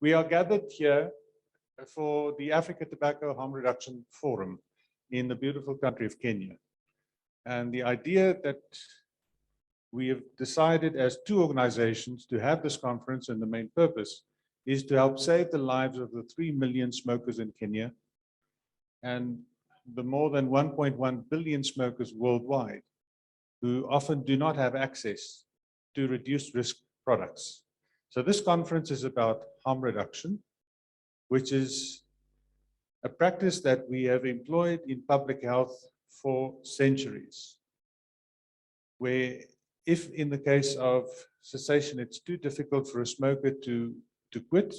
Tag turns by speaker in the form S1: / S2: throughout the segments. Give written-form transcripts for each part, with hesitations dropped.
S1: We are gathered here for the Africa Tobacco Harm Reduction Forum in the beautiful country of Kenya. And the idea that we have decided as two organizations to have this conference, and the main purpose is to help save the lives of the 3 million smokers in Kenya and the more than 1.1 billion smokers worldwide who often do not have access to reduced risk products. So this conference is about harm reduction, which is a practice that we have employed in public health for centuries, where if in the case of cessation, it's too difficult for a smoker to quit,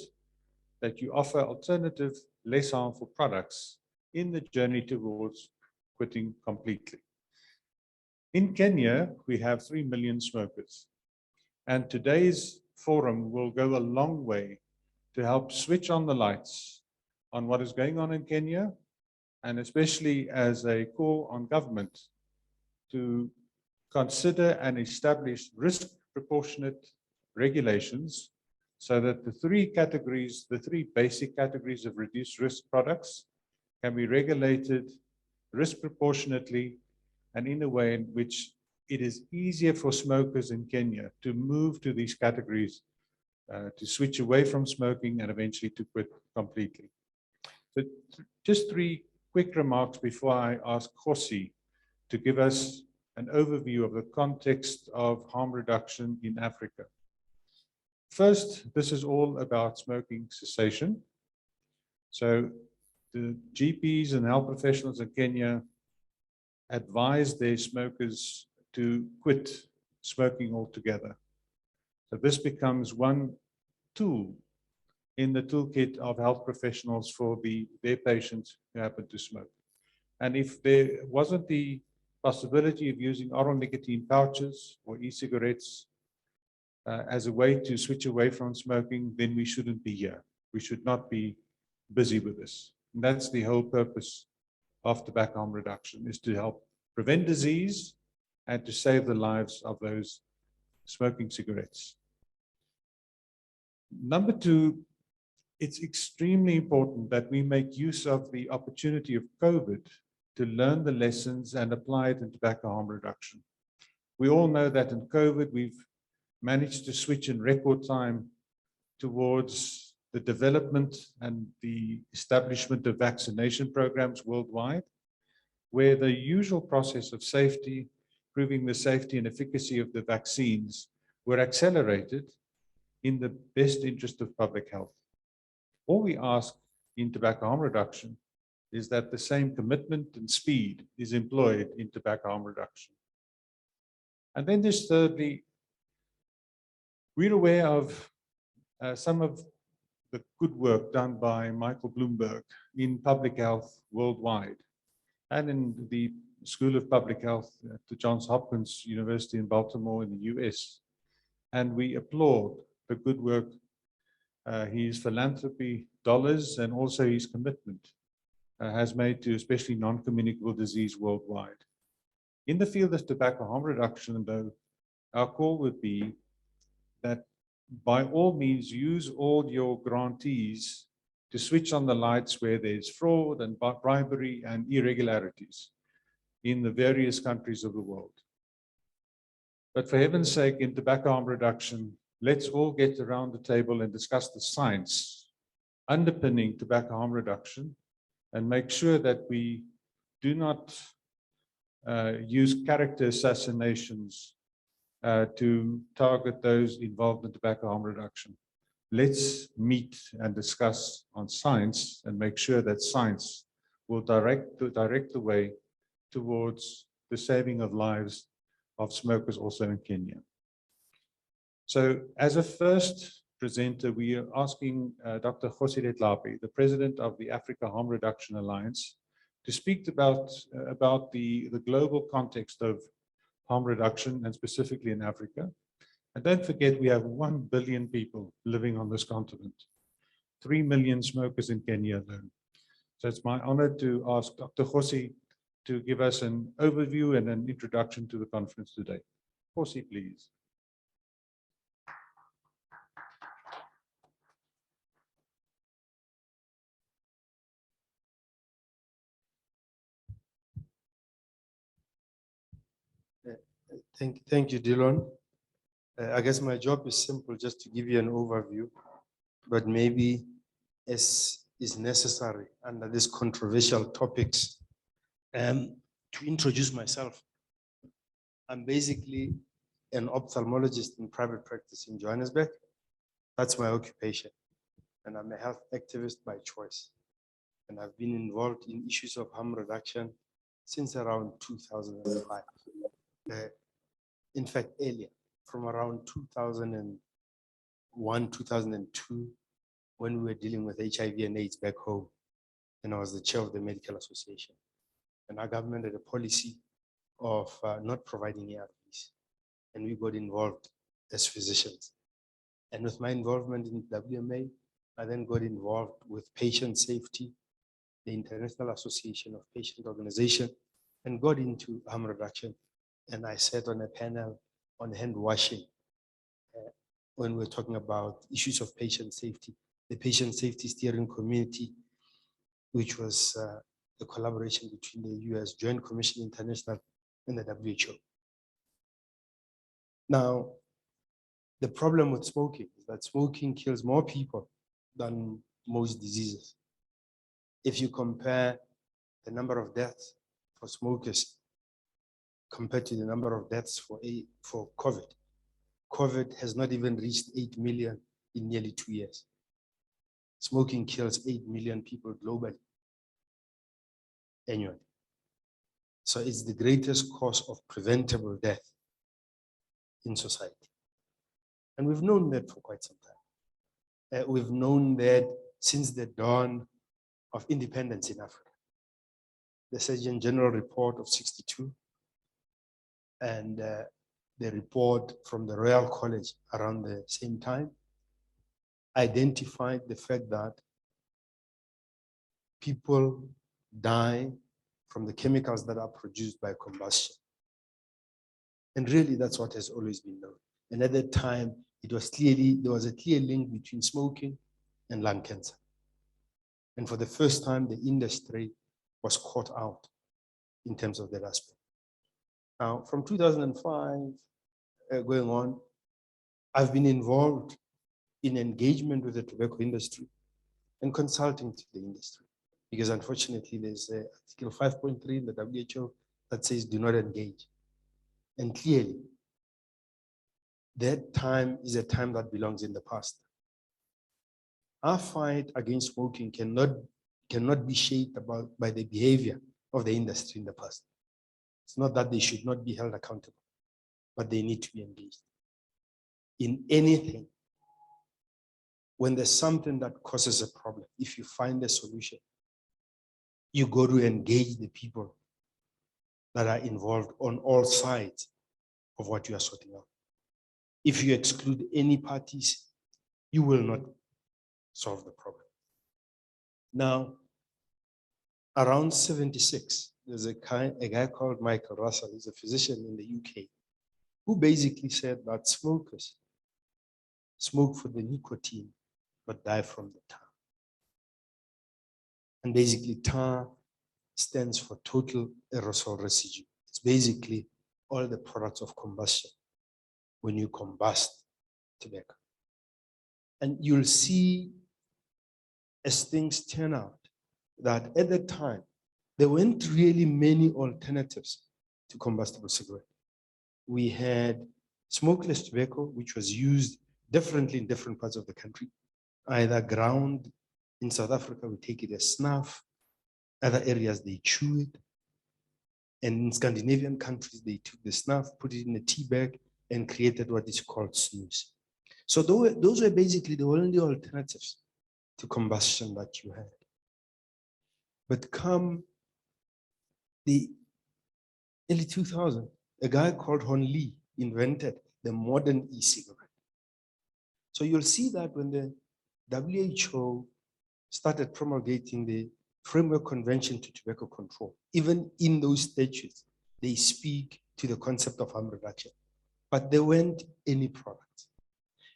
S1: that you offer alternative, less harmful products in the journey towards quitting completely. In Kenya, we have 3 million smokers, and today's forum will go a long way to help switch on the lights on what is going on in Kenya, and especially as a call on government to consider and establish risk proportionate regulations so that the three basic categories of reduced risk products can be regulated risk proportionately and in a way in which it is easier for smokers in Kenya to move to these categories, to switch away from smoking and eventually to quit completely. So just 3 quick remarks before I ask Kgosi to give us an overview of the context of harm reduction in Africa. First, this is all about smoking cessation. So the GPs and health professionals in Kenya advise their smokers to quit smoking altogether. So this becomes one tool in the toolkit of health professionals for their patients who happen to smoke. And if there wasn't the possibility of using oral nicotine pouches or e-cigarettes as a way to switch away from smoking, then we shouldn't be here. We should not be busy with this. And that's the whole purpose of tobacco harm reduction, is to help prevent disease and to save the lives of those smoking cigarettes. Number 2, it's extremely important that we make use of the opportunity of COVID to learn the lessons and apply it in tobacco harm reduction. We all know that in COVID, we've managed to switch in record time towards the development and the establishment of vaccination programs worldwide, where the usual process of safety, proving the safety and efficacy of the vaccines, were accelerated in the best interest of public health. All we ask in tobacco harm reduction is that the same commitment and speed is employed in tobacco harm reduction. And then there's thirdly, we're aware of some of the good work done by Michael Bloomberg in public health worldwide and in the School of Public Health at the Johns Hopkins University in Baltimore in the US. And we applaud the good work, his philanthropy dollars and also his commitment has made to especially non-communicable disease worldwide. In the field of tobacco harm reduction, though, our call would be that by all means use all your grantees to switch on the lights where there's fraud and bribery and irregularities in the various countries of the world. But for heaven's sake, in tobacco harm reduction, let's all get around the table and discuss the science underpinning tobacco harm reduction and make sure that we do not use character assassinations to target those involved in tobacco harm reduction. Let's meet and discuss on science and make sure that science will direct the way towards the saving of lives of smokers also in Kenya. So as a first presenter, we are asking Dr. Kgosi Letlape, the president of the Africa Harm Reduction Alliance, to speak about the global context of harm reduction and specifically in Africa. And don't forget, we have 1 billion people living on this continent, 3 million smokers in Kenya alone. So it's my honor to ask Dr. Kgosi to give us an overview and an introduction to the conference today. Kgosi, please.
S2: Thank you, Delon. I guess my job is simple, just to give you an overview, but maybe as is necessary under these controversial topics, to introduce myself. I'm basically an ophthalmologist in private practice in Johannesburg. That's my occupation. And I'm a health activist by choice. And I've been involved in issues of harm reduction since around 2005. In fact, earlier, from around 2001, 2002, when we were dealing with HIV and AIDS back home, and I was the chair of the Medical Association. And our government had a policy of not providing ARVs. And we got involved as physicians. And with my involvement in WMA, I then got involved with patient safety, the International Association of Patient Organization, and got into harm reduction. And I sat on a panel on hand washing when we were talking about issues of patient safety, the Patient Safety Steering Committee, which was the collaboration between the US Joint Commission International and the WHO. Now, the problem with smoking is that smoking kills more people than most diseases. If you compare the number of deaths for smokers compared to the number of deaths for COVID, COVID has not even reached 8 million in nearly 2 years. Smoking kills 8 million people globally annually. So it's the greatest cause of preventable death in society. And we've known that for quite some time. We've known that since the dawn of independence in Africa. The Surgeon General report of '62 and the report from the Royal College around the same time identified the fact that people die from the chemicals that are produced by combustion. And really, that's what has always been known. And at that time, it was there was a clear link between smoking and lung cancer. And for the first time, the industry was caught out in terms of that aspect. Now, from 2005 going on, I've been involved in engagement with the tobacco industry and consulting to the industry. Because unfortunately, there's Article 5.3 in the WHO that says do not engage. And clearly, that time is a time that belongs in the past. Our fight against smoking cannot be shaped by the behavior of the industry in the past. It's not that they should not be held accountable, but they need to be engaged. In anything, when there's something that causes a problem, if you find a solution, you go to engage the people that are involved on all sides of what you are sorting out. If you exclude any parties, you will not solve the problem. Now, around 76, there's a guy called Michael Russell, he's a physician in the UK, who basically said that smokers smoke for the nicotine, but die from the tar. And basically, tar stands for total aerosol residue. It's basically all the products of combustion when you combust tobacco. And you'll see, as things turn out, that at that time, there weren't really many alternatives to combustible cigarette. We had smokeless tobacco, which was used differently in different parts of the country, either ground. In South Africa, we take it as snuff. Other areas, they chew it. And in Scandinavian countries, they took the snuff, put it in a tea bag, and created what is called snus. So those were basically the only alternatives to combustion that you had. But come the early 2000s, a guy called Hon Lee invented the modern e-cigarette. So you'll see that when the WHO started promulgating the Framework Convention to Tobacco Control, even in those statutes, they speak to the concept of harm reduction, but there weren't any products.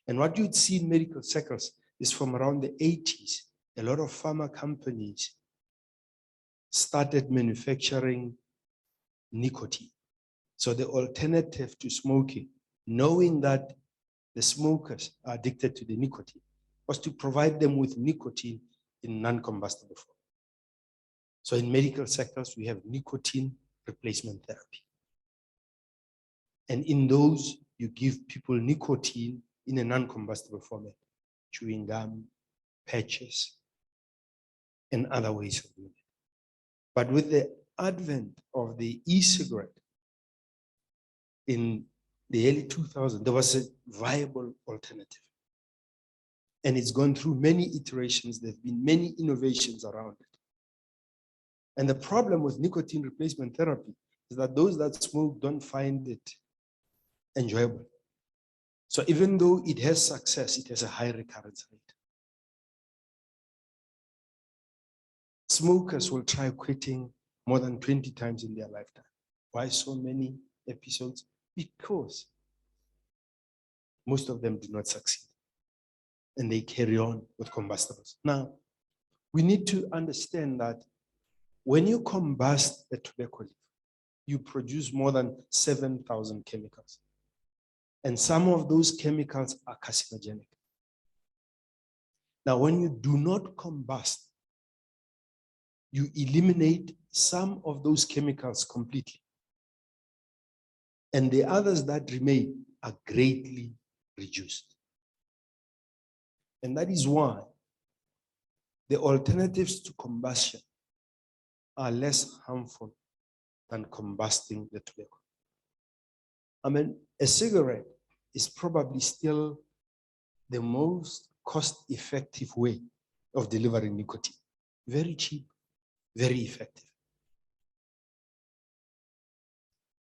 S2: And what you'd see in medical circles is from around the 80s, a lot of pharma companies started manufacturing nicotine. So the alternative to smoking, knowing that the smokers are addicted to the nicotine, was to provide them with nicotine in non-combustible form. So in medical sectors, we have nicotine replacement therapy. And in those, you give people nicotine in a non-combustible format, chewing gum, patches, and other ways of doing it. But with the advent of the e-cigarette in the early 2000s, there was a viable alternative. And it's gone through many iterations. There have been many innovations around it. And the problem with nicotine replacement therapy is that those that smoke don't find it enjoyable. So even though it has success, it has a high recurrence rate. Smokers will try quitting more than 20 times in their lifetime. Why so many episodes? Because most of them do not succeed and they carry on with combustibles. Now, we need to understand that when you combust a tobacco leaf, you produce more than 7,000 chemicals. And some of those chemicals are carcinogenic. Now, when you do not combust, you eliminate some of those chemicals completely. And the others that remain are greatly reduced. And that is why the alternatives to combustion are less harmful than combusting the tobacco. I mean, a cigarette is probably still the most cost-effective way of delivering nicotine. Very cheap, very effective.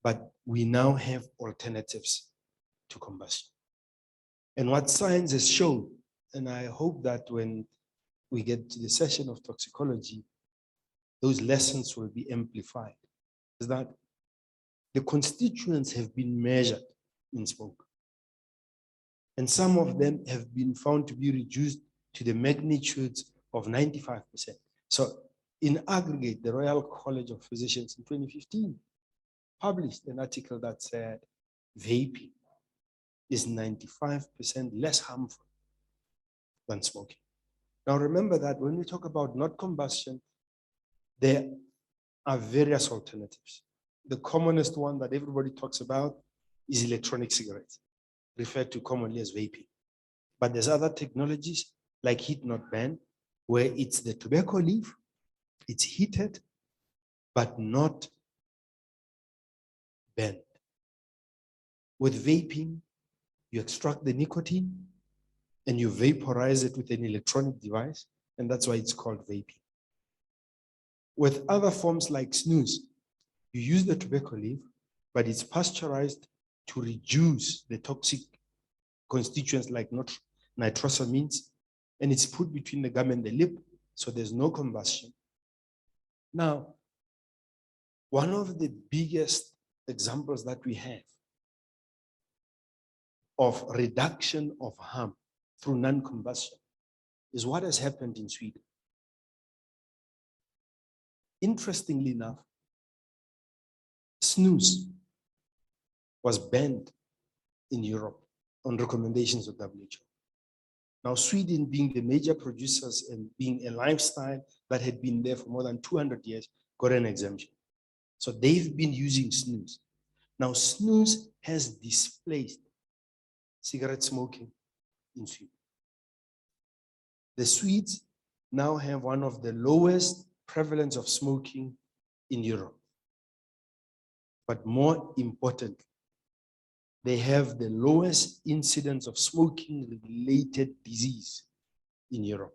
S2: But we now have alternatives to combustion. And what science has shown, and I hope that when we get to the session of toxicology, those lessons will be amplified, is that the constituents have been measured in smoke. And some of them have been found to be reduced to the magnitudes of 95%. So in aggregate, the Royal College of Physicians in 2015 published an article that said vaping is 95% less harmful than smoking. Now remember that when we talk about not combustion, there are various alternatives. The commonest one that everybody talks about is electronic cigarettes, referred to commonly as vaping. But there's other technologies like heat not burn, where it's the tobacco leaf, it's heated, but not burned. With vaping, you extract the nicotine and you vaporize it with an electronic device, and that's why it's called vaping. With other forms like snus, you use the tobacco leaf, but it's pasteurized to reduce the toxic constituents like nitrosamines, and it's put between the gum and the lip, so there's no combustion. Now, one of the biggest examples that we have of reduction of harm through non-combustion is what has happened in Sweden. Interestingly enough, snus was banned in Europe on recommendations of WHO. Now, Sweden, being the major producers and being a lifestyle that had been there for more than 200 years, got an exemption. So they've been using snus. Now, snus has displaced cigarette smoking in Sweden. The Swedes now have one of the lowest prevalence of smoking in Europe. But more importantly, they have the lowest incidence of smoking-related disease in Europe,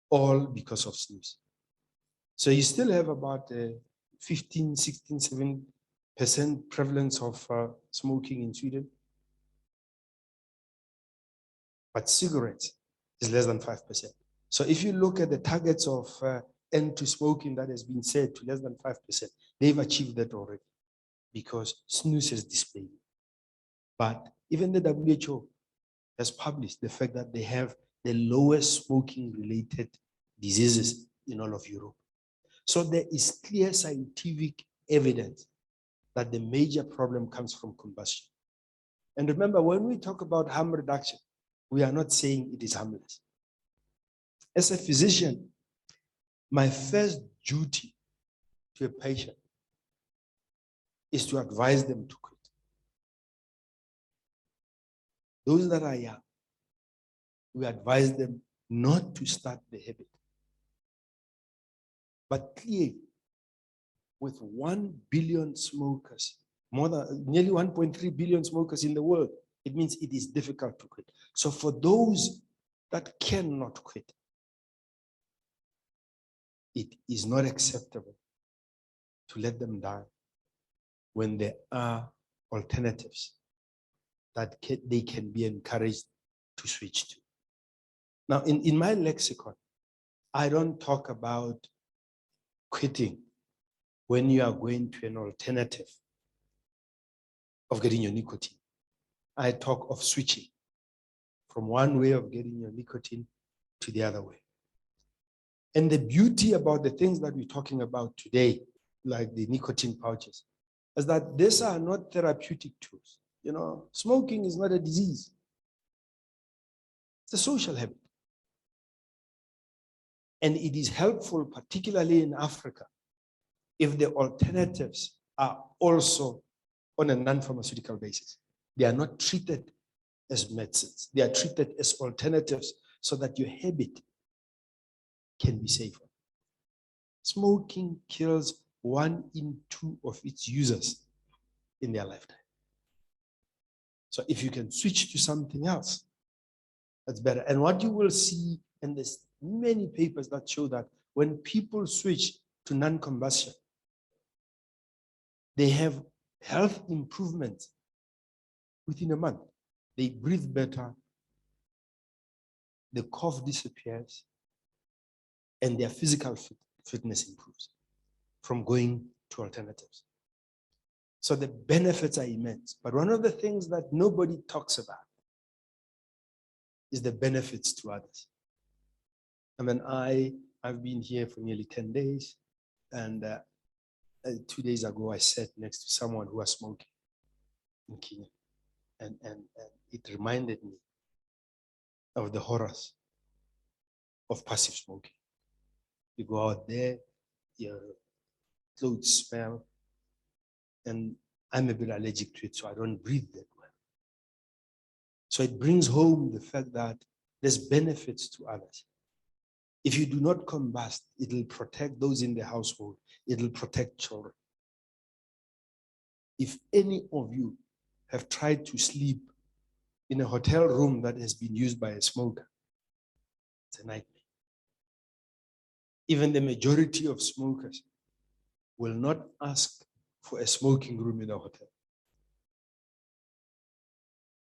S2: all because of snus. So you still have about 15, 16, 7% prevalence of smoking in Sweden. But cigarettes is less than 5%. So if you look at the targets of end to smoking that has been set to less than 5%, they've achieved that already because snus has displayed it. But even the WHO has published the fact that they have the lowest smoking-related diseases in all of Europe. So there is clear scientific evidence that the major problem comes from combustion. And remember, when we talk about harm reduction, we are not saying it is harmless. As a physician, my first duty to a patient is to advise them to quit. Those that are young, we advise them not to start the habit. But clearly, with 1 billion smokers, nearly 1.3 billion smokers in the world, it means it is difficult to quit. So for those that cannot quit, it is not acceptable to let them die when there are alternatives that they can be encouraged to switch to. Now, in my lexicon, I don't talk about quitting when you are going to an alternative of getting your nicotine. I talk of switching from one way of getting your nicotine to the other way. And the beauty about the things that we're talking about today, like the nicotine pouches, is that these are not therapeutic tools. You know, smoking is not a disease. It's a social habit. And it is helpful, particularly in Africa, if the alternatives are also on a non-pharmaceutical basis. They are not treated as medicines. They are treated as alternatives so that your habit can be safer. Smoking kills 1 in 2 of its users in their lifetime. So if you can switch to something else, that's better. And what you will see, and there's many papers that show that when people switch to non-combustion, they have health improvements within a month. They breathe better, the cough disappears, and their physical fitness improves from going to alternatives. So the benefits are immense. But one of the things that nobody talks about is the benefits to others. I mean, I've been here for nearly 10 days, and 2 days ago, I sat next to someone who was smoking in Kenya. And it reminded me of the horrors of passive smoking. You go out there, your clothes smell, and I'm a bit allergic to it, so I don't breathe that well. So it brings home the fact that there's benefits to others. If you do not combust, it'll protect those in the household. It'll protect children. If any of you have tried to sleep in a hotel room that has been used by a smoker, it's a nightmare. Even the majority of smokers will not ask for a smoking room in a hotel.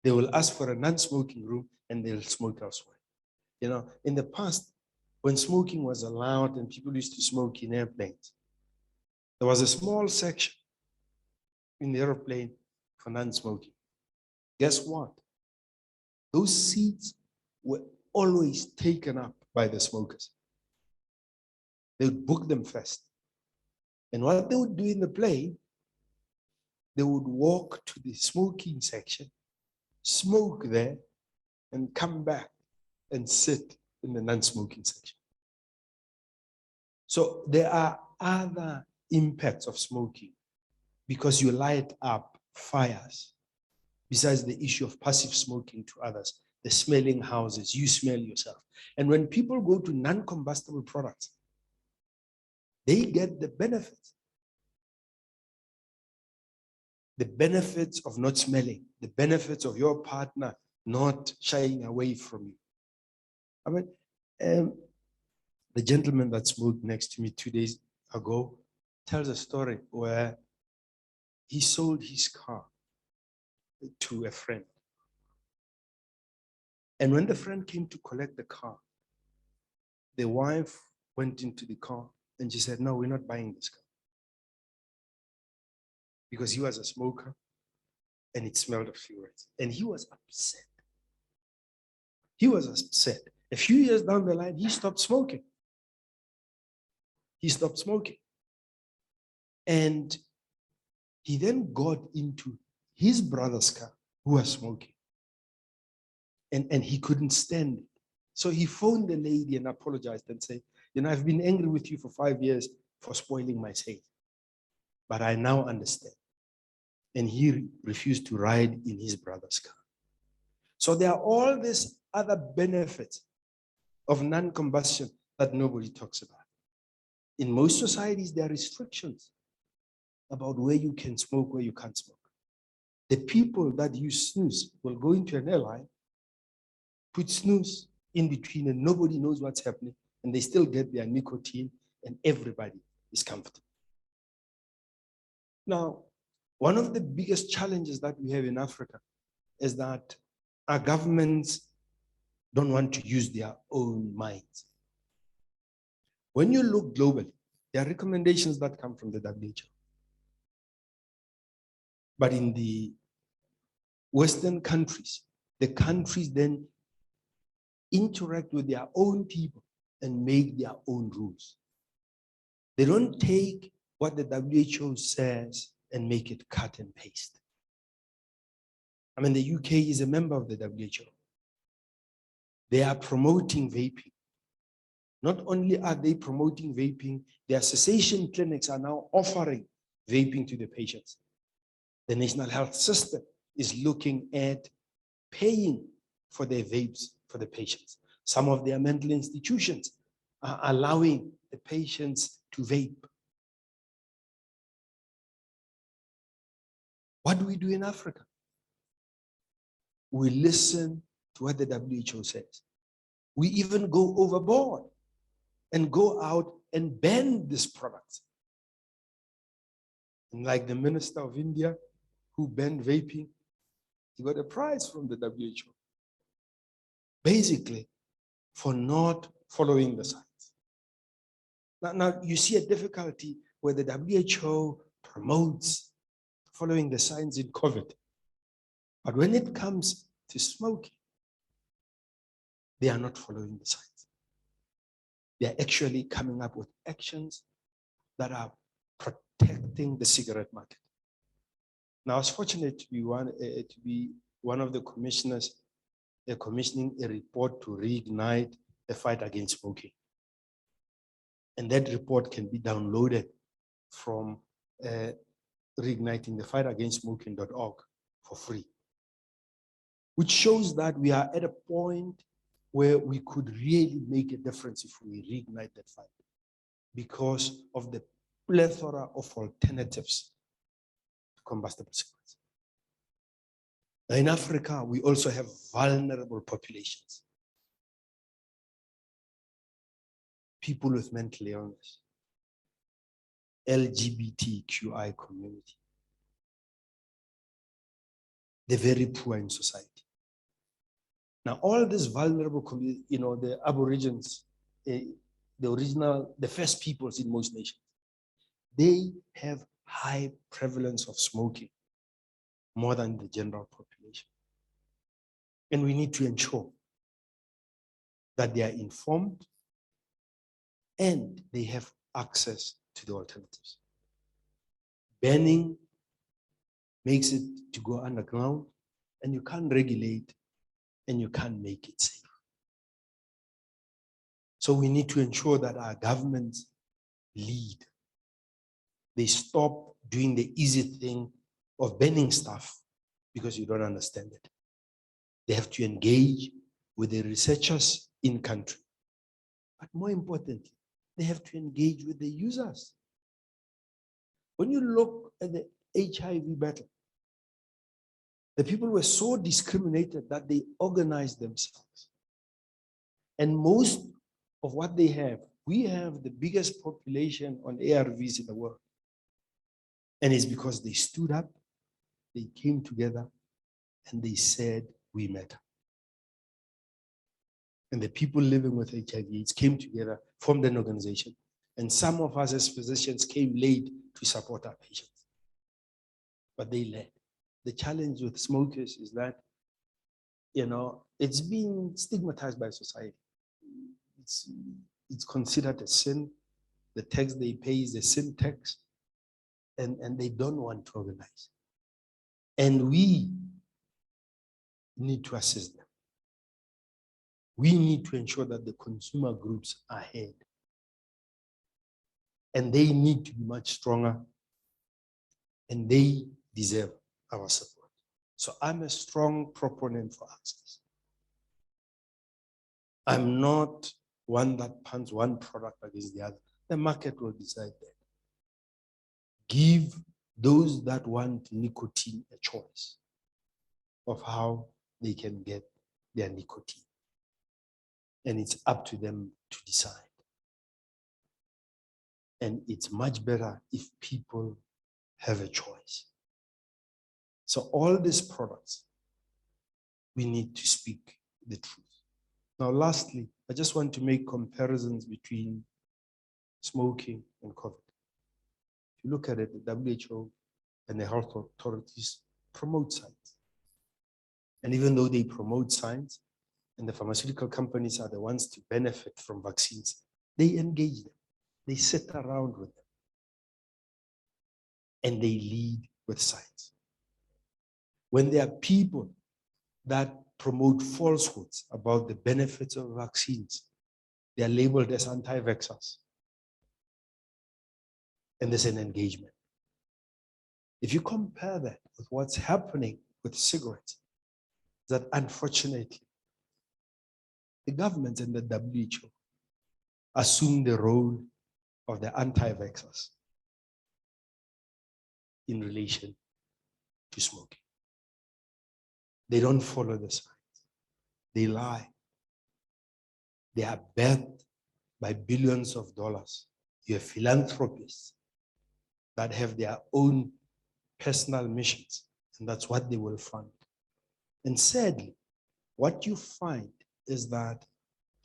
S2: They will ask for a non-smoking room and they'll smoke elsewhere. You know, in the past, when smoking was allowed and people used to smoke in airplanes, there was a small section in the airplane for non-smoking. Guess what? Those seats were always taken up by the smokers. They would book them first. And what they would do in the plane, they would walk to the smoking section, smoke there, and come back and sit in the non-smoking section. So there are other impacts of smoking because you light up fires. Besides the issue of passive smoking to others, the smelling houses, you smell yourself. And when people go to non-combustible products, they get the benefits. The benefits of not smelling, the benefits of your partner not shying away from you. I mean, the gentleman that smoked next to me 2 days ago tells a story where he sold his car to a friend. And when the friend came to collect the car, the wife went into the car and she said, "No, we're not buying this car." Because he was a smoker and it smelled of cigarettes. And he was upset. He was upset. A few years down the line, he stopped smoking. He stopped smoking. And He then got into his brother's car who was smoking. And he couldn't stand it. So he phoned the lady and apologized and said, I've been angry with you for 5 years for spoiling my sale. But I now understand. And he refused to ride in his brother's car. So there are all these other benefits of non-combustion that nobody talks about. In most societies, there are restrictions about where you can smoke, where you can't smoke. The people that use snus will go into an airline, put snus in between, and nobody knows what's happening, and they still get their nicotine, and everybody is comfortable. Now, one of the biggest challenges that we have in Africa is that our governments don't want to use their own minds. When you look globally, there are recommendations that come from the WHO. But in the Western countries, the countries then interact with their own people and make their own rules. They don't take what the WHO says and make it cut and paste. I mean, the UK is a member of the WHO. They are promoting vaping. Not only are they promoting vaping, their cessation clinics are now offering vaping to the patients. The National Health System is looking at paying for their vapes for the patients. Some of their mental institutions are allowing the patients to vape. What do we do in Africa? We listen to what the WHO says. We even go overboard and go out and ban this product. And like the Minister of India who banned vaping, he got a prize from the WHO. Basically, for not following the science. Now you see a difficulty where the WHO promotes following the science in COVID. But when it comes to smoking, they are not following the science. They are actually coming up with actions that are protecting the cigarette market. Now, I was fortunate to be one of the commissioners commissioning a report to reignite the fight against smoking. And that report can be downloaded from reignitingthefightagainst-smoking.org for free, which shows that we are at a point where we could really make a difference if we reignite that fight because of the plethora of alternatives to combustible cigarettes. Now in Africa, we also have vulnerable populations. People with mental illness, LGBTQI community. They're very poor in society. Now, all these vulnerable communities, the Aborigines, the first peoples in most nations, they have high prevalence of smoking, more than the general population. And we need to ensure that they are informed and they have access to the alternatives. Banning makes it to go underground, and you can't regulate, and you can't make it safe. So we need to ensure that our governments lead. They stop doing the easy thing of banning stuff because you don't understand it. They have to engage with the researchers in country. But more importantly, they have to engage with the users. When you look at the HIV battle, the people were so discriminated that they organized themselves. And most of what they have, we have the biggest population on ARVs in the world. And it's because they stood up, they came together, and they said, we matter. And the people living with HIV came together, formed an organization. And some of us as physicians came late to support our patients. But they led. The challenge with smokers is that, it's being stigmatized by society. It's considered a sin. The tax they pay is a sin tax. and they don't want to organize. And we need to assist them. We need to ensure that the consumer groups are ahead. And they need to be much stronger. And they deserve our support. So I'm a strong proponent for access. I'm not one that punts one product against the other. The market will decide that. Give those that want nicotine a choice of how they can get their nicotine. And it's up to them to decide. And it's much better if people have a choice. So all these products, we need to speak the truth. Now, lastly, I just want to make comparisons between smoking and COVID. If you look at it, the WHO and the health authorities promote science. And even though they promote science, and the pharmaceutical companies are the ones to benefit from vaccines, they engage them. They sit around with them. And they lead with science. When there are people that promote falsehoods about the benefits of vaccines, they are labeled as anti-vaxxers. And there's an engagement. If you compare that with what's happening with cigarettes, that unfortunately, the government and the WHO assume the role of the anti-vaxxers in relation to smoking. They don't follow the science. They lie. They are backed by billions of dollars. You have philanthropists that have their own personal missions, and that's what they will fund. And sadly, what you find is that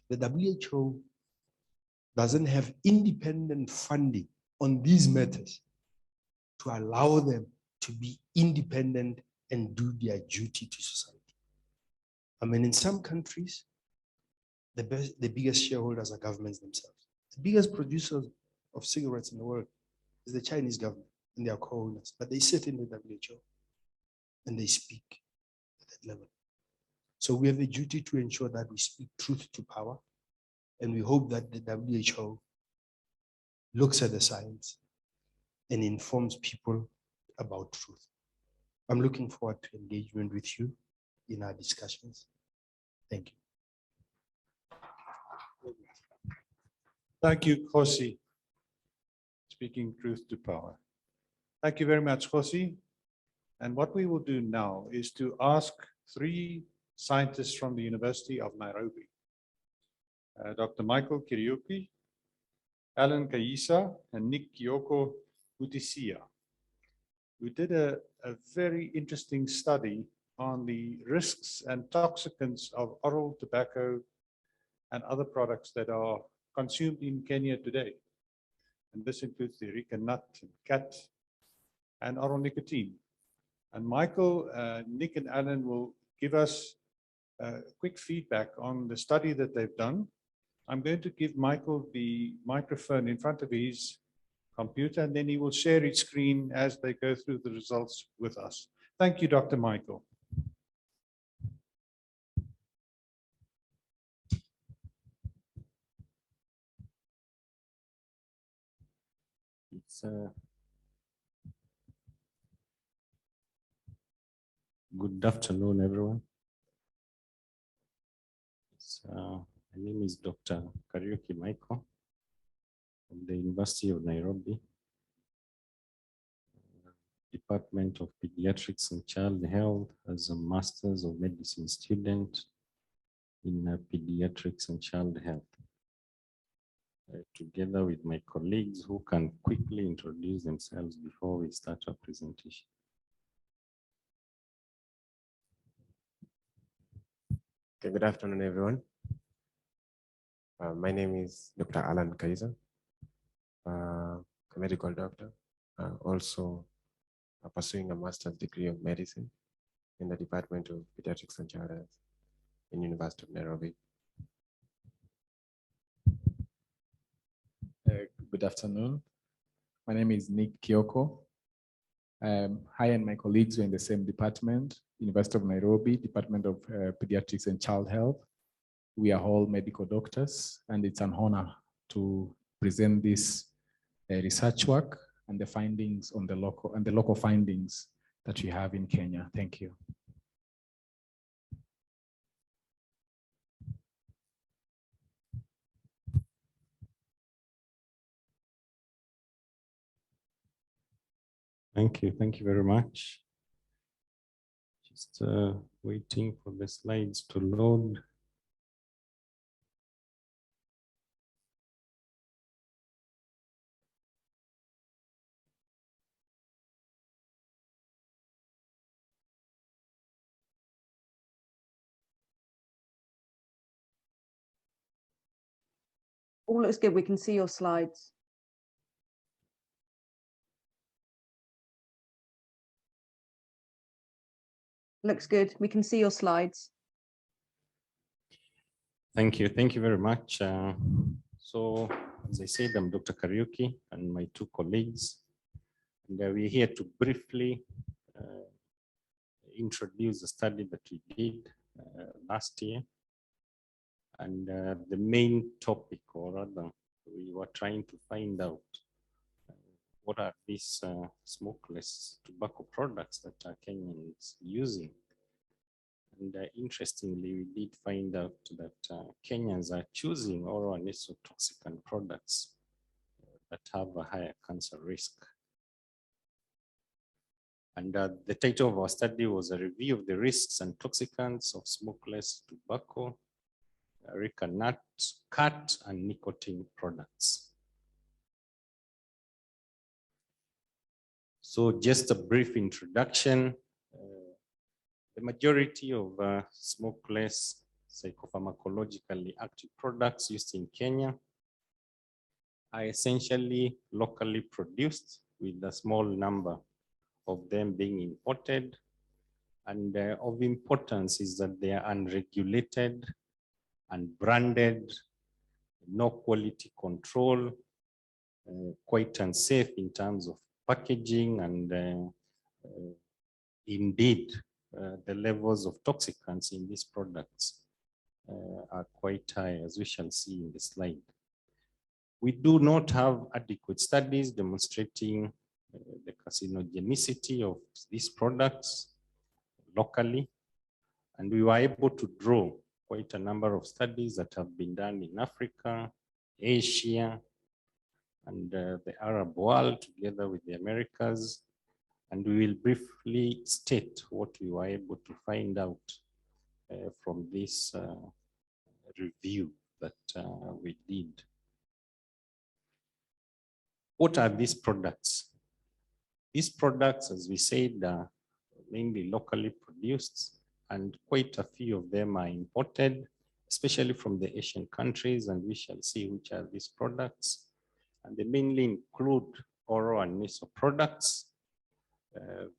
S2: the WHO doesn't have independent funding on these matters to allow them to be independent and do their duty to society. I mean, in some countries, the biggest shareholders are governments themselves. The biggest producers of cigarettes in the world is the Chinese government and their co-owners, but they sit in the WHO and they speak at that level. So we have a duty to ensure that we speak truth to power, and we hope that the WHO looks at the science and informs people about truth. I'm looking forward to engagement with you in our discussions. Thank you.
S1: Thank you, Kgosi. Speaking truth to power. Thank you very much, Kgosi. And what we will do now is to ask three scientists from the University of Nairobi, Dr. Michael Kariuki, Alan Kayiza, and Dr Mutisya. We did a very interesting study on the risks and toxicants of oral tobacco and other products that are consumed in Kenya today. And this includes the Derricott nut and khat and oral nicotine. And Michael, Nick and Alan will give us quick feedback on the study that they've done. I'm going to give Michael the microphone in front of his computer, and then he will share his screen as they go through the results with us. Thank you, Dr. Michael.
S3: It's good afternoon, everyone. My name is Dr. Kariuki Michael from the University of Nairobi, Department of Pediatrics and Child Health, as a Master's of Medicine student in Pediatrics and Child Health. Together with my colleagues who can quickly introduce themselves before we start our presentation.
S4: Okay, good afternoon, everyone. My name is Dr. Alan Kayiza, a medical doctor, also pursuing a master's degree of medicine in the Department of Pediatrics and Child Health in University of Nairobi.
S5: Good afternoon. My name is Nick Kioko. I and my colleagues are in the same department, University of Nairobi, Department of Pediatrics and Child Health. We are all medical doctors, and it's an honor to present this research work and the findings on the local findings that we have in Kenya. Thank you.
S3: Thank you. Thank you very much. Just waiting for the slides to load.
S6: All looks good. We can see your slides. Looks good. We can see your slides.
S3: Thank you. Thank you very much. So, as I said, I'm Dr. Kariuki and my two colleagues, and we're here to briefly introduce a study that we did last year. And the main topic, or rather, we were trying to find out what are these smokeless tobacco products that are Kenyans using. And interestingly, we did find out that Kenyans are choosing oral anisottoxicant products that have a higher cancer risk. And the title of our study was a review of the risks and toxicants of smokeless tobacco, areca nut, khat, and nicotine products. So just a brief introduction. The majority of smokeless psychopharmacologically active products used in Kenya are essentially locally produced, with a small number of them being imported. And of importance is that they are unregulated, unbranded, no quality control, quite unsafe in terms of packaging, and indeed, the levels of toxicants in these products are quite high, as we shall see in the slide. We do not have adequate studies demonstrating the carcinogenicity of these products locally, and we were able to draw quite a number of studies that have been done in Africa, Asia, and the Arab world, together with the Americas. And we will briefly state what we were able to find out from this review that we did. What are these products? These products, as we said, are mainly locally produced, and quite a few of them are imported, especially from the Asian countries, and we shall see which are these products. And they mainly include oral and nasal products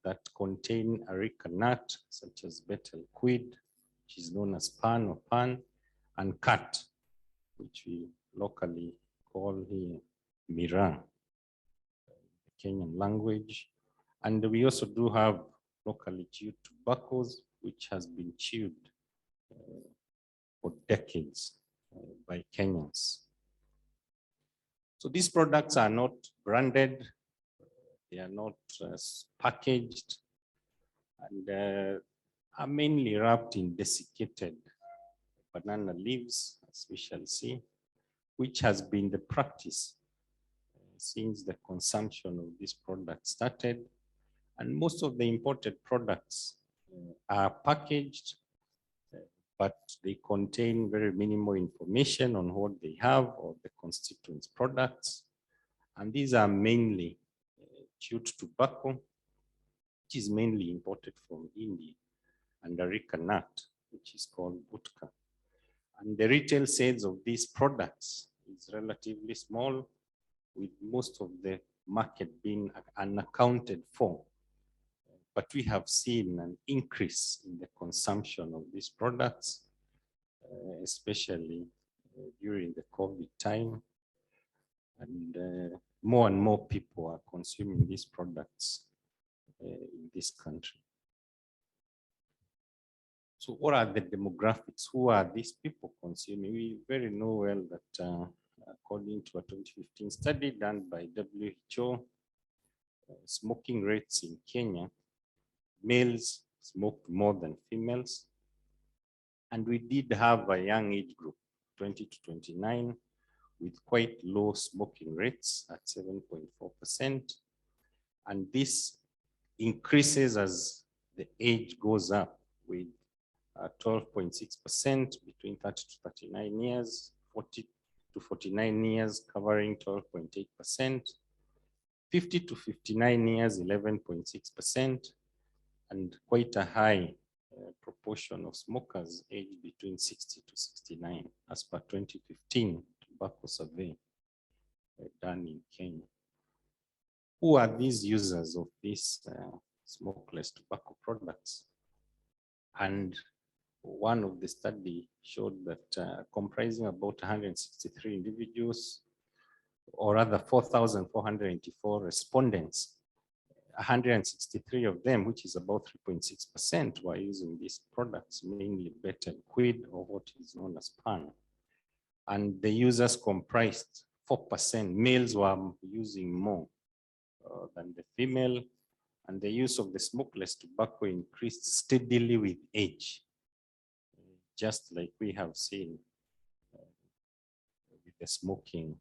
S3: that contain areca nut, such as betel quid, which is known as pan or pan, and khat, which we locally call here miraa, Kenyan language. And we also do have locally chewed tobaccos, which has been chewed for decades by Kenyans. So these products are not branded, they are not packaged, and are mainly wrapped in desiccated banana leaves, as we shall see, which has been the practice since the consumption of this product started. And most of the imported products are packaged, but they contain very minimal information on what they have or the constituents products. And these are mainly chewed tobacco, which is mainly imported from India, and areca nut, which is called gutka. And the retail sales of these products is relatively small, with most of the market being unaccounted for. But we have seen an increase in the consumption of these products, especially during the COVID time. And more people are consuming these products in this country. So what are the demographics? Who are these people consuming? We very know well that according to a 2015 study done by WHO, smoking rates in Kenya, males smoked more than females. And we did have a young age group, 20 to 29, with quite low smoking rates at 7.4%. And this increases as the age goes up, with 12.6% between 30 to 39 years, 40 to 49 years covering 12.8%, 50 to 59 years, 11.6%, and quite a high proportion of smokers aged between 60 to 69, as per 2015 tobacco survey done in Kenya. Who are these users of these smokeless tobacco products? And one of the study showed that comprising about 163 individuals, or rather 4,484 respondents, 163 of them, which is about 3.6%, were using these products, mainly betel quid, or what is known as pan. And the users comprised 4%. Males were using more than the female, and the use of the smokeless tobacco increased steadily with age, just like we have seen with the smoking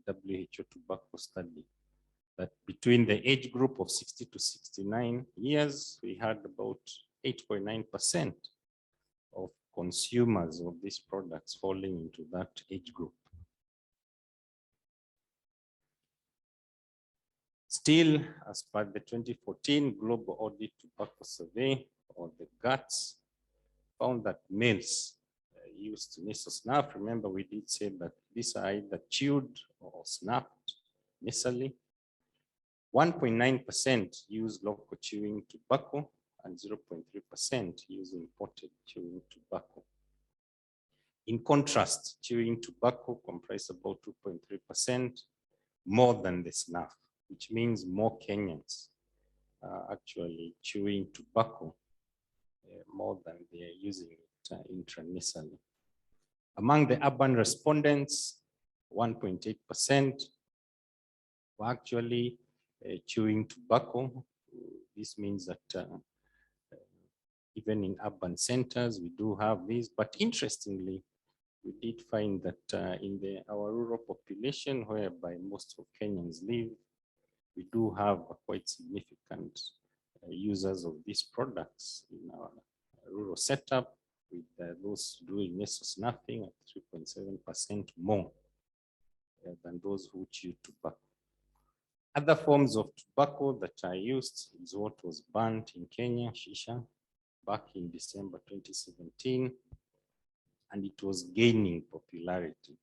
S3: WHO tobacco study, that between the age group of 60 to 69 years, we had about 8.9% of consumers of these products falling into that age group. Still, as per the 2014 Global Audit Tobacco Survey, or the GATS, found that males used nasal snuff. Remember, we did say that these are either chewed or snapped nasally. 1.9% use local chewing tobacco, and 0.3% use imported chewing tobacco. In contrast, chewing tobacco comprised about 2.3% more than the snuff, which means more Kenyans are actually chewing tobacco more than they are using it intranasally. Among the urban respondents, 1.8% were actually chewing tobacco. This means that even in urban centers, we do have this. But interestingly, we did find that in our rural population, whereby most of Kenyans live, we do have quite significant users of these products in our rural setup, with those doing nasal snuffing at 3.7% more than those who chew tobacco. Other forms of tobacco that are used is what was banned in Kenya, shisha, back in December 2017, and it was gaining popularity.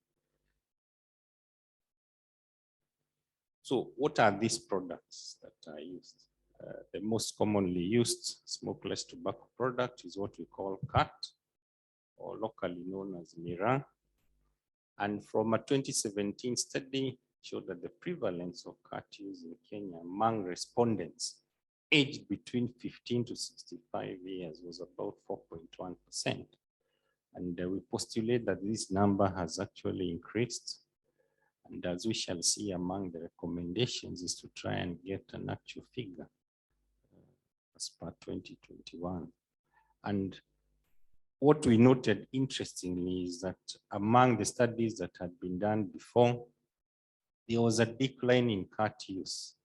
S3: So what are these products that are used? The most commonly used smokeless tobacco product is what we call khat, or locally known as miraa. And from a 2017 study showed that the prevalence of khat use in Kenya among respondents aged between 15 to 65 years was about 4.1%. And we postulate that this number has actually increased. And as we shall see, among the recommendations is to try and get an actual figure as per 2021. And what we noted interestingly is that among the studies that had been done before, there was a decline in khat use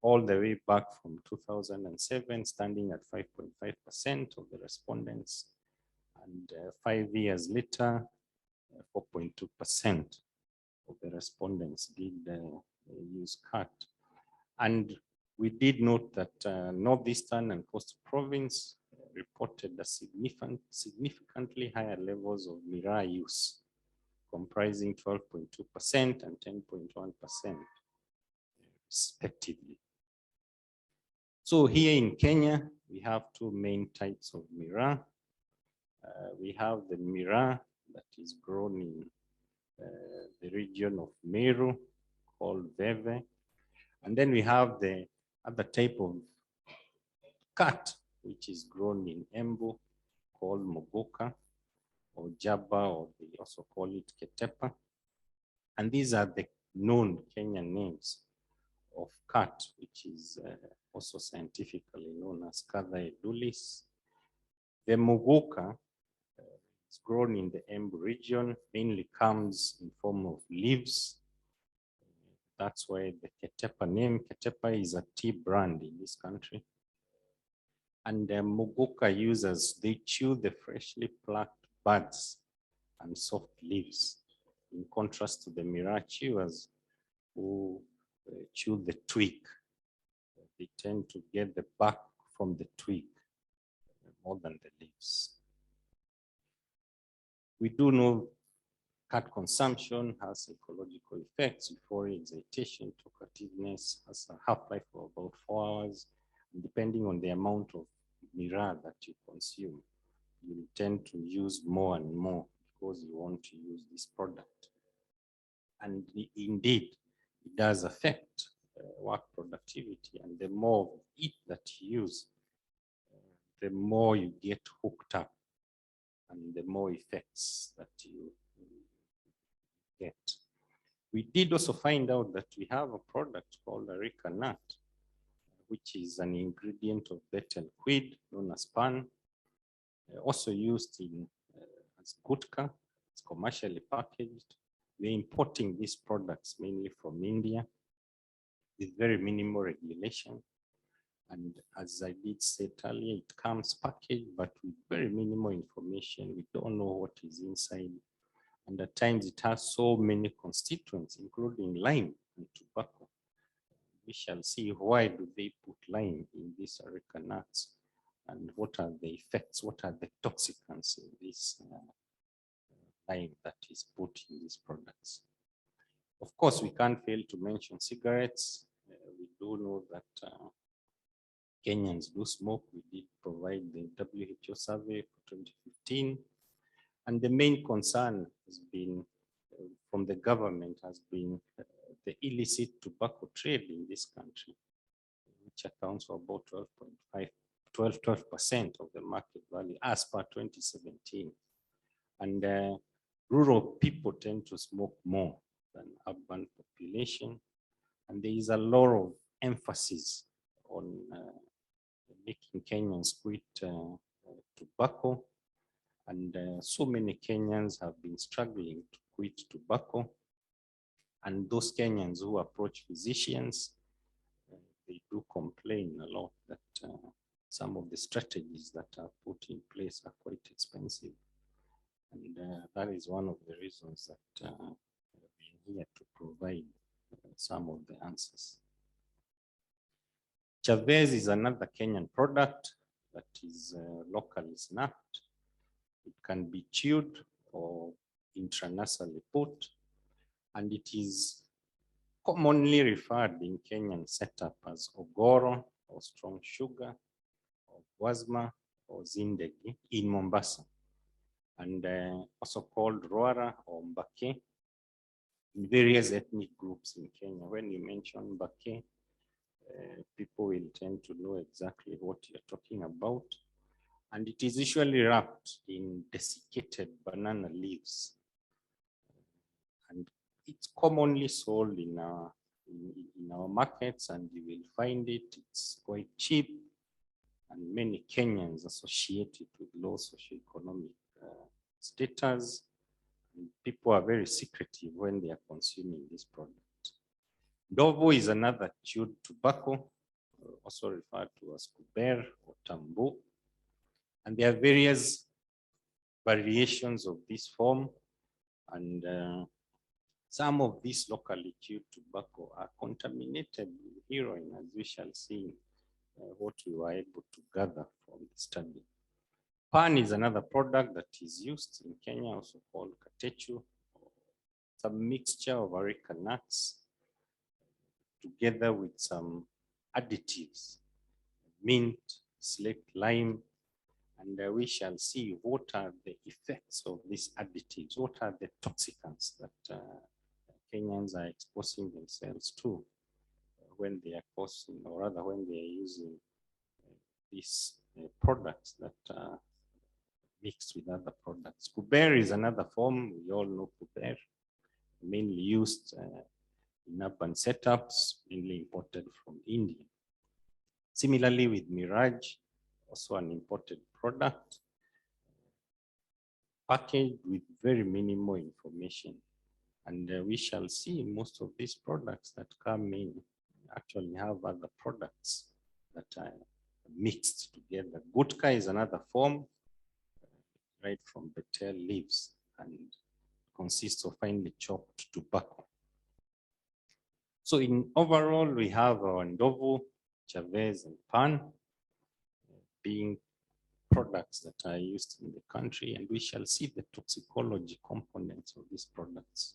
S3: all the way back from 2007, standing at 5.5% of the respondents. And 5 years later, 4.2% of the respondents did use khat. And we did note that Northeastern and Coastal Province reported a significantly higher levels of miraa use, comprising 12.2% and 10.1% respectively. So here in Kenya, we have two main types of miraa. We have the miraa that is grown in the region of Meru, called Veve. And then we have the other type of khat, which is grown in Embu, called mogoka or jaba, or they also call it ketepa. And these are the known Kenyan names of khat, which is also scientifically known as Catha edulis. The mogoka is grown in the Embu region, mainly comes in form of leaves. That's why the ketepa name. Ketepa is a tea brand in this country. And the mogoka users, they chew the freshly plucked buds and soft leaves, in contrast to the miraa chewers who chew the twig. They tend to get the bark from the twig more than the leaves. We do know khat consumption has ecological effects: euphoria, excitation, talkativeness, has a half-life of about 4 hours. And depending on the amount of miraa that you consume, you will tend to use more and more because you want to use this product. And indeed, it does affect work productivity. And the more of it that you use, the more you get hooked up and the more effects that you get. We did also find out that we have a product called areca nut, which is an ingredient of betel quid known as pan, also used in as gutka. It's commercially packaged. We're importing these products mainly from India with very minimal regulation. And as I did say earlier, it comes packaged, but with very minimal information. We don't know what is inside. And at times it has so many constituents, including lime and tobacco. We shall see why do they put lime in these areca nuts, and what are the effects, what are the toxicants in this lime that is put in these products. Of course, we can't fail to mention cigarettes. We do know that Kenyans do smoke. We did provide the WHO survey for 2015. And the main concern has been from the government has been the illicit tobacco trade in this country, which accounts for about 12% of the market value as per 2017. And rural people tend to smoke more than urban population. And there is a lot of emphasis on making Kenyans quit tobacco. And so many Kenyans have been struggling to quit tobacco. And those Kenyans who approach physicians, they do complain a lot that some of the strategies that are put in place are quite expensive. And that is one of the reasons that we're here to provide some of the answers. Chavez is another Kenyan product that is locally snapped. It can be chewed or intranasally put, and it is commonly referred in Kenyan setup as ogoro or strong sugar or guasma or zindegi in Mombasa, and also called roara or mbake in various ethnic groups in Kenya. When you mention mbake, people will tend to know exactly what you're talking about. And it is usually wrapped in desiccated banana leaves. And it's commonly sold in our markets, and you will find it. It's quite cheap, and many Kenyans associate it with low socioeconomic status. And people are very secretive when they are consuming this product. Ndovo is another chewed tobacco, also referred to as kuber or tambu. And there are various variations of this form, and some of these locally chewed tobacco are contaminated with heroin, as we shall see what we were able to gather from the study. Pan is another product that is used in Kenya, also called katechu. It's a mixture of areca nuts together with some additives, mint, slaked lime, and we shall see what are the effects of these additives, what are the toxicants that Kenyans are exposing themselves to when they are causing, or rather when they are using these products that are mixed with other products. Kuber is another form. We all know Kuber, mainly used in urban setups, mainly imported from India. Similarly with Mirage, also an imported product, packaged with very minimal information. And we shall see most of these products that come in actually have other products that are mixed together. Gutka is another form, right from betel leaves, and consists of finely chopped tobacco. So in overall, we have our Ndovu, Chavez, and Pan being products that are used in the country, and we shall see the toxicology components of these products.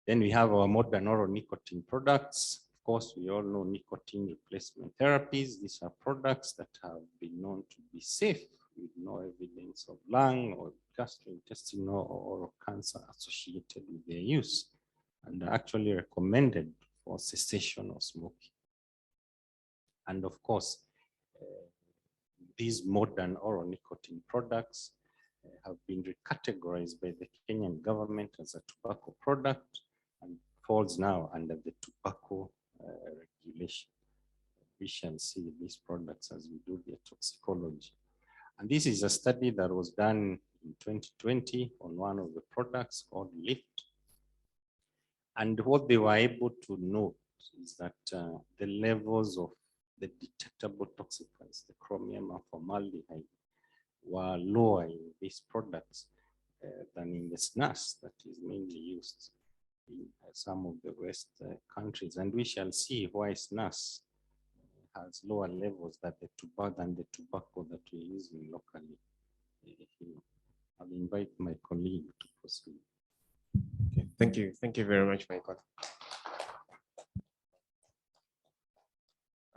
S3: Then we have our modern oral nicotine products. Of course, we all know nicotine replacement therapies. These are products that have been known to be safe with no evidence of lung or gastrointestinal or oral cancer associated with their use, and are actually recommended for cessation of smoking. And of course, these modern oral nicotine products have been recategorized by the Kenyan government as a tobacco product and falls now under the tobacco regulation. We shall see these products as we do their toxicology. And this is a study that was done in 2020 on one of the products called Lift. And what they were able to note is that the levels of the detectable toxicants, the chromium and formaldehyde, were lower in these products than in the SNAS that is mainly used in some of the West countries. And we shall see why SNAS has lower levels than the tobacco that we're using locally. I'll invite my colleague to proceed.
S4: Okay, thank you. Thank you very much, Michael.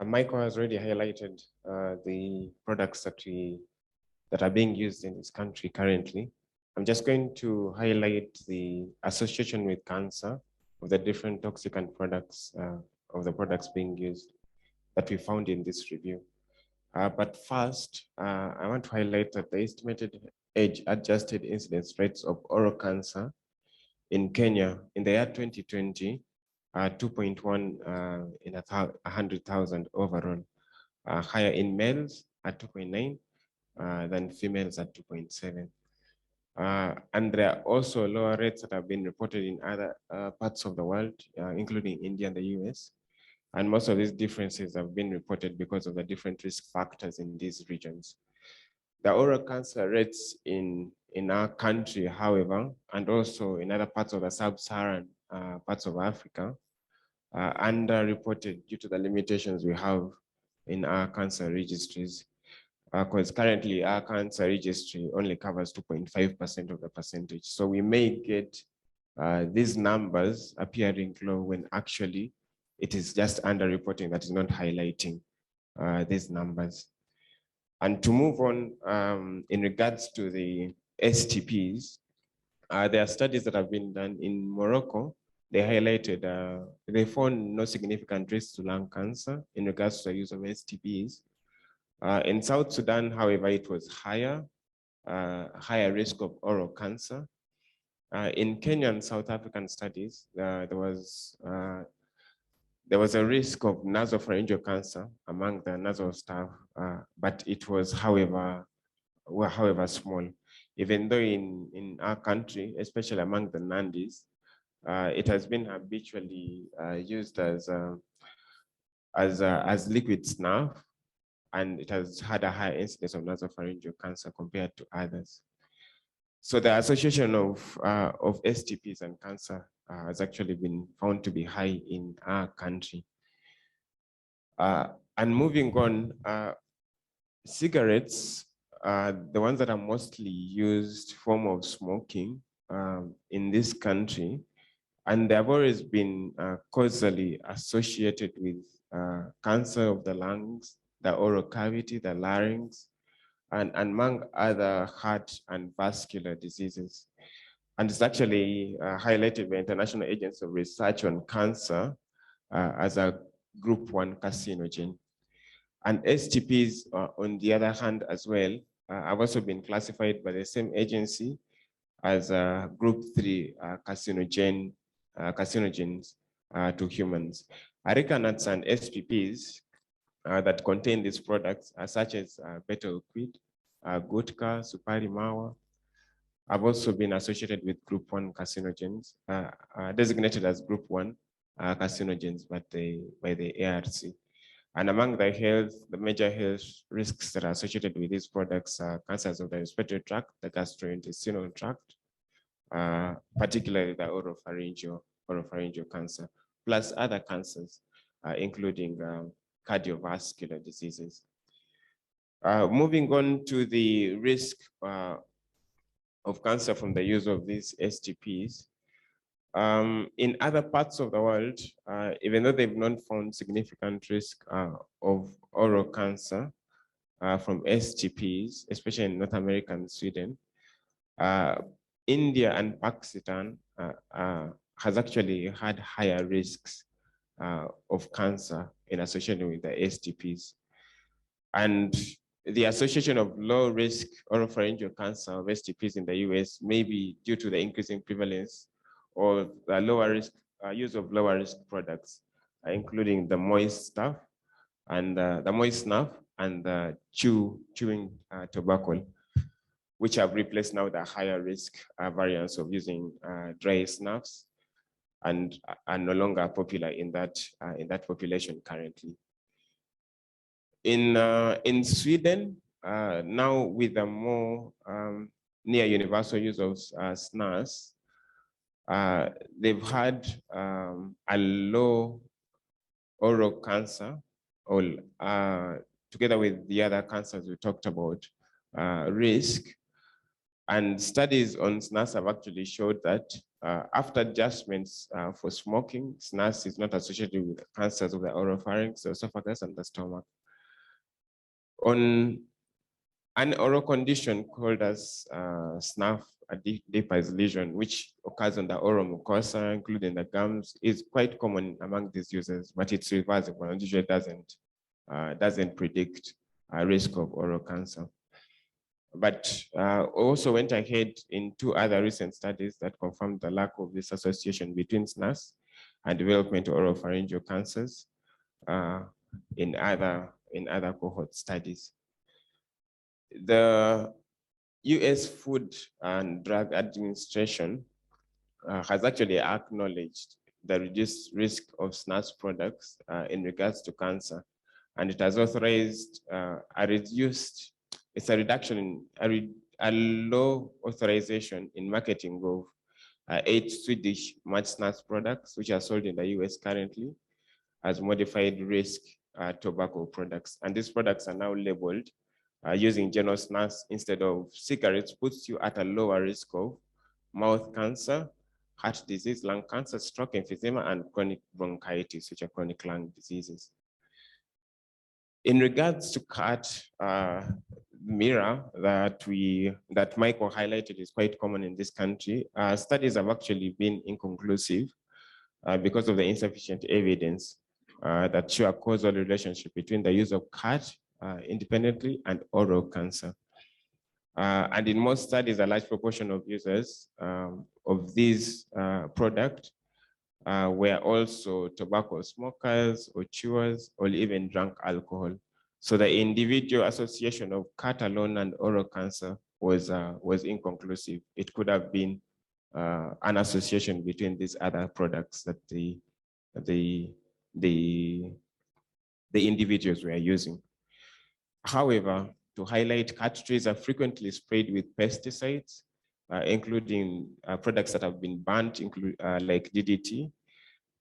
S4: Michael has already highlighted the products that are being used in this country currently. I'm just going to highlight the association with cancer of the different toxicant products, of the products being used that we found in this review. But first, I want to highlight that the estimated age-adjusted incidence rates of oral cancer in Kenya in the year 2020 are 2.1 in 100,000 overall, higher in males at 2.9 than females at 2.7. And there are also lower rates that have been reported in other parts of the world, including India and the US. And most of these differences have been reported because of the different risk factors in these regions. The oral cancer rates in our country, however, and also in other parts of the sub-Saharan parts of Africa, are underreported due to the limitations we have in our cancer registries. Because currently our cancer registry only covers 2.5% of the percentage. So we may get these numbers appearing low when actually it is just underreporting that is not highlighting these numbers. And to move on, in regards to the STPs, there are studies that have been done in Morocco. They highlighted, they found no significant risk to lung cancer in regards to the use of STPs. In South Sudan, however, it was higher risk of oral cancer. In Kenya and South African studies, there was a risk of nasopharyngeal cancer among the nasal staff, but it was, however, small. Even though in our country, especially among the Nandis, it has been habitually used as liquid snuff, and it has had a higher incidence of nasopharyngeal cancer compared to others. So the association of STPs and cancer has actually been found to be high in our country. And moving on, cigarettes, the ones that are mostly used form of smoking in this country, and they have always been causally associated with cancer of the lungs, the oral cavity, the larynx, and among other heart and vascular diseases. And it's actually highlighted by International Agency of Research on Cancer as a group 1 carcinogen. And STPs, on the other hand, as well, have also been classified by the same agency as group 3 carcinogens to humans. Areca nuts and SPPs that contain these products, such as beta-quid, gutka, supari mawa, have also been associated with group 1 carcinogens, designated as group 1 carcinogens by the ARC. And among the major health risks that are associated with these products are cancers of the respiratory tract, the gastrointestinal tract, particularly the oropharyngeal cancer, plus other cancers, including cardiovascular diseases. Moving on to the risk of cancer from the use of these STPs. In other parts of the world, even though they've not found significant risk of oral cancer from STPs, especially in North America and Sweden, India and Pakistan has actually had higher risks of cancer in association with the STPs. And the association of low risk oropharyngeal cancer of STPs in the US may be due to the increasing prevalence or the lower risk use of lower risk products, including the moist stuff and the moist snuff and the chewing tobacco, which have replaced now the higher risk variants of using dry snuffs and are no longer popular in that population currently. In Sweden, now with the more near universal use of SNAS, they've had a low oral cancer, or together with the other cancers we talked about, risk. And studies on SNAS have actually showed that after adjustments for smoking, SNAS is not associated with cancers of the oropharynx, the esophagus, and the stomach. On an oral condition called as snuff deepest lesion, which occurs on the oral mucosa, including the gums, is quite common among these users, but it's reversible and usually doesn't predict a risk of oral cancer. But also went ahead in 2 other recent studies that confirmed the lack of this association between SNAS and development of oropharyngeal cancers in other cohort studies. The US Food and Drug Administration has actually acknowledged the reduced risk of SNAS products in regards to cancer, and it has authorized a low authorization in marketing of 8 Swedish match SNAS products, which are sold in the US currently as modified risk tobacco products. And these products are now labeled using general SNAS instead of cigarettes, puts you at a lower risk of mouth cancer, heart disease, lung cancer, stroke, emphysema, and chronic bronchitis, which are chronic lung diseases. In regards to khat, MIRA that Michael highlighted is quite common in this country. Studies have actually been inconclusive because of the insufficient evidence that show a causal relationship between the use of khat independently and oral cancer. And in most studies, a large proportion of users of these products were also tobacco smokers or chewers or even drank alcohol. So the individual association of khat alone and oral cancer was inconclusive. It could have been an association between these other products that the individuals were using. However, to highlight, khat trees are frequently sprayed with pesticides, including products that have been banned, like DDT.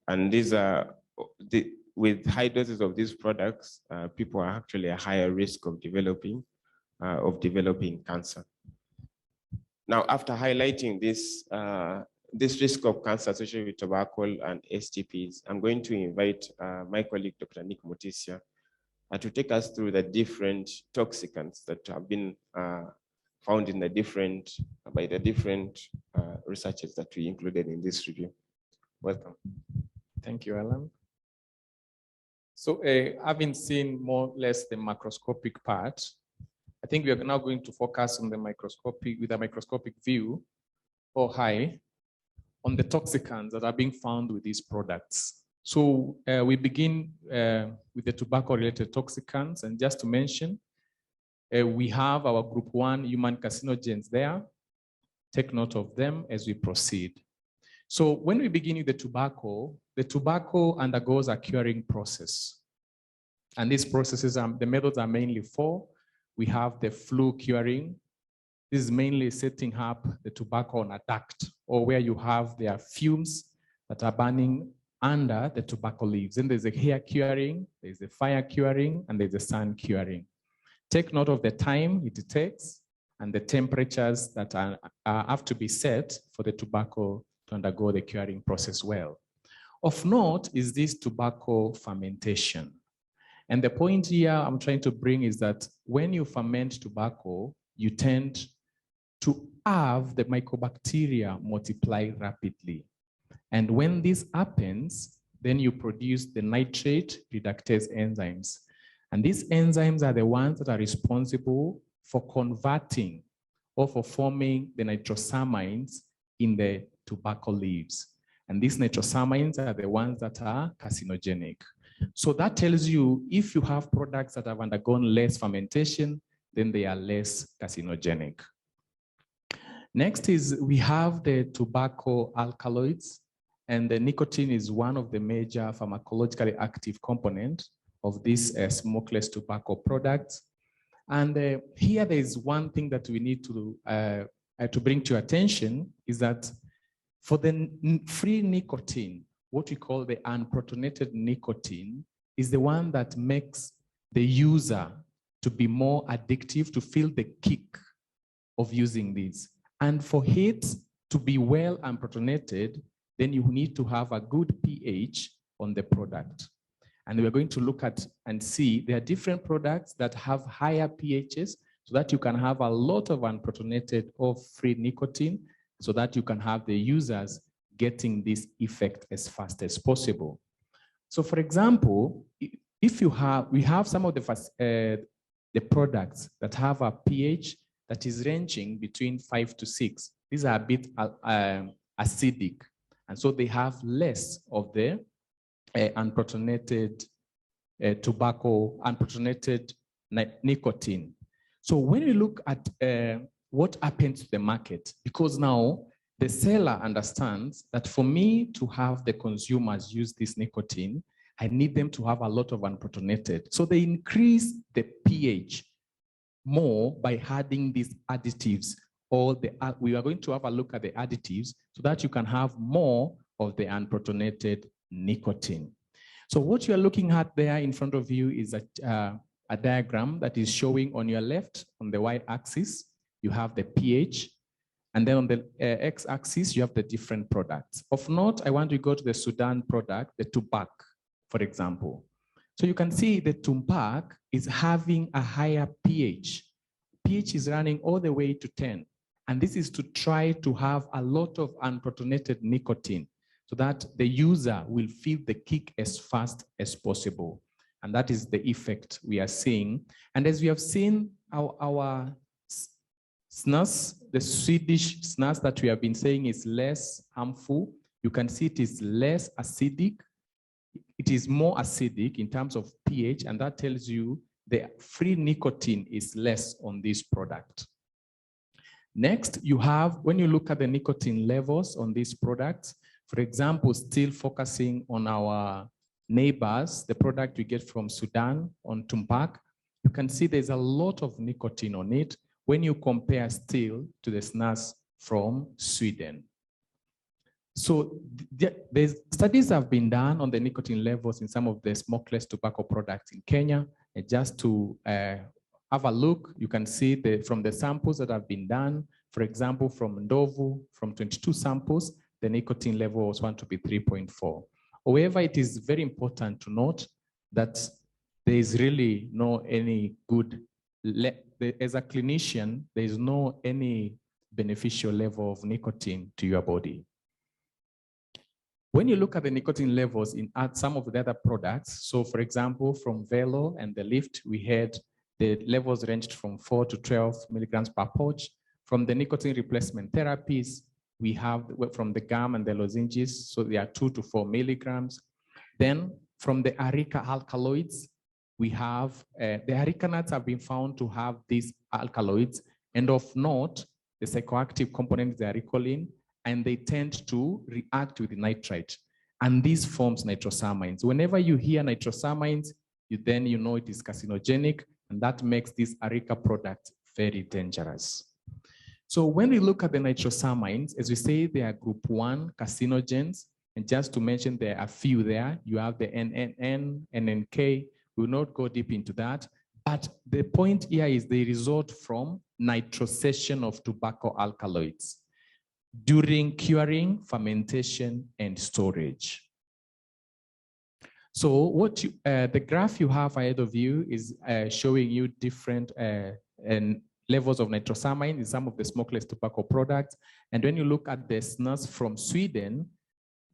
S4: And these are, with high doses of these products, people are actually at a higher risk of developing cancer. Now, after highlighting this, this risk of cancer associated with tobacco and STPs, I'm going to invite my colleague, Dr. Mutisya, to take us through the different toxicants that have been found in by the different researchers that we included in this review. Welcome.
S5: Thank you, Alan. So having seen more or less the macroscopic part, I think we are now going to focus on the microscopic, with a microscopic view or high on the toxicants that are being found with these products. So we begin with the tobacco-related toxicants, and just to mention, we have our group 1 human carcinogens there. Take note of them as we proceed. So when we begin with the tobacco undergoes a curing process. And these processes, the methods are mainly 4. We have the flue curing. This is mainly setting up the tobacco on a duct, or where you have their fumes that are burning under the tobacco leaves. Then there's a hair curing, there's a fire curing, and there's a sun curing. Take note of the time it takes and the temperatures that have to be set for the tobacco to undergo the curing process well. Of note is this tobacco fermentation. And the point here I'm trying to bring is that when you ferment tobacco, you tend to have the mycobacteria multiply rapidly. And when this happens, then you produce the nitrate reductase enzymes. And these enzymes are the ones that are responsible for converting or for forming the nitrosamines in the tobacco leaves. And these nitrosamines are the ones that are carcinogenic. So that tells you if you have products that have undergone less fermentation, then they are less carcinogenic. Next is we have the tobacco alkaloids, and the nicotine is one of the major pharmacologically active components of these smokeless tobacco products. And here there is one thing that we need to bring to your attention is that for the free nicotine, what we call the unprotonated nicotine is the one that makes the user to be more addictive, to feel the kick of using these. And for it to be well unprotonated, then you need to have a good pH on the product. And we're going to look at and see there are different products that have higher pHs so that you can have a lot of unprotonated or free nicotine so that you can have the users getting this effect as fast as possible. So for example, if we have some of the products that have a pH that is ranging between 5 to 6. These are a bit acidic. And so they have less of the unprotonated tobacco, unprotonated nicotine. So when you look at what happens to the market, because now the seller understands that for me to have the consumers use this nicotine, I need them to have a lot of unprotonated. So they increase the pH more by adding these additives, or we are going to have a look at the additives so that you can have more of the unprotonated nicotine. So what you're looking at there in front of you is a diagram that is showing on your left, on the y-axis, you have the pH, and then on the x-axis, you have the different products. Of note, I want to go to the Sudan product, the Tupac, for example. So you can see the Tupac is having a higher pH. pH is running all the way to 10. And this is to try to have a lot of unprotonated nicotine so that the user will feel the kick as fast as possible. And that is the effect we are seeing. And as we have seen, our snus, the Swedish snus that we have been saying is less harmful. You can see it is less acidic. It is more acidic in terms of pH, and that tells you the free nicotine is less on this product. Next, you have, when you look at the nicotine levels on these products, for example, still focusing on our neighbors, the product we get from Sudan on Tupac, you can see there's a lot of nicotine on it when you compare still to the snus from Sweden. So the studies have been done on the nicotine levels in some of the smokeless tobacco products in Kenya. And just to have a look, you can see from the samples that have been done, for example, from Ndovu, from 22 samples, the nicotine level was found to be 3.4. However, it is very important to note that there is really no any good, as a clinician, there is no any beneficial level of nicotine to your body. When you look at the nicotine levels in some of the other products, so for example, from Velo and the Lift, we had the levels ranged from 4 to 12 milligrams per pouch. From the nicotine replacement therapies, we have from the gum and the lozenges, so they are 2 to 4 milligrams. Then from the areca alkaloids, we have, the areca nuts have been found to have these alkaloids, and of note, the psychoactive component is the arecolin, and they tend to react with the nitrite. And this forms nitrosamines. Whenever you hear nitrosamines, then you know it is carcinogenic, and that makes this areca product very dangerous. So when we look at the nitrosamines, as we say, they are group 1 carcinogens. And just to mention, there are a few there. You have the NNN, NNK. We will not go deep into that. But the point here is they result from nitrosation of tobacco alkaloids during curing, fermentation, and storage. So what the graph you have ahead of you is showing you different levels of nitrosamine in some of the smokeless tobacco products. And when you look at the snus from Sweden,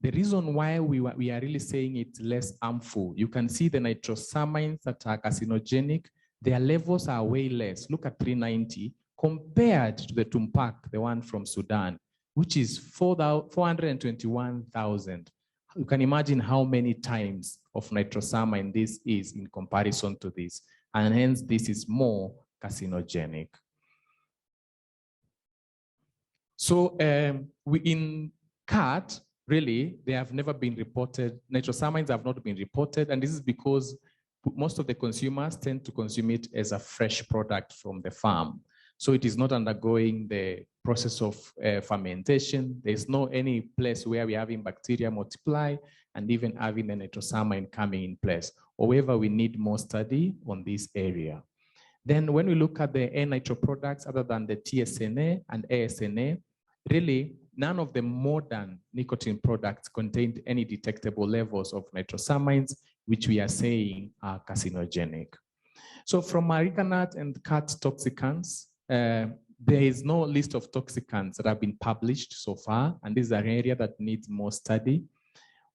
S5: the reason why we are really saying it's less harmful, you can see the nitrosamines that are carcinogenic, their levels are way less. Look at 390 compared to the Tumpak, the one from Sudan, which is 421,000. You can imagine how many times of nitrosamine this is in comparison to this. And hence, this is more carcinogenic. So we in khat, really, they have never been reported. Nitrosamines have not been reported. And this is because most of the consumers tend to consume it as a fresh product from the farm. So it is not undergoing the process of fermentation. There's no any place where we're having bacteria multiply and even having the nitrosamine coming in place. However, we need more study on this area. Then when we look at the N-nitro products, other than the TSNA and ASNA, really none of the modern nicotine products contained any detectable levels of nitrosamines, which we are saying are carcinogenic. So from areca nut and khat toxicants, there is no list of toxicants that have been published so far, and this is an area that needs more study.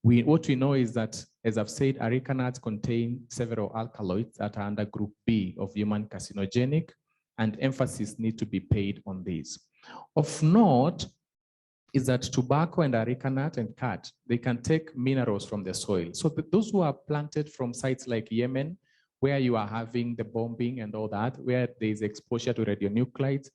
S5: What we know is that, as I've said, areca nuts contain several alkaloids that are under group B of human carcinogenic, and emphasis needs to be paid on this. Of note is that tobacco and areca nut and khat, they can take minerals from the soil. So those who are planted from sites like Yemen, where you are having the bombing and all that, where there is exposure to radionuclides,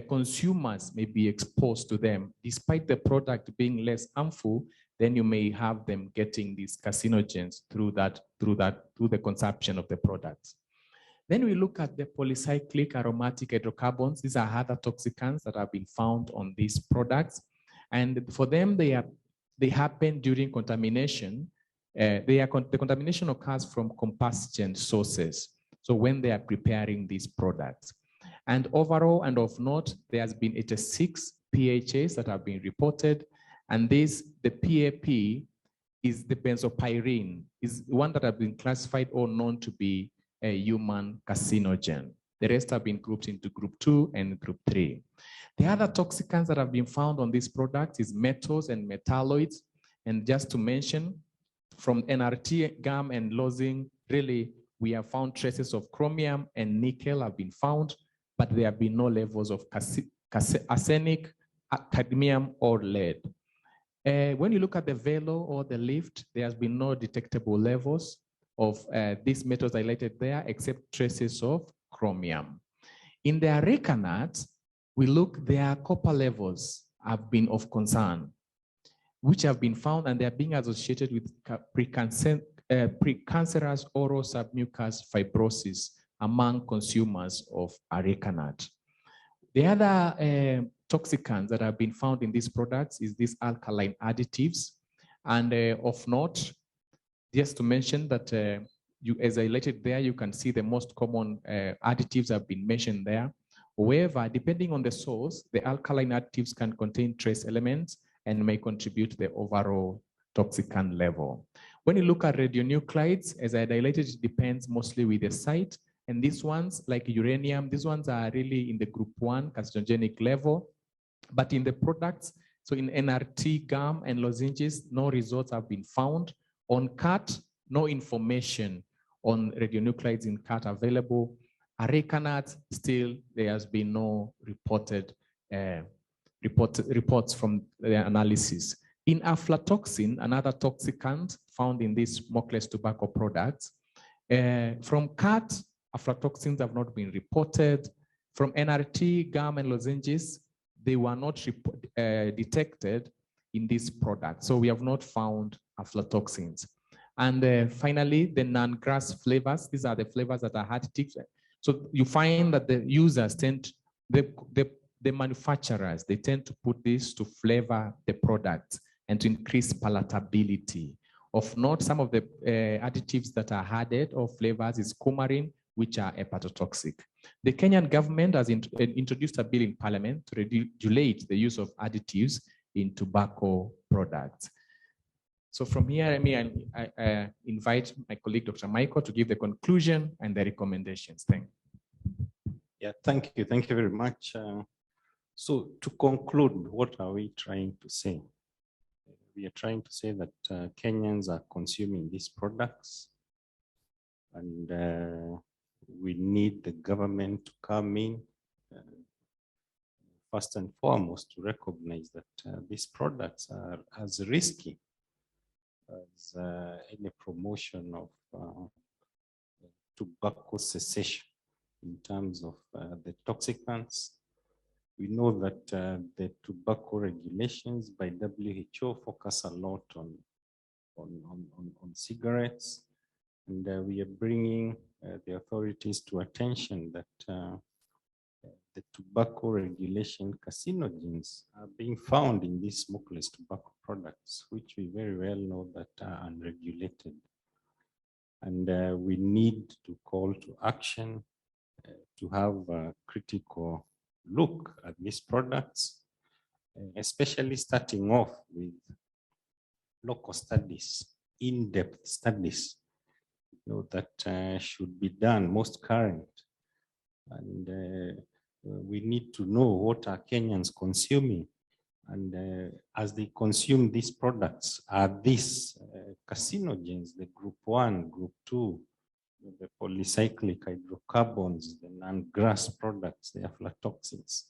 S5: consumers may be exposed to them. Despite the product being less harmful, then you may have them getting these carcinogens through the consumption of the products. Then we look at the polycyclic aromatic hydrocarbons. These are other toxicants that have been found on these products. And for them, they happen during contamination. The contamination occurs from combustion sources. So when they are preparing these products. And overall, and of note, there has been 86 PHAs that have been reported. And the PAP is the benzopyrene, is one that have been classified or known to be a human carcinogen. The rest have been grouped into group 2 and group 3. The other toxicants that have been found on this product is metals and metalloids. And just to mention, from NRT, gum, and lozenge, really, we have found traces of chromium and nickel have been found, but there have been no levels of arsenic, cadmium, or lead. When you look at the Velo or the Lift, there has been no detectable levels of these metals highlighted there, except traces of chromium. In the areca nuts, we look, their copper levels have been of concern, which have been found, and they are being associated with precancerous oral submucous fibrosis among consumers of areca nut. The other toxicants that have been found in these products is these alkaline additives. And of note, just to mention that as I highlighted there, you can see the most common additives have been mentioned there. However, depending on the source, the alkaline additives can contain trace elements and may contribute to the overall toxicant level. When you look at radionuclides, as I highlighted, it depends mostly with the site. And these ones, like uranium, these ones are really in the group 1 carcinogenic level. But in the products, So in NRT, gum, and lozenges, no results have been found. On khat, no information on radionuclides in khat available. Arecanat, still there has been no reported reports from the analysis. In aflatoxin, another toxicant found in these smokeless tobacco products, from khat, aflatoxins have not been reported. From NRT, gum, and lozenges, they were not detected in this product. So we have not found aflatoxins. And finally, the non-grass flavors. These are the flavors that are additives. So you find that the users tend, the manufacturers, they tend to put this to flavor the product and to increase palatability. Of note, some of the additives that are added or flavors is coumarin, which are hepatotoxic. The Kenyan government has introduced a bill in parliament to regulate the use of additives in tobacco products. So from here, I invite my colleague, Dr. Michael, to give the conclusion and the recommendations. Thank you.
S3: Yeah, thank you. Thank you very much. So to conclude, what are we trying to say? We are trying to say that Kenyans are consuming these products, and we need the government to come in first and foremost to recognize that these products are as risky as any promotion of tobacco cessation in terms of the toxicants. We know that the tobacco regulations by WHO focus a lot on cigarettes, and we are bringing the authorities to attention that the tobacco regulation carcinogens are being found in these smokeless tobacco products, which we very well know that are unregulated. And we need to call to action to have a critical look at these products, especially starting off with local studies, in-depth studies, that should be done, most current. And we need to know what are Kenyans consuming, and as they consume these products, are these carcinogens, the group 1, group 2, the polycyclic hydrocarbons, the non-grass products, the aflatoxins,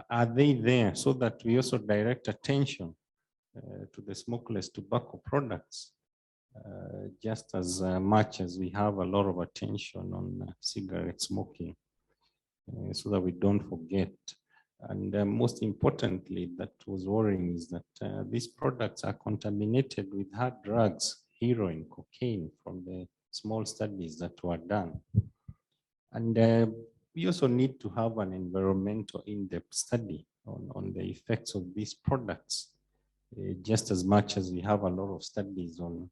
S3: are they there, so that we also direct attention to the smokeless tobacco products, just as much as we have a lot of attention on cigarette smoking, so that we don't forget. And most importantly, that was worrying is that these products are contaminated with hard drugs, heroin, cocaine, from the small studies that were done. And we also need to have an environmental in-depth study on the effects of these products, just as much as we have a lot of studies on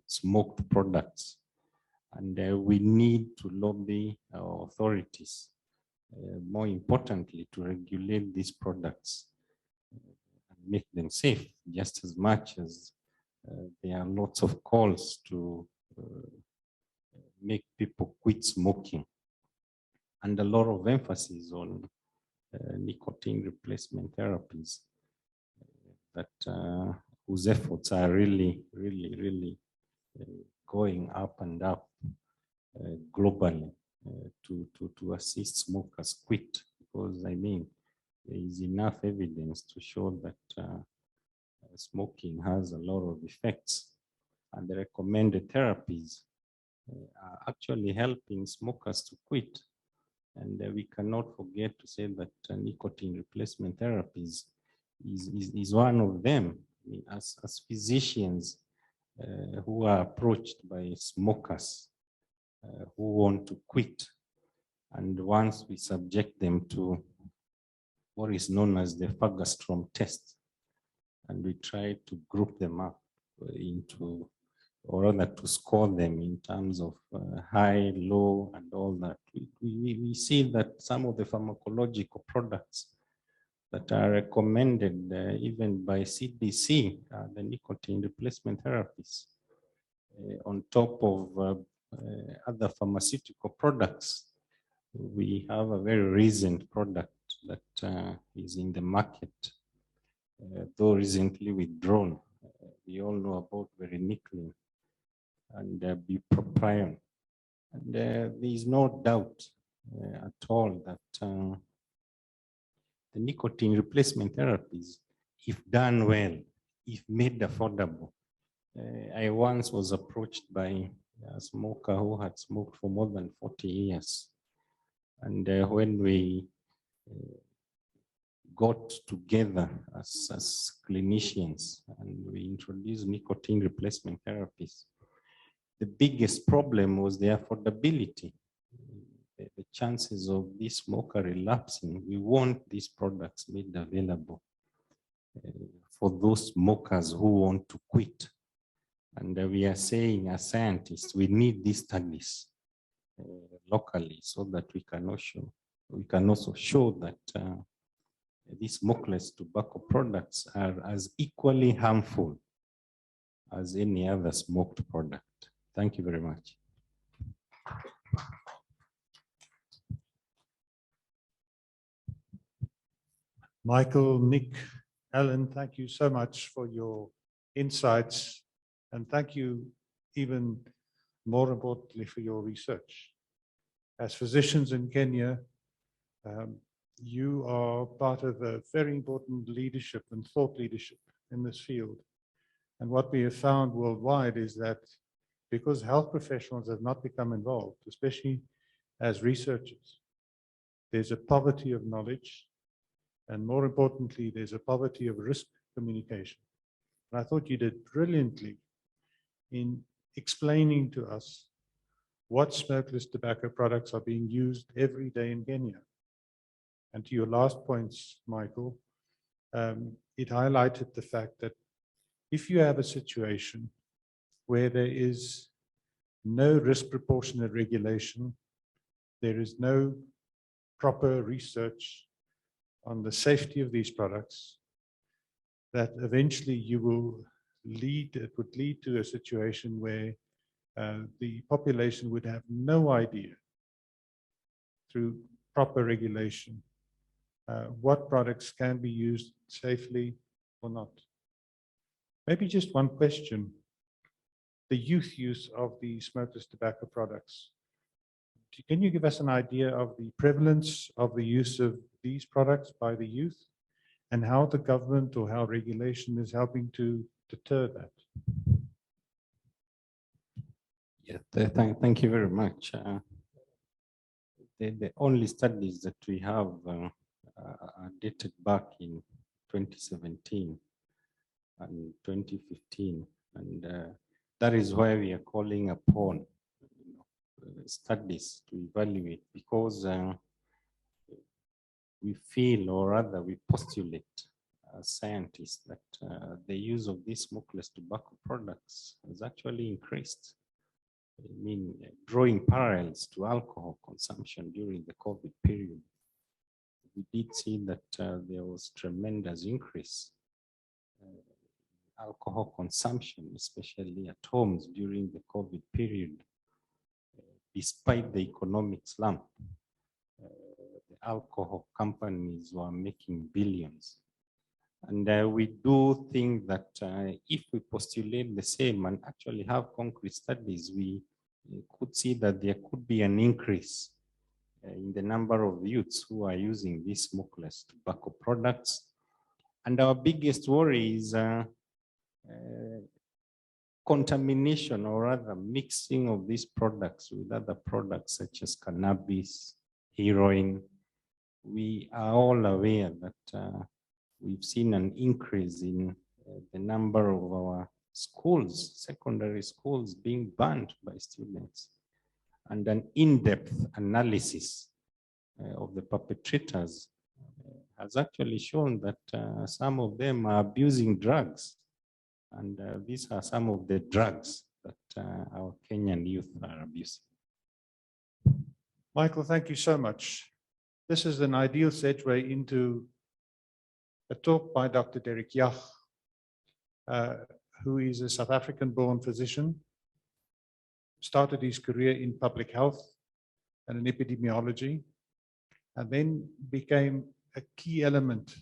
S3: smoked products. And we need to lobby our authorities, more importantly, to regulate these products and make them safe, just as much as there are lots of calls to make people quit smoking, and a lot of emphasis on nicotine replacement therapies that whose efforts are really going up and up globally to assist smokers quit, because I mean, there is enough evidence to show that smoking has a lot of effects, and the recommended therapies are actually helping smokers to quit. And we cannot forget to say that nicotine replacement therapies is one of them. I mean, as physicians who are approached by smokers who want to quit, and once we subject them to what is known as the Fagerstrom test, and we try to group them up into, or rather to score them in terms of high, low, and all that, we see that some of the pharmacological products that are recommended even by CDC, the nicotine replacement therapies, on top of other pharmaceutical products. We have a very recent product that is in the market though recently withdrawn. We all know about varenicline and bupropion. And there is no doubt at all that the nicotine replacement therapies, if done well, if made affordable. I once was approached by a smoker who had smoked for more than 40 years. And when we got together as clinicians and we introduced nicotine replacement therapies, the biggest problem was the affordability. The chances of this smoker relapsing. We want these products made available for those smokers who want to quit. And we are saying as scientists, we need these studies locally so that we can also show that these smokeless tobacco products are as equally harmful as any other smoked product. Thank you very much.
S1: Michael, Nick, Alan, thank you so much for your insights, and thank you even more importantly for your research. As physicians in Kenya, you are part of a very important leadership and thought leadership in this field. And what we have found worldwide is that because health professionals have not become involved, especially as researchers, there's a poverty of knowledge. And more importantly, there's a poverty of risk communication. And I thought you did brilliantly in explaining to us what smokeless tobacco products are being used every day in Kenya. And to your last points, Michael, it highlighted the fact that if you have a situation where there is no risk proportionate regulation, there is no proper research on the safety of these products, that eventually it would lead to a situation where the population would have no idea through proper regulation what products can be used safely or not. Maybe just one question. The youth use of the smokeless tobacco products. Can you give us an idea of the prevalence of the use of these products by the youth and how the government or how regulation is helping to deter that?
S3: Yeah, thank you very much. The only studies that we have are dated back in 2017 and 2015, and that is why we are calling upon studies to evaluate, because we feel, or rather we postulate as scientists, that the use of these smokeless tobacco products has actually increased. I mean, drawing parallels to alcohol consumption during the COVID period, we did see that there was tremendous increase alcohol consumption, especially at homes during the COVID period. Despite the economic slump, the alcohol companies were making billions. And we do think that if we postulate the same and actually have concrete studies, we could see that there could be an increase in the number of youths who are using these smokeless tobacco products. And our biggest worry is contamination, or rather mixing of these products with other products such as cannabis, heroin. We are all aware that we've seen an increase in the number of our schools, secondary schools, being banned by students, and an in-depth analysis of the perpetrators has actually shown that some of them are abusing drugs. And these are some of the drugs that our Kenyan youth are abusing.
S1: Michael, thank you so much. This is an ideal segue into a talk by Dr. Derek Yach, who is a South African-born physician, started his career in public health and in epidemiology, and then became a key element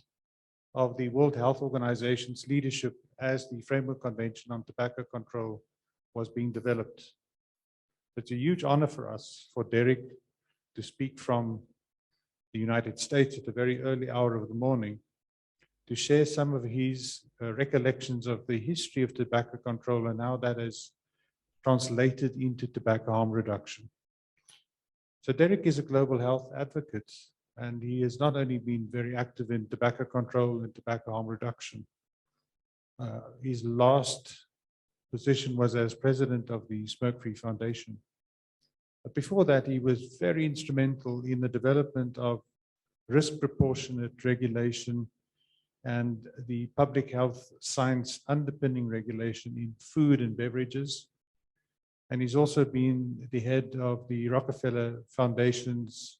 S1: of the World Health Organization's leadership as the Framework Convention on Tobacco Control was being developed. It's a huge honor for us, for Derek, to speak from the United States at a very early hour of the morning, to share some of his recollections of the history of tobacco control and how that has translated into tobacco harm reduction. So Derek is a global health advocate, and he has not only been very active in tobacco control and tobacco harm reduction. His last position was as president of the Smoke Free Foundation. But before that, he was very instrumental in the development of risk proportionate regulation and the public health science underpinning regulation in food and beverages. And he's also been the head of the Rockefeller Foundation's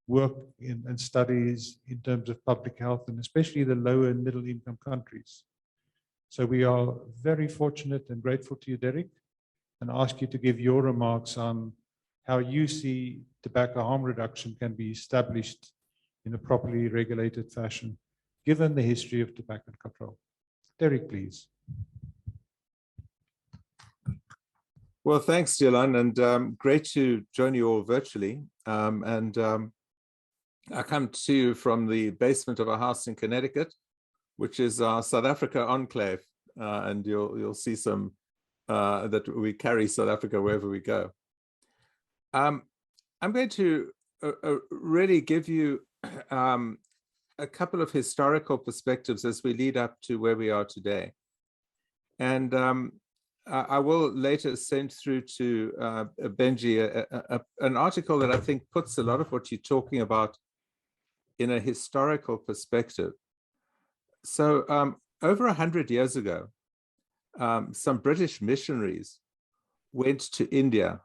S1: work and studies in terms of public health, and especially the lower and middle income countries. So we are very fortunate and grateful to you, Derek, and ask you to give your remarks on how you see tobacco harm reduction can be established in a properly regulated fashion, given the history of tobacco control. Derek, please.
S7: Well, thanks, Delon, and great to join you all virtually. I come to you from the basement of a house in Connecticut, which is our South Africa enclave, and you'll see some that we carry South Africa wherever we go. I'm going to really give you a couple of historical perspectives as we lead up to where we are today. And I will later send through to Benji an article that I think puts a lot of what you're talking about in a historical perspective. So over 100 years ago, some British missionaries went to India,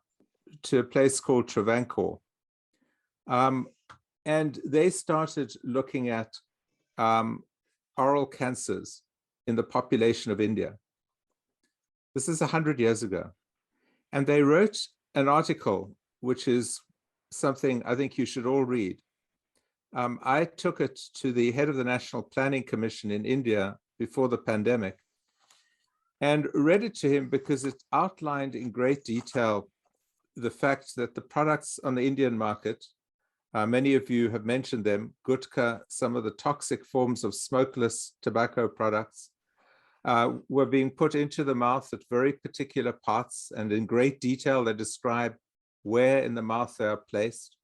S7: to a place called Travancore. And they started looking at oral cancers in the population of India. This is 100 years ago. And they wrote an article, which is something I think you should all read. I took it to the head of the National Planning Commission in India before the pandemic and read it to him because it outlined in great detail the fact that the products on the Indian market, many of you have mentioned them, gutka, some of the toxic forms of smokeless tobacco products, were being put into the mouth at very particular parts, and in great detail they describe where in the mouth they are placed.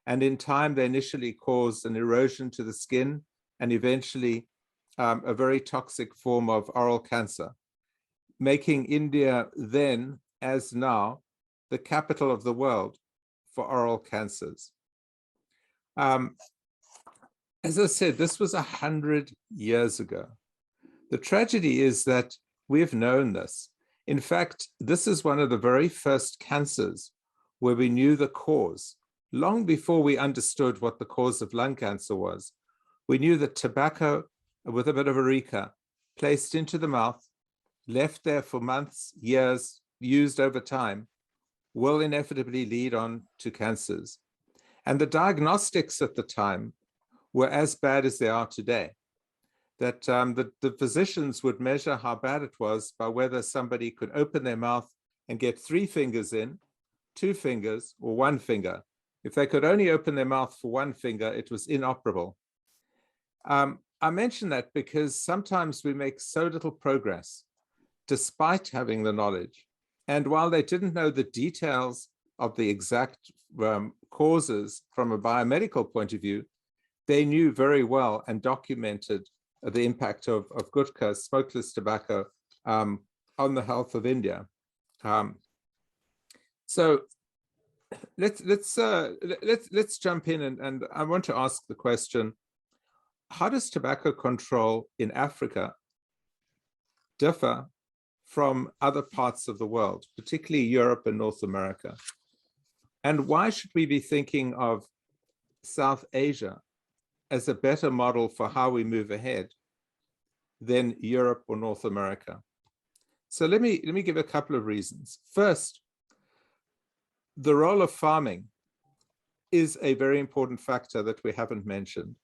S7: And in time, they initially cause an erosion to the skin and eventually a very toxic form of oral cancer, making India then, as now, the capital of the world for oral cancers. As I said, this was 100 years ago. The tragedy is that we've known this. In fact, this is one of the very first cancers where we knew the cause. Long before we understood what the cause of lung cancer was, we knew that tobacco with a bit of areca placed into the mouth, left there for months, years, used over time, will inevitably lead on to cancers. And the diagnostics at the time were as bad as they are today. That the physicians would measure how bad it was by whether somebody could open their mouth and get 3 fingers in, 2 fingers, or 1 finger. If they could only open their mouth for 1 finger, it was inoperable. I mention that because sometimes we make so little progress despite having the knowledge. And while they didn't know the details of the exact causes from a biomedical point of view, they knew very well and documented the impact of gutka, smokeless tobacco, on the health of India. So let's jump in, and I want to ask the question: how does tobacco control in Africa differ from other parts of the world, particularly Europe and North America? And why should we be thinking of South Asia as a better model for how we move ahead than Europe or North America? So let me give a couple of reasons. First, the role of farming is a very important factor that we haven't mentioned.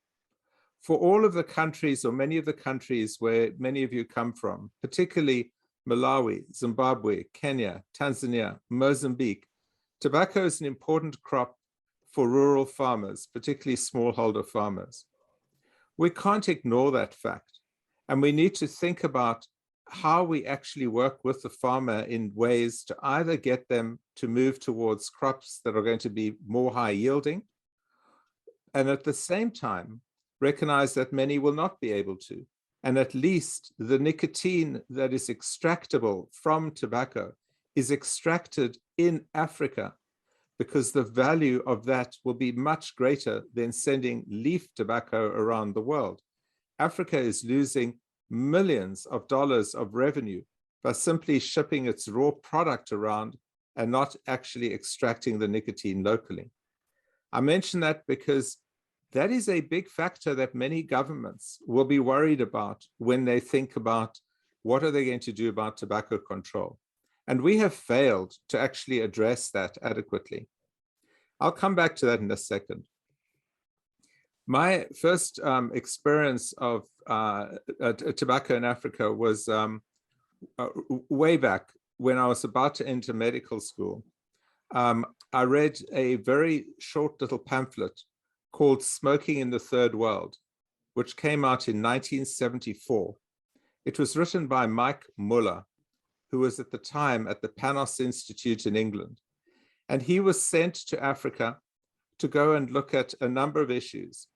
S7: for all of the countries, or many of the countries where many of you come from, particularly Malawi, Zimbabwe, Kenya, Tanzania, Mozambique, tobacco is an important crop for rural farmers, particularly smallholder farmers. We can't ignore that fact, and we need to think about how we actually work with the farmer in ways to either get them to move towards crops that are going to be more high yielding, and at the same time, recognize that many will not be able to. And at least the nicotine that is extractable from tobacco is extracted in Africa, because the value of that will be much greater than sending leaf tobacco around the world. Africa is losing millions of dollars of revenue by simply shipping its raw product around and not actually extracting the nicotine locally. I mention that because that is a big factor that many governments will be worried about when they think about what are they going to do about tobacco control. And we have failed to actually address that adequately. I'll come back to that in a second. My first experience of tobacco in Africa was way back when I was about to enter medical school. I read a very short little pamphlet called Smoking in the Third World, which came out in 1974. It was written by Mike Muller, who was at the time at the Panos Institute in England. And he was sent to Africa to go and look at a number of issues.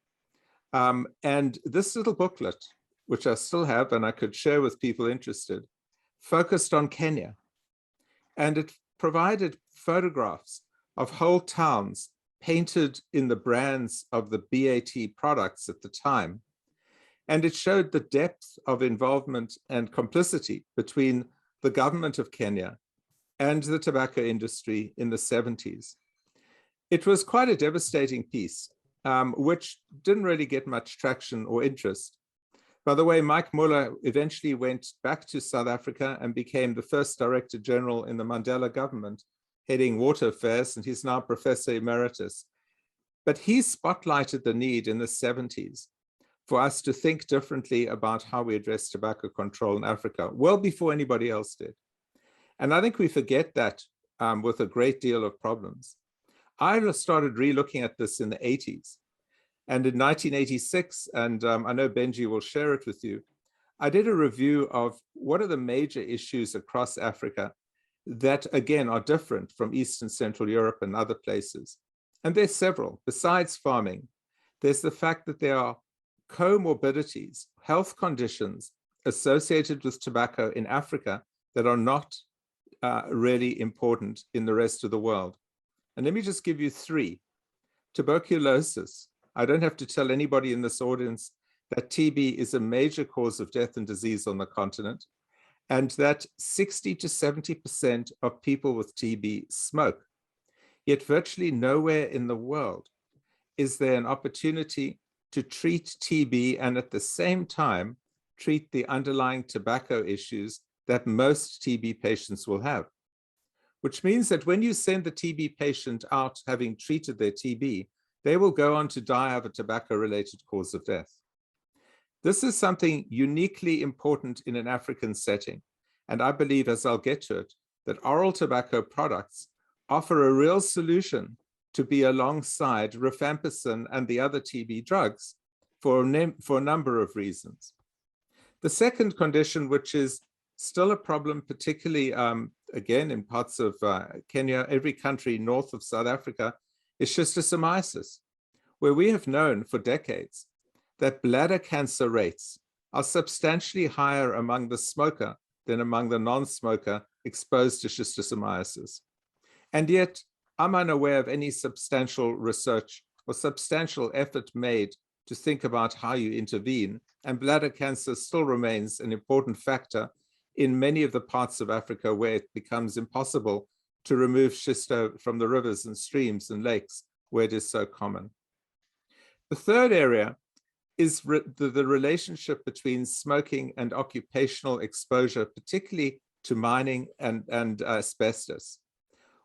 S7: And this little booklet, which I still have and I could share with people interested, focused on Kenya. And it provided photographs of whole towns painted in the brands of the BAT products at the time. And it showed the depth of involvement and complicity between the government of Kenya and the tobacco industry in the 70s. It was quite a devastating piece, which didn't really get much traction or interest. By the way, Mike Muller eventually went back to South Africa and became the first Director General in the Mandela government, heading water affairs, and he's now Professor Emeritus. But he spotlighted the need in the 70s for us to think differently about how we address tobacco control in Africa, well before anybody else did. And I think we forget that with a great deal of problems. I started re-looking at this in the 80s. And in 1986, and I know Benji will share it with you, I did a review of what are the major issues across Africa that, again, are different from Eastern Central Europe and other places. And there's several. Besides farming, there's the fact that there are comorbidities, health conditions associated with tobacco in Africa that are not really important in the rest of the world. And let me just give you three. Tuberculosis. I don't have to tell anybody in this audience that TB is a major cause of death and disease on the continent, and that 60 to 70% of people with TB smoke. Yet virtually nowhere in the world is there an opportunity to treat TB and at the same time treat the underlying tobacco issues that most TB patients will have. Which means that when you send the TB patient out having treated their TB, they will go on to die of a tobacco-related cause of death. This is something uniquely important in an African setting. And I believe, as I'll get to it, that oral tobacco products offer a real solution to be alongside rifampicin and the other TB drugs for a number of reasons. The second condition, which is still a problem, particularly, again, in parts of Kenya, every country north of South Africa, is schistosomiasis, where we have known for decades that bladder cancer rates are substantially higher among the smoker than among the non-smoker exposed to schistosomiasis. And yet, I'm unaware of any substantial research or substantial effort made to think about how you intervene, and bladder cancer still remains an important factor in many of the parts of Africa where it becomes impossible to remove schisto from the rivers and streams and lakes where it is so common. The third area is the relationship between smoking and occupational exposure, particularly to mining and asbestos.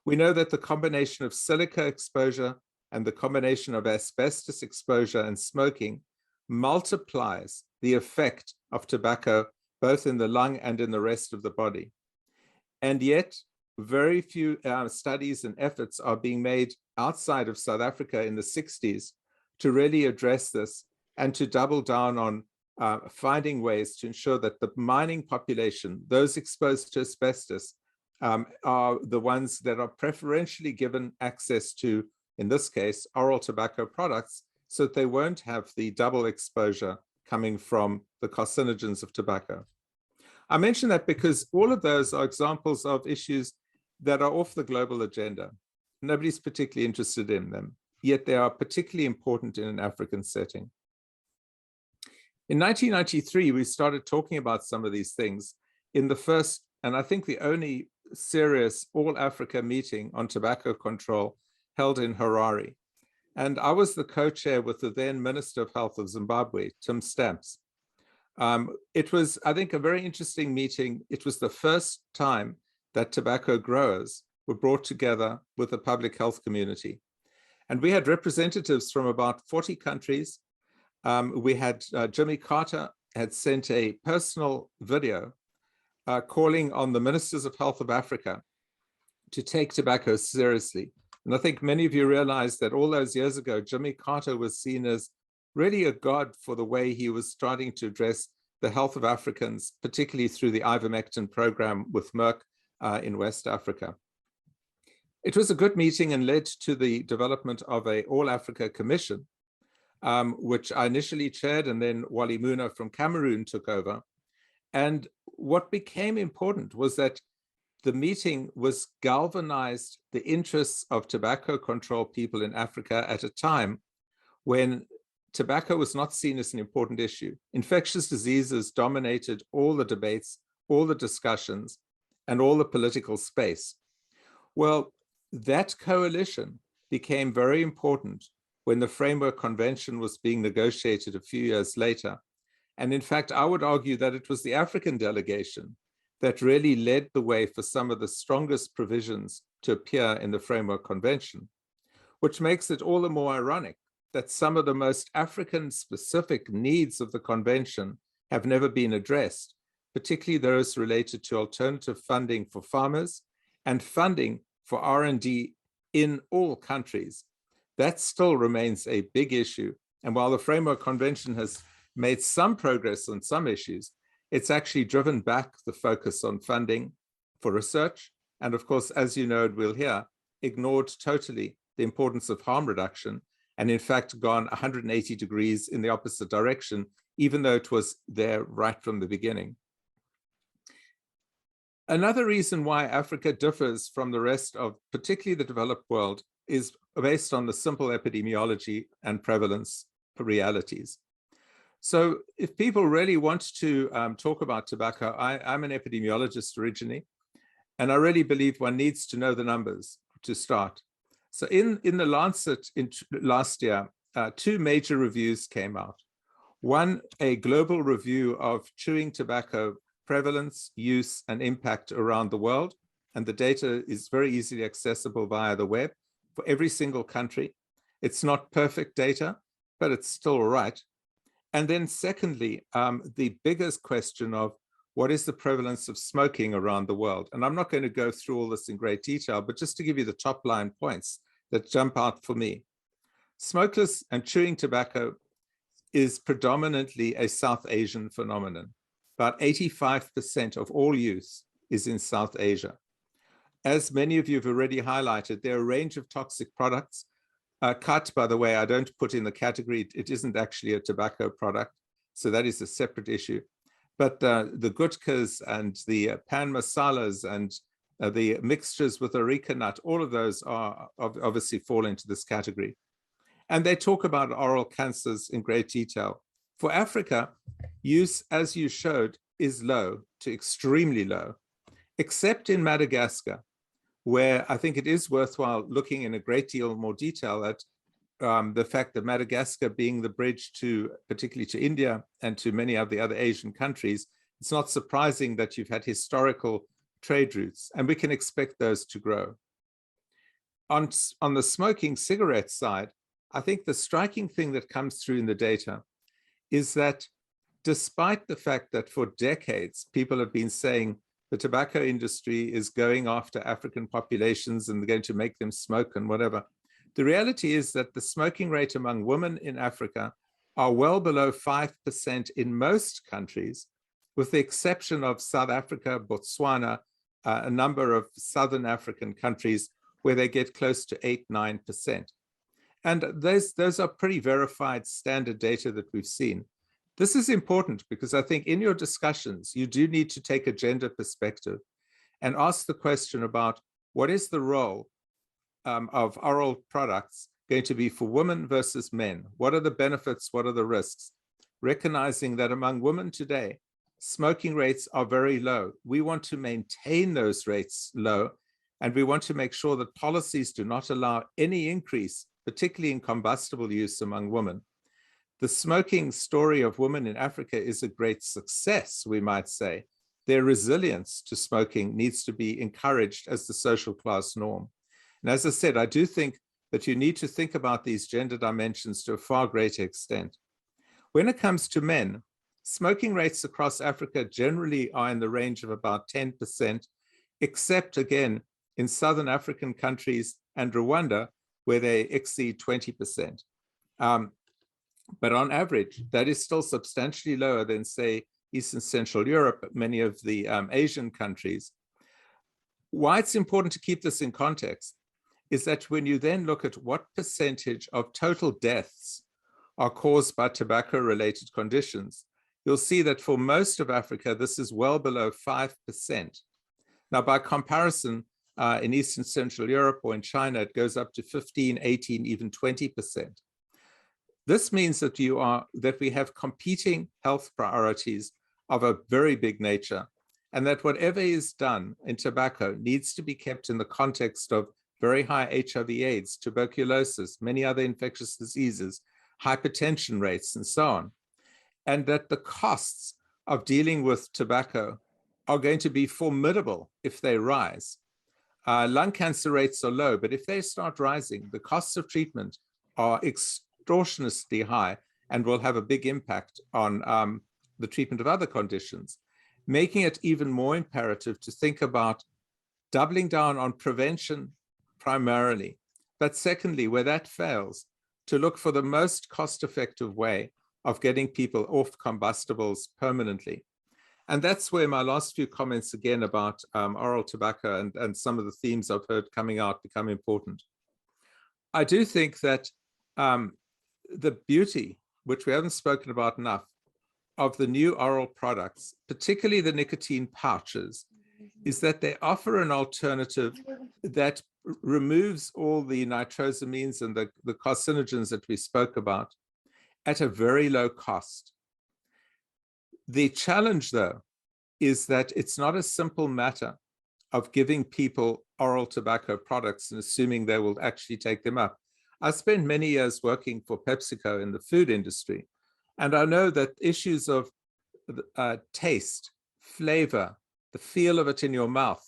S7: We know that the combination of silica exposure and the combination of asbestos exposure and smoking multiplies the effect of tobacco, both in the lung and in the rest of the body. And yet, very few studies and efforts are being made outside of South Africa in the 60s to really address this and to double down on finding ways to ensure that the mining population, those exposed to asbestos, are the ones that are preferentially given access to, in this case, oral tobacco products, so that they won't have the double exposure coming from the carcinogens of tobacco. I mention that because all of those are examples of issues that are off the global agenda. Nobody's particularly interested in them, yet they are particularly important in an African setting. In 1993, we started talking about some of these things in the first, and I think the only serious all-Africa meeting on tobacco control held in Harare. And I was the co-chair with the then Minister of Health of Zimbabwe, Tim Stamps. It was, I think, a very interesting meeting. It was the first time that tobacco growers were brought together with the public health community. And we had representatives from about 40 countries. We had Jimmy Carter had sent a personal video calling on the ministers of health of Africa to take tobacco seriously. And I think many of you realize that all those years ago, Jimmy Carter was seen as really a god for the way he was starting to address the health of Africans, particularly through the ivermectin program with Merck in West Africa. It was a good meeting and led to the development of an All-Africa Commission, which I initially chaired, and then Wally Muna from Cameroon took over. And what became important was that the meeting was galvanized the interests of tobacco control people in Africa at a time when tobacco was not seen as an important issue. Infectious diseases dominated all the debates, all the discussions, and all the political space. Well, that coalition became very important when the Framework Convention was being negotiated a few years later. And in fact, I would argue that it was the African delegation that really led the way for some of the strongest provisions to appear in the Framework Convention, which makes it all the more ironic that some of the most African-specific needs of the convention have never been addressed, particularly those related to alternative funding for farmers and funding for R&D in all countries. That still remains a big issue. And while the Framework Convention has made some progress on some issues, it's actually driven back the focus on funding for research. And of course, as you know, we'll hear, ignored totally the importance of harm reduction, and in fact gone 180 degrees in the opposite direction, even though it was there right from the beginning. Another reason why Africa differs from the rest of particularly the developed world is based on the simple epidemiology and prevalence realities. So if people really want to talk about tobacco, I'm an epidemiologist originally, and I really believe one needs to know the numbers to start. So in the Lancet last year, two major reviews came out. One, a global review of chewing tobacco prevalence, use, and impact around the world. And the data is very easily accessible via the web for every single country. It's not perfect data, but it's still right. And then secondly, the biggest question of what is the prevalence of smoking around the world? And I'm not going to go through all this in great detail, but just to give you the top line points that jump out for me. Smokeless and chewing tobacco is predominantly a South Asian phenomenon. About 85% of all use is in South Asia. As many of you have already highlighted, there are a range of toxic products. Khat, by the way, I don't put in the category. It isn't actually a tobacco product, so that is a separate issue. But the gutkas and the pan masalas and the mixtures with areca nut, all of those are obviously fall into this category. And they talk about oral cancers in great detail. For Africa, use, as you showed, is low to extremely low, except in Madagascar, where I think it is worthwhile looking in a great deal more detail at the fact that Madagascar being the bridge to, particularly to India and to many of the other Asian countries, it's not surprising that you've had historical trade routes, and we can expect those to grow. On the smoking cigarette side, I think the striking thing that comes through in the data is that despite the fact that for decades, people have been saying the tobacco industry is going after African populations and they're going to make them smoke and whatever, the reality is that the smoking rate among women in Africa are well below 5% in most countries, with the exception of South Africa, Botswana, a number of Southern African countries where they get close to 8–9%. And those are pretty verified standard data that we've seen. This is important because I think in your discussions, you do need to take a gender perspective and ask the question about what is the role of oral products going to be for women versus men? What are the benefits? What are the risks? Recognizing that among women today, smoking rates are very low. We want to maintain those rates low, and we want to make sure that policies do not allow any increase, particularly in combustible use among women. The smoking story of women in Africa is a great success, we might say. Their resilience to smoking needs to be encouraged as the social class norm. And as I said, I do think that you need to think about these gender dimensions to a far greater extent. When it comes to men, smoking rates across Africa generally are in the range of about 10%, except again in Southern African countries and Rwanda, where they exceed 20%. But on average, that is still substantially lower than, say, Eastern Central Europe, many of the Asian countries. Why it's important to keep this in context is that when you then look at what percentage of total deaths are caused by tobacco-related conditions, you'll see that for most of Africa, this is well below 5%. Now, by comparison, in Eastern Central Europe or in China, it goes up to 15, 18, even 20%. This means that we have competing health priorities of a very big nature, and that whatever is done in tobacco needs to be kept in the context of very high HIV/AIDS, tuberculosis, many other infectious diseases, hypertension rates, and so on. And that the costs of dealing with tobacco are going to be formidable if they rise. Lung cancer rates are low, but if they start rising, the costs of treatment are extortionately high and will have a big impact on the treatment of other conditions, making it even more imperative to think about doubling down on prevention primarily, but secondly, where that fails, to look for the most cost-effective way of getting people off combustibles permanently. And that's where my last few comments again about oral tobacco and some of the themes I've heard coming out become important. I do think that the beauty, which we haven't spoken about enough, of the new oral products, particularly the nicotine pouches, is that they offer an alternative that removes all the nitrosamines and the carcinogens that we spoke about at a very low cost. The challenge, though, is that it's not a simple matter of giving people oral tobacco products and assuming they will actually take them up. I spent many years working for PepsiCo in the food industry, and I know that issues of taste, flavor, the feel of it in your mouth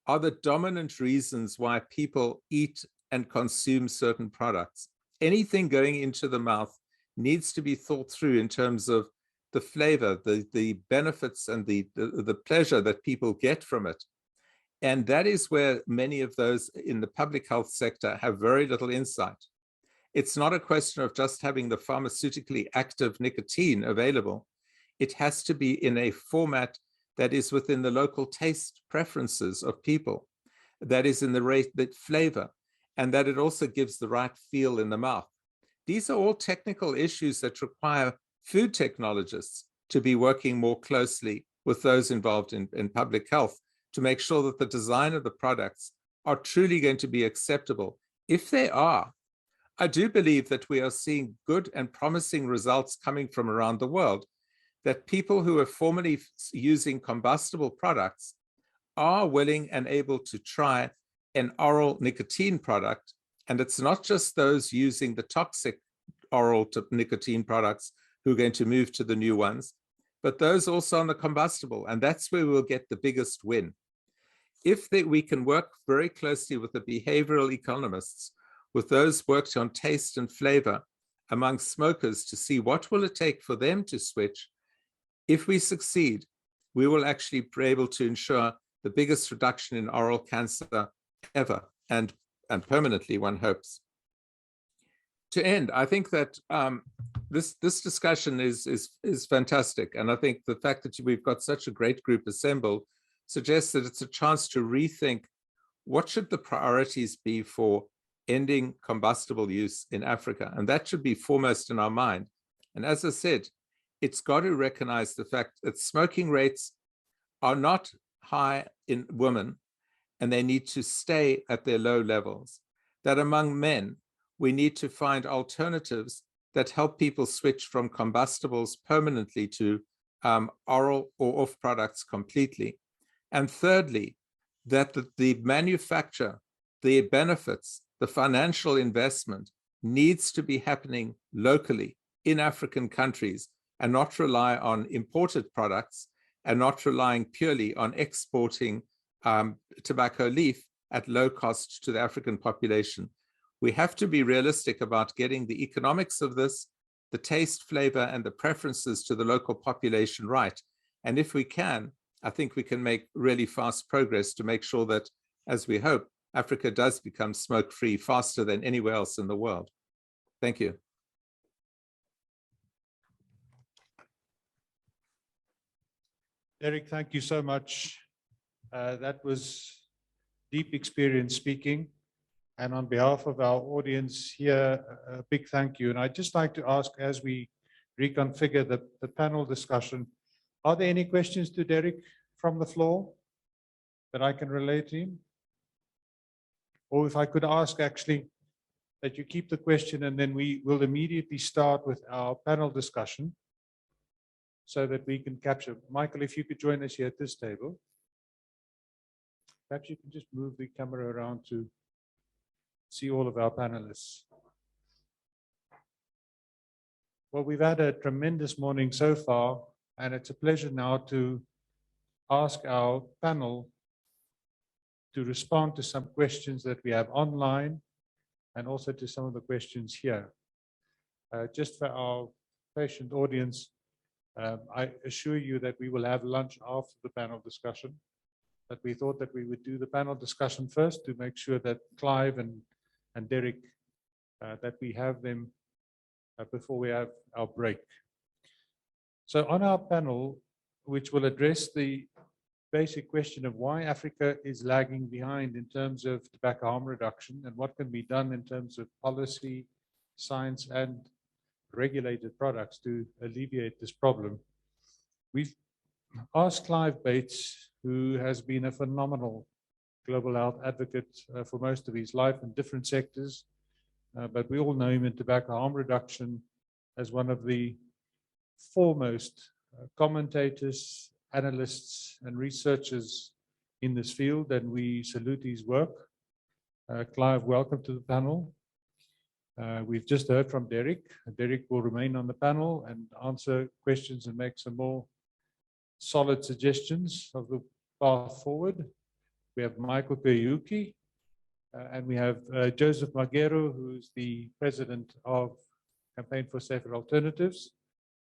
S7: are the dominant reasons why people eat and consume certain products. Anything going into the mouth needs to be thought through in terms of the flavor, the benefits, and the pleasure that people get from it. And that is where many of those in the public health sector have very little insight. It's not a question of just having the pharmaceutically active nicotine available. It has to be in a format that is within the local taste preferences of people, that is in the rate, that flavor, and that it also gives the right feel in the mouth. These are all technical issues that require food technologists to be working more closely with those involved in public health to make sure that the design of the products are truly going to be acceptable. If they are, I do believe that we are seeing good and promising results coming from around the world, that people who are formerly using combustible products are willing and able to try an oral nicotine product. And it's not just those using the toxic oral nicotine products who are going to move to the new ones, but those also on the combustible. And that's where we'll get the biggest win. If we can work very closely with the behavioral economists, with those worked on taste and flavor, among smokers to see what will it take for them to switch. If we succeed, we will actually be able to ensure the biggest reduction in oral cancer ever, and permanently, one hopes. To end, I think that this discussion is fantastic, and I think the fact that we've got such a great group assembled suggests that it's a chance to rethink what should the priorities be for ending combustible use in Africa, and that should be foremost in our mind. And as I said, it's got to recognize the fact that smoking rates are not high in women, and they need to stay at their low levels. That among men, we need to find alternatives that help people switch from combustibles permanently to oral or off products completely. And thirdly, that the manufacture, the benefits, the financial investment needs to be happening locally in African countries and not rely on imported products and not relying purely on exporting tobacco leaf at low cost to the African population. We have to be realistic about getting the economics of this, the taste, flavor, and the preferences to the local population right. And if we can, I think we can make really fast progress to make sure that, as we hope, Africa does become smoke-free faster than anywhere else in the world. Thank you.
S1: Derek, thank you so much. That was deep experience speaking. And on behalf of our audience here, a big thank you. And I'd just like to ask, as we reconfigure the panel discussion, are there any questions to Derek from the floor that I can relate to him? Or if I could ask actually that you keep the question and then we will immediately start with our panel discussion so that we can capture. Michael, if you could join us here at this table. Perhaps you can just move the camera around to see all of our panelists. Well, we've had a tremendous morning so far, and it's a pleasure now to ask our panel to respond to some questions that we have online and also to some of the questions here. Just for our patient audience, I assure you that we will have lunch after the panel discussion, but we thought that we would do the panel discussion first to make sure that Clive and Derek, that we have them before we have our break. So on our panel, which will address the basic question of why Africa is lagging behind in terms of tobacco harm reduction and what can be done in terms of policy, science, and regulated products to alleviate this problem. We've asked Clive Bates, who has been a phenomenal global health advocate for most of his life in different sectors, but we all know him in tobacco harm reduction as one of the foremost commentators, analysts, and researchers in this field, and we salute his work. Clive, welcome to the panel. We've just heard from Derek. Derek will remain on the panel and answer questions and make some more solid suggestions of the path forward. We have Michael Kariuki, and we have Joseph Magero, who's the president of Campaign for Safer Alternatives,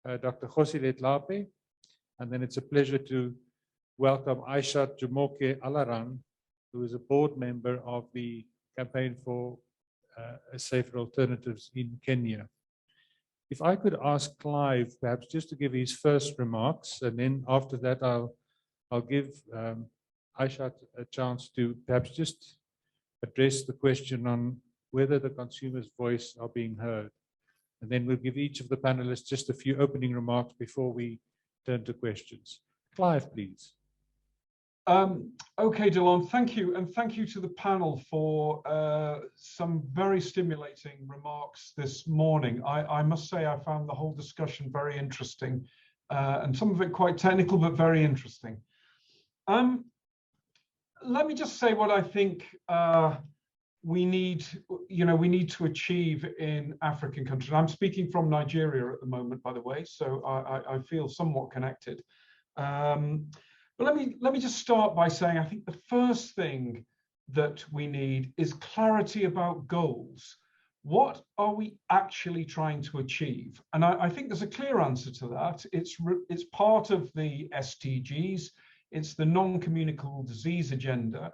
S1: Dr. Kgosi Letlape, and then it's a pleasure to welcome Aishat Jumoke Alaran, who is a board member of the Campaign for Safer Alternatives in Kenya. If I could ask Clive, perhaps just to give his first remarks, and then after that I'll give Aishat a chance to perhaps just address the question on whether the consumer's voice are being heard. And then we'll give each of the panelists just a few opening remarks before we turn to questions. Clive, please.
S8: Okay, Delon, thank you. And thank you to the panel for some very stimulating remarks this morning. I must say I found the whole discussion very interesting and some of it quite technical, but very interesting. Let me just say what I think we need to achieve in African countries. I'm speaking from Nigeria at the moment, by the way, so I feel somewhat connected. But let me just start by saying I think the first thing that we need is clarity about goals. what are we actually trying to achieve? And I think there's a clear answer to that. It's part of the SDGs. It's the non-communicable disease agenda.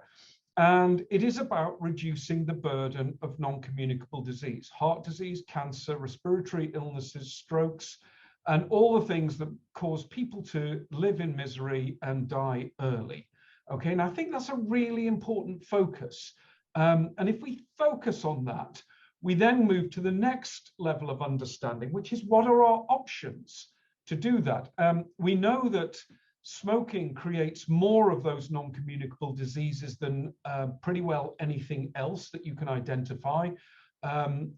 S8: And it is about reducing the burden of non-communicable disease, heart disease, cancer, respiratory illnesses, strokes, and all the things that cause people to live in misery and die early. Okay, and I think that's a really important focus. And if we focus on that, we then move to the next level of understanding, which is what are our options to do that? We know that smoking creates more of those non-communicable diseases than pretty well anything else that you can identify.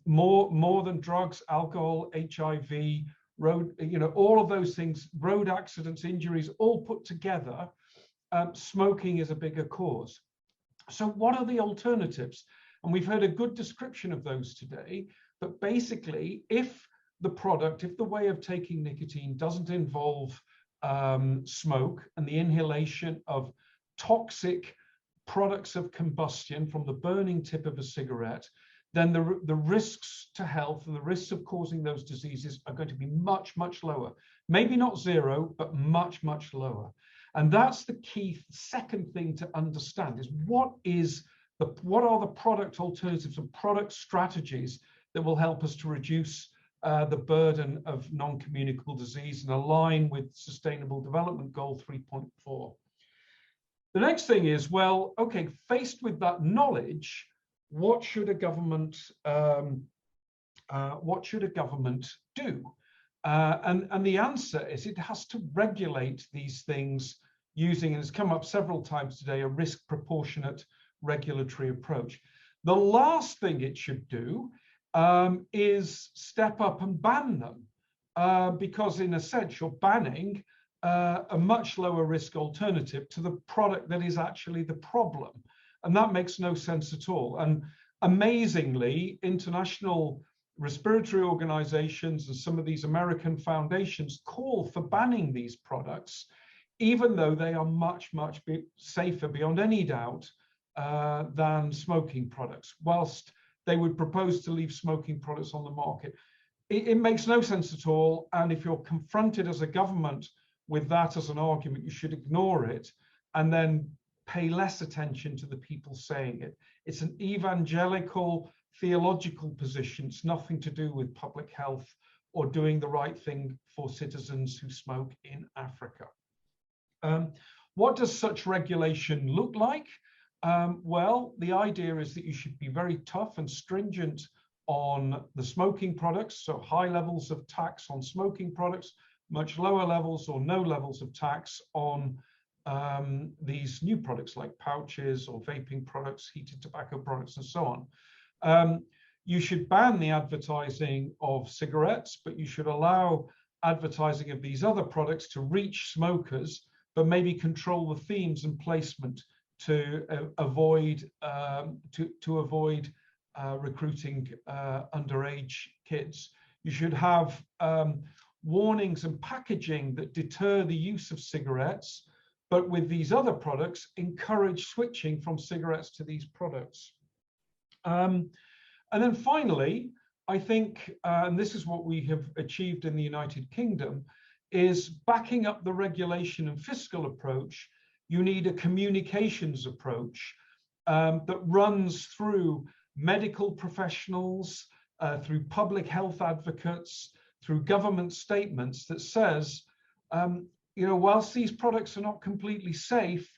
S8: More than drugs, alcohol, HIV, road, all of those things, road accidents, injuries, all put together, smoking is a bigger cause. So what are the alternatives? And we've heard a good description of those today, but basically, if the way of taking nicotine doesn't involve smoke and the inhalation of toxic products of combustion from the burning tip of a cigarette, then the risks to health and the risks of causing those diseases are going to be much, much lower. Maybe not zero, but much, much lower. And that's the key second thing to understand is what are the product alternatives and product strategies that will help us to reduce the burden of non-communicable disease and align with Sustainable Development Goal 3.4. The next thing is, well, okay, faced with that knowledge, what should a government do? And the answer is it has to regulate these things using, and it's come up several times today, a risk proportionate regulatory approach. The last thing it should do is step up and ban them, because in a sense you're banning a much lower risk alternative to the product that is actually the problem. And that makes no sense at all. And amazingly, international respiratory organizations and some of these American foundations call for banning these products, even though they are much, much safer beyond any doubt than smoking products, whilst they would propose to leave smoking products on the market. It makes no sense at all. And if you're confronted as a government with that as an argument, you should ignore it and then pay less attention to the people saying it. It's an evangelical theological position. It's nothing to do with public health or doing the right thing for citizens who smoke in Africa. What does such regulation look like? Well, the idea is that you should be very tough and stringent on the smoking products, so high levels of tax on smoking products, much lower levels or no levels of tax on these new products like pouches or vaping products, heated tobacco products, and so on. You should ban the advertising of cigarettes, but you should allow advertising of these other products to reach smokers, but maybe control the themes and placement to avoid recruiting underage kids. You should have warnings and packaging that deter the use of cigarettes, but with these other products, encourage switching from cigarettes to these products. And then finally, I think, and this is what we have achieved in the United Kingdom, is backing up the regulation and fiscal approach. You need a communications approach that runs through medical professionals, through public health advocates, through government statements that says, whilst these products are not completely safe,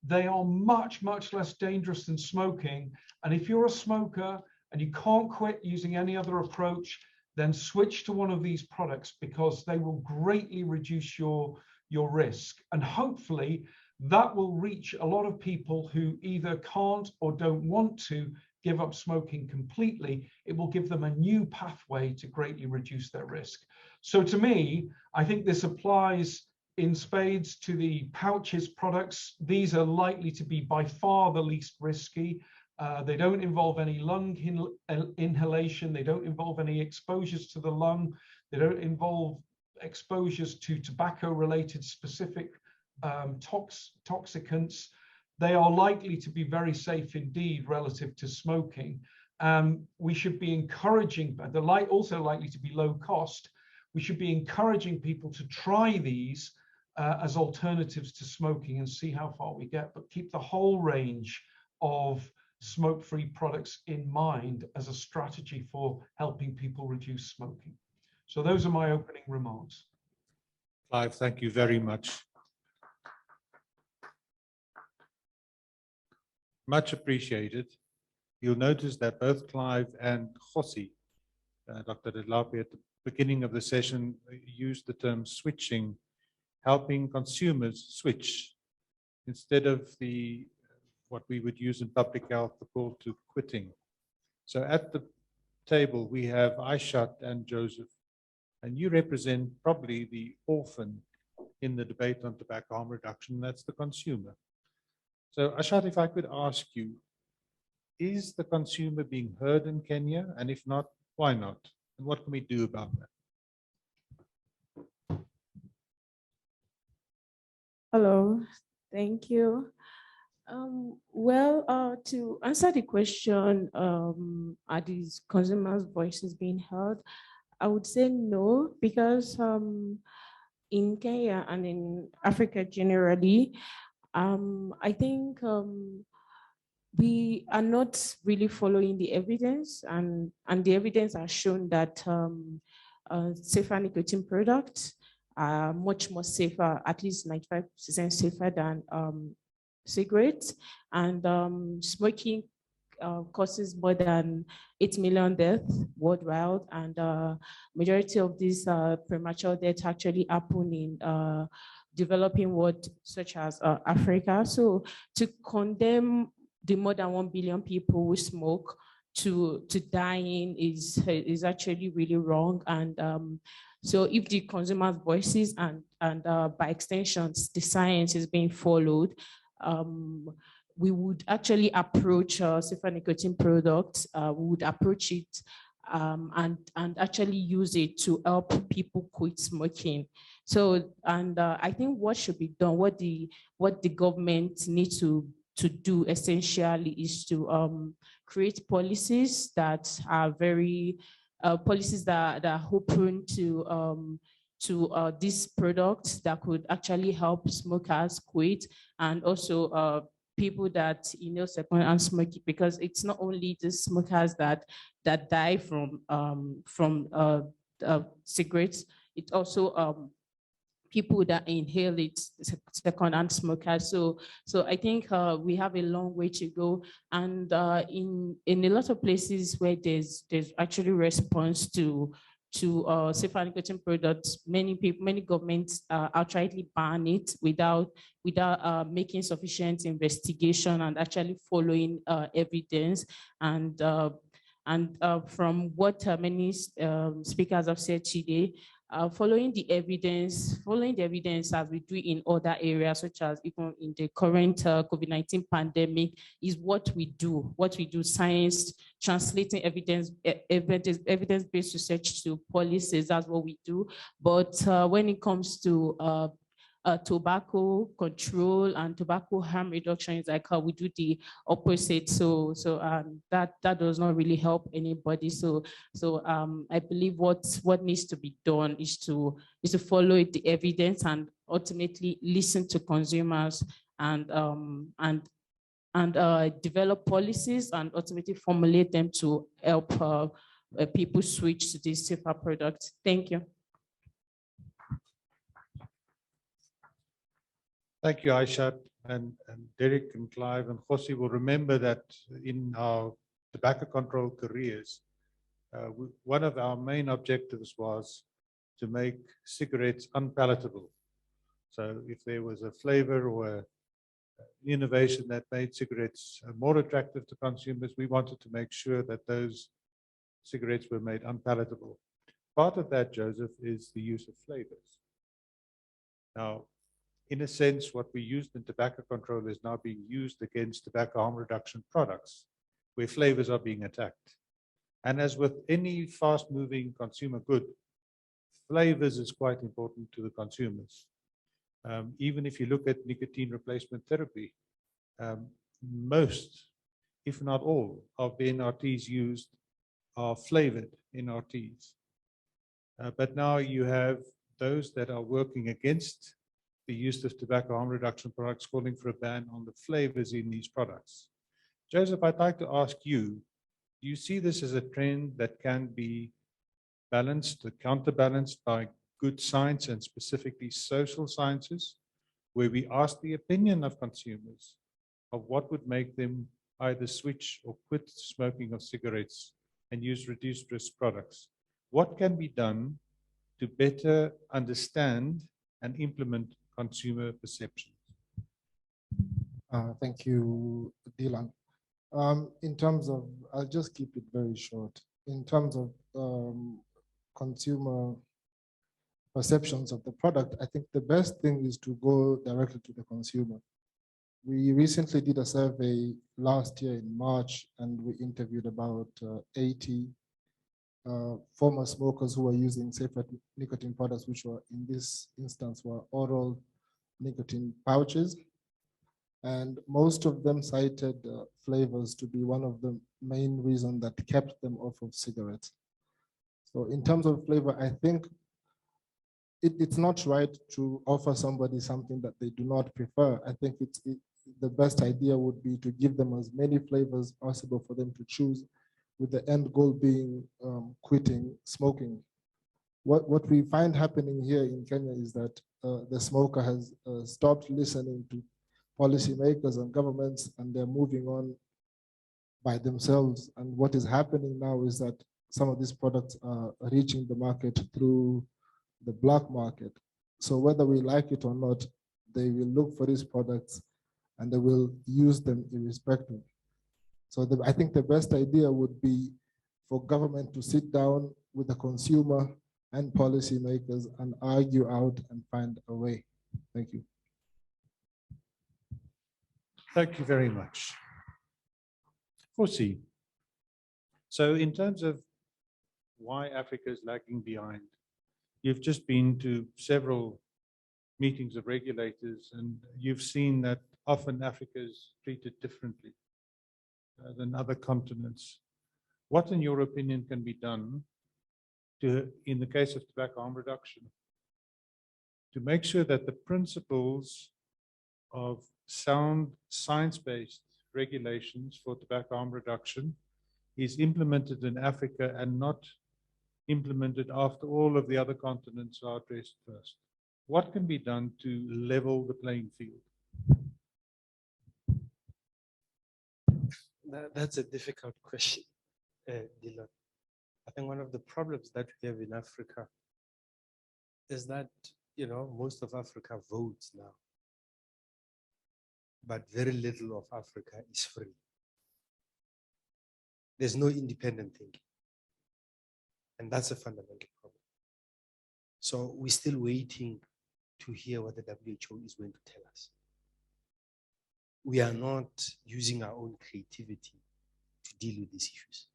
S8: they are much, much less dangerous than smoking. And if you're a smoker and you can't quit using any other approach, then switch to one of these products because they will greatly reduce your risk. And hopefully that will reach a lot of people who either can't or don't want to give up smoking completely. It will give them a new pathway to greatly reduce their risk. So to me, I think this applies in spades to the pouches products. These are likely to be by far the least risky. They don't involve any lung inhalation. They don't involve any exposures to the lung. They don't involve exposures to tobacco-related specific toxicants. They are likely to be very safe indeed relative to smoking. We should be encouraging, but they're also likely to be low cost. We should be encouraging people to try these as alternatives to smoking and see how far we get, but keep the whole range of smoke-free products in mind as a strategy for helping people reduce smoking. So those are my opening remarks.
S1: Clive, thank you very much. Much appreciated. You'll notice that both Clive and Kgosi, Dr. Letlape, at the beginning of the session used the term switching, helping consumers switch instead of what we would use in public health, the call to quitting. So at the table, we have Aishat and Joseph, and you represent probably the orphan in the debate on tobacco harm reduction, that's the consumer. So Aishat, if I could ask you, is the consumer being heard in Kenya? And if not, why not? And what can we do about that?
S9: Hello, thank you. To answer the question, are these consumers' voices being heard? I would say no, because in Kenya and in Africa generally, I think we are not really following the evidence, and the evidence has shown that safer nicotine products are much more safer, at least 95% safer than cigarettes, and smoking causes more than 8 million deaths worldwide, and majority of these premature deaths actually happen in developing world such as Africa. So to condemn the more than 1 billion people who smoke to dying is actually really wrong. And so if the consumer's voices and by extensions the science is being followed, we would actually approach safer nicotine products. We would approach it and actually use it to help people quit smoking. So, and I think what should be done, what the government needs to do essentially is to create policies that are very policies that are open to these products that could actually help smokers quit, and also people that second-hand smoking, because it's not only the smokers that die from cigarettes, it's also people that inhale it, second-hand smokers. So I think we have a long way to go, and in a lot of places where there's actually response to safer nicotine products, many governments outrightly ban it without making sufficient investigation and actually following evidence. And from what many speakers have said today, following the evidence as we do in other areas, such as even in the current COVID-19 pandemic, is what we do. Science, translating evidence-based research to policies, that's what we do. But when it comes to tobacco control and tobacco harm reduction, is like how we do the opposite. So that does not really help anybody. So I believe what needs to be done is to follow the evidence and ultimately listen to consumers and develop policies and ultimately formulate them to help people switch to these safer products. Thank you.
S1: Thank you, Aishat, and Derek and Clive and Kgosi will remember that in our tobacco control careers, one of our main objectives was to make cigarettes unpalatable. So if there was a flavor or innovation that made cigarettes more attractive to consumers, we wanted to make sure that those cigarettes were made unpalatable. Part of that, Joseph, is the use of flavors. Now, in a sense, what we used in tobacco control is now being used against tobacco harm reduction products, where flavors are being attacked. And as with any fast-moving consumer good, flavors is quite important to the consumers. Even if you look at nicotine replacement therapy, most if not all, of the NRTs used are flavored NRTs. But now you have those that are working against the use of tobacco harm reduction products, calling for a ban on the flavors in these products. Joseph, I'd like to ask you, do you see this as a trend that can be balanced or counterbalanced by good science and specifically social sciences, where we ask the opinion of consumers of what would make them either switch or quit smoking of cigarettes and use reduced risk products? What can be done to better understand and implement consumer perceptions?
S10: Thank you, Delon. In terms of, I'll just keep it very short. In terms of consumer perceptions of the product, I think the best thing is to go directly to the consumer. We recently did a survey last year in March, and we interviewed about 80 former smokers who were using safer nicotine products, which were in this instance were oral nicotine pouches. And most of them cited flavors to be one of the main reasons that kept them off of cigarettes. So in terms of flavor, I think it's not right to offer somebody something that they do not prefer. I think the best idea would be to give them as many flavors possible for them to choose, with the end goal being quitting smoking. What we find happening here in Kenya is that the smoker has stopped listening to policymakers and governments, and they're moving on by themselves. And what is happening now is that some of these products are reaching the market through the black market. So whether we like it or not, they will look for these products and they will use them irrespective. So I think the best idea would be for government to sit down with the consumer and policymakers and argue out and find a way. Thank you.
S1: Thank you very much. Kgosi, so in terms of why Africa is lagging behind, you've just been to several meetings of regulators, and you've seen that often Africa is treated differently than other continents. What, in your opinion, can be done to, in the case of tobacco harm reduction, to make sure that the principles of sound science-based regulations for tobacco harm reduction is implemented in Africa and not implemented after all of the other continents are addressed first? What can be done to level the playing field?
S2: That's a difficult question, Delon. I think one of the problems that we have in Africa is that, most of Africa votes now, but very little of Africa is free. There's no independent thinking. And that's a fundamental problem. So we're still waiting to hear what the WHO is going to tell us. We are not using our own creativity to deal with these issues.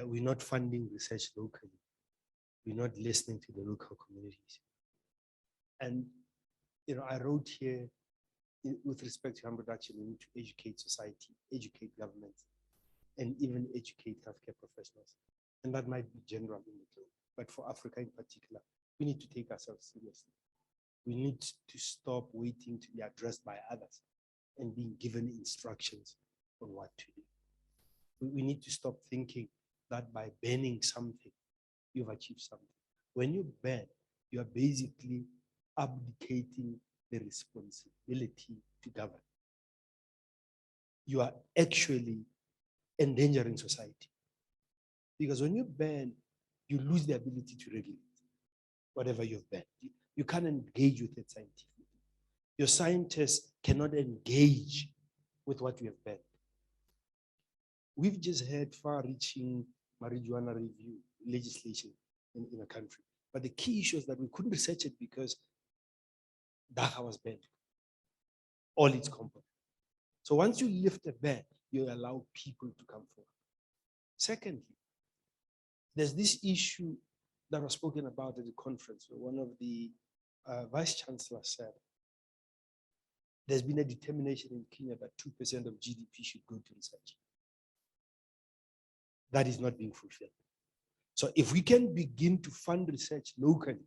S2: We're not funding research locally. We're not listening to the local communities. And, I wrote here, with respect to harm reduction, we need to educate society, educate governments, and even educate healthcare professionals. And that might be general in the globe. But for Africa in particular, we need to take ourselves seriously. We need to stop waiting to be addressed by others and being given instructions on what to do. We need to stop thinking that by banning something, you've achieved something. When you ban, you are basically abdicating the responsibility to govern. You are actually endangering society. Because when you ban, you lose the ability to regulate whatever you've banned. You can't engage with it scientifically. Your scientists cannot engage with what you have banned. We've just had far-reaching marijuana review legislation in a country. But the key issue is that we couldn't research it because DACA was banned, all its components. So once you lift a ban, you allow people to come forward. Secondly, there's this issue that was spoken about at the conference where one of the vice chancellors said there's been a determination in Kenya that 2% of GDP should go to research. That is not being fulfilled. So if we can begin to fund research locally,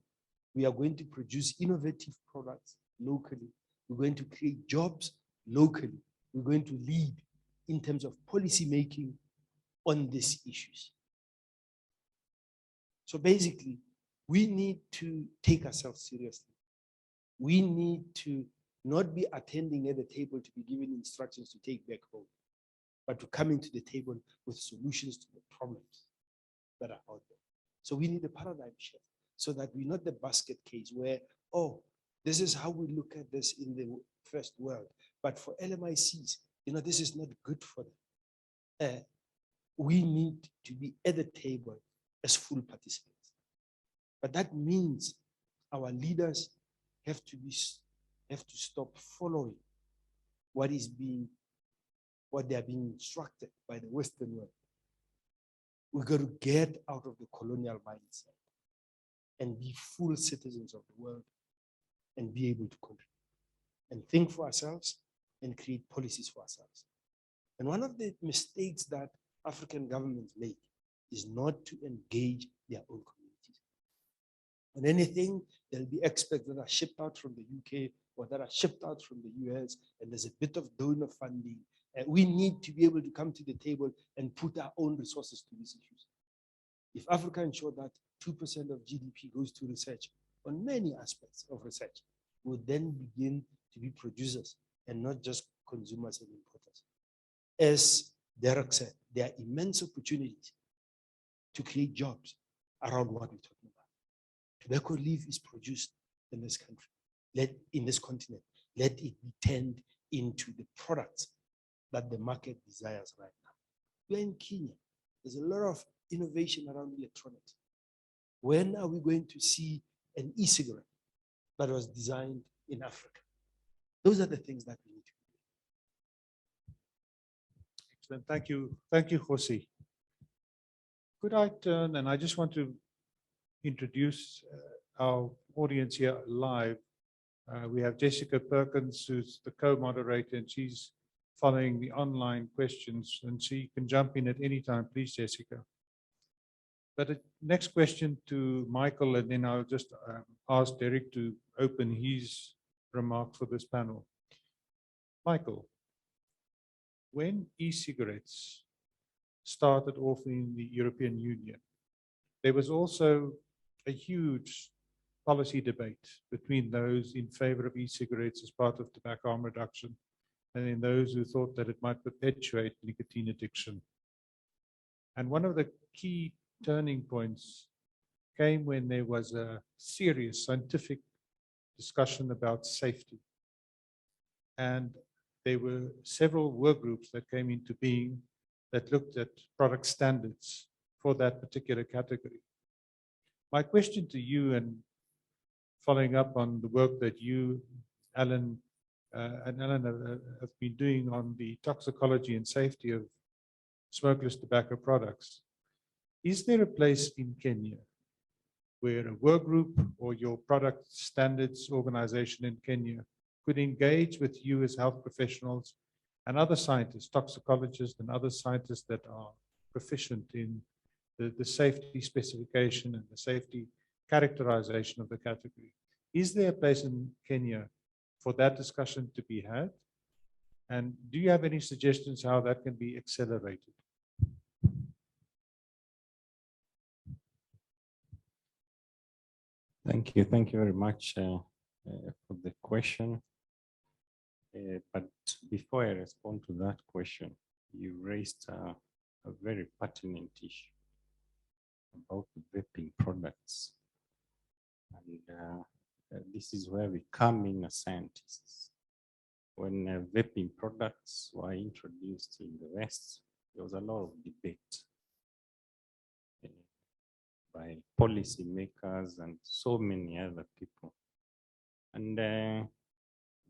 S2: we are going to produce innovative products locally. We're going to create jobs locally. We're going to lead in terms of policy making on these issues. So basically, we need to take ourselves seriously. We need to not be attending at the table to be given instructions to take back home, but to come into the table with solutions to the problems that are out there. So we need a paradigm shift so that we're not the basket case where, oh, this is how we look at this in the first world. But for LMICs, this is not good for them. We need to be at the table as full participants. But that means our leaders have to stop following what they are being instructed by the Western world. We've got to get out of the colonial mindset and be full citizens of the world and be able to contribute and think for ourselves and create policies for ourselves. And one of the mistakes that African governments make is not to engage their own communities. On anything, there'll be experts that are shipped out from the UK or that are shipped out from the US, and there's a bit of donor funding. We need to be able to come to the table and put our own resources to these issues. If Africa ensure that 2% of GDP goes to research on many aspects of research, we'll then begin to be producers and not just consumers and importers. As Derek said, there are immense opportunities to create jobs around what we're talking about. Tobacco leaf is produced in this country, in this continent. Let it be turned into the products that the market desires right now. We're in Kenya. There's a lot of innovation around electronics. When are we going to see an e-cigarette that was designed in Africa? Those are the things that we need to do.
S1: Excellent. Thank you. Thank you, Kgosi. Could I turn, and I just want to introduce our audience here live. We have Jessica Perkins, who's the co-moderator, and she's following the online questions, and she can jump in at any time, please, Jessica. But next question to Michael, and then I'll just ask Derek to open his remarks for this panel. Michael, when e-cigarettes started off in the European Union, there was also a huge policy debate between those in favor of e-cigarettes as part of tobacco harm reduction and in those who thought that it might perpetuate nicotine addiction. And one of the key turning points came when there was a serious scientific discussion about safety. And there were several work groups that came into being that looked at product standards for that particular category. My question to you, and following up on the work that you, Alan, and Alan have been doing on the toxicology and safety of smokeless tobacco products, is there a place in Kenya where a work group or your product standards organization in Kenya could engage with you as health professionals and other scientists, toxicologists and other scientists that are proficient in the safety specification and the safety characterization of the category? Is there a place in Kenya for that discussion to be had? And do you have any suggestions how that can be accelerated?
S3: Thank you. Thank you very much for the question. But before I respond to that question, you raised a very pertinent issue about vaping products. And this is where we come in as scientists. When vaping products were introduced in the West, there was a lot of debate by policy makers and so many other people. And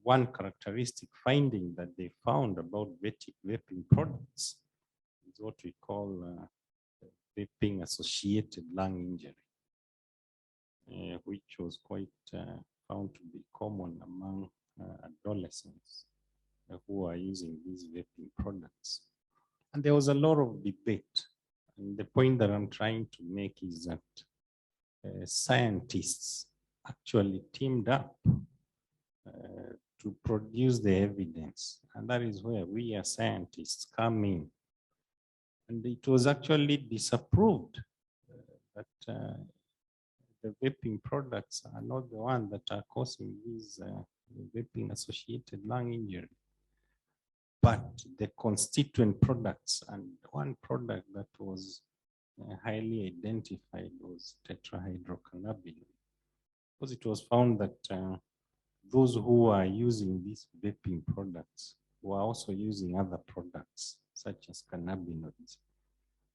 S3: one characteristic finding that they found about vaping products is what we call vaping associated lung injury, which was quite found to be common among adolescents who are using these vaping products. And there was a lot of debate. And the point that I'm trying to make is that scientists actually teamed up to produce the evidence. And that is where we as scientists come in. And it was actually disapproved that the vaping products are not the ones that are causing these vaping associated lung injury. But the constituent products, and one product that was highly identified was tetrahydrocannabinol, because it was found that those who are using these vaping products were also using other products such as cannabinoids.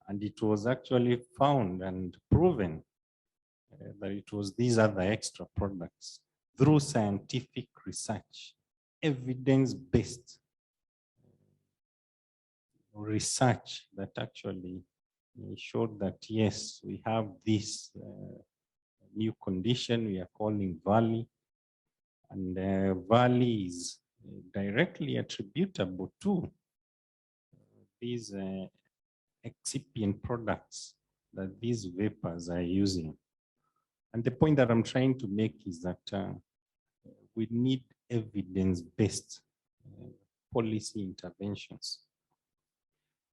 S3: And it was actually found and proven that it was these other extra products through scientific research, evidence-based research that actually showed that yes, we have this new condition we are calling Valley, and Valley is directly attributable to these excipient products that these vapors are using. And the point that I'm trying to make is that we need evidence-based policy interventions.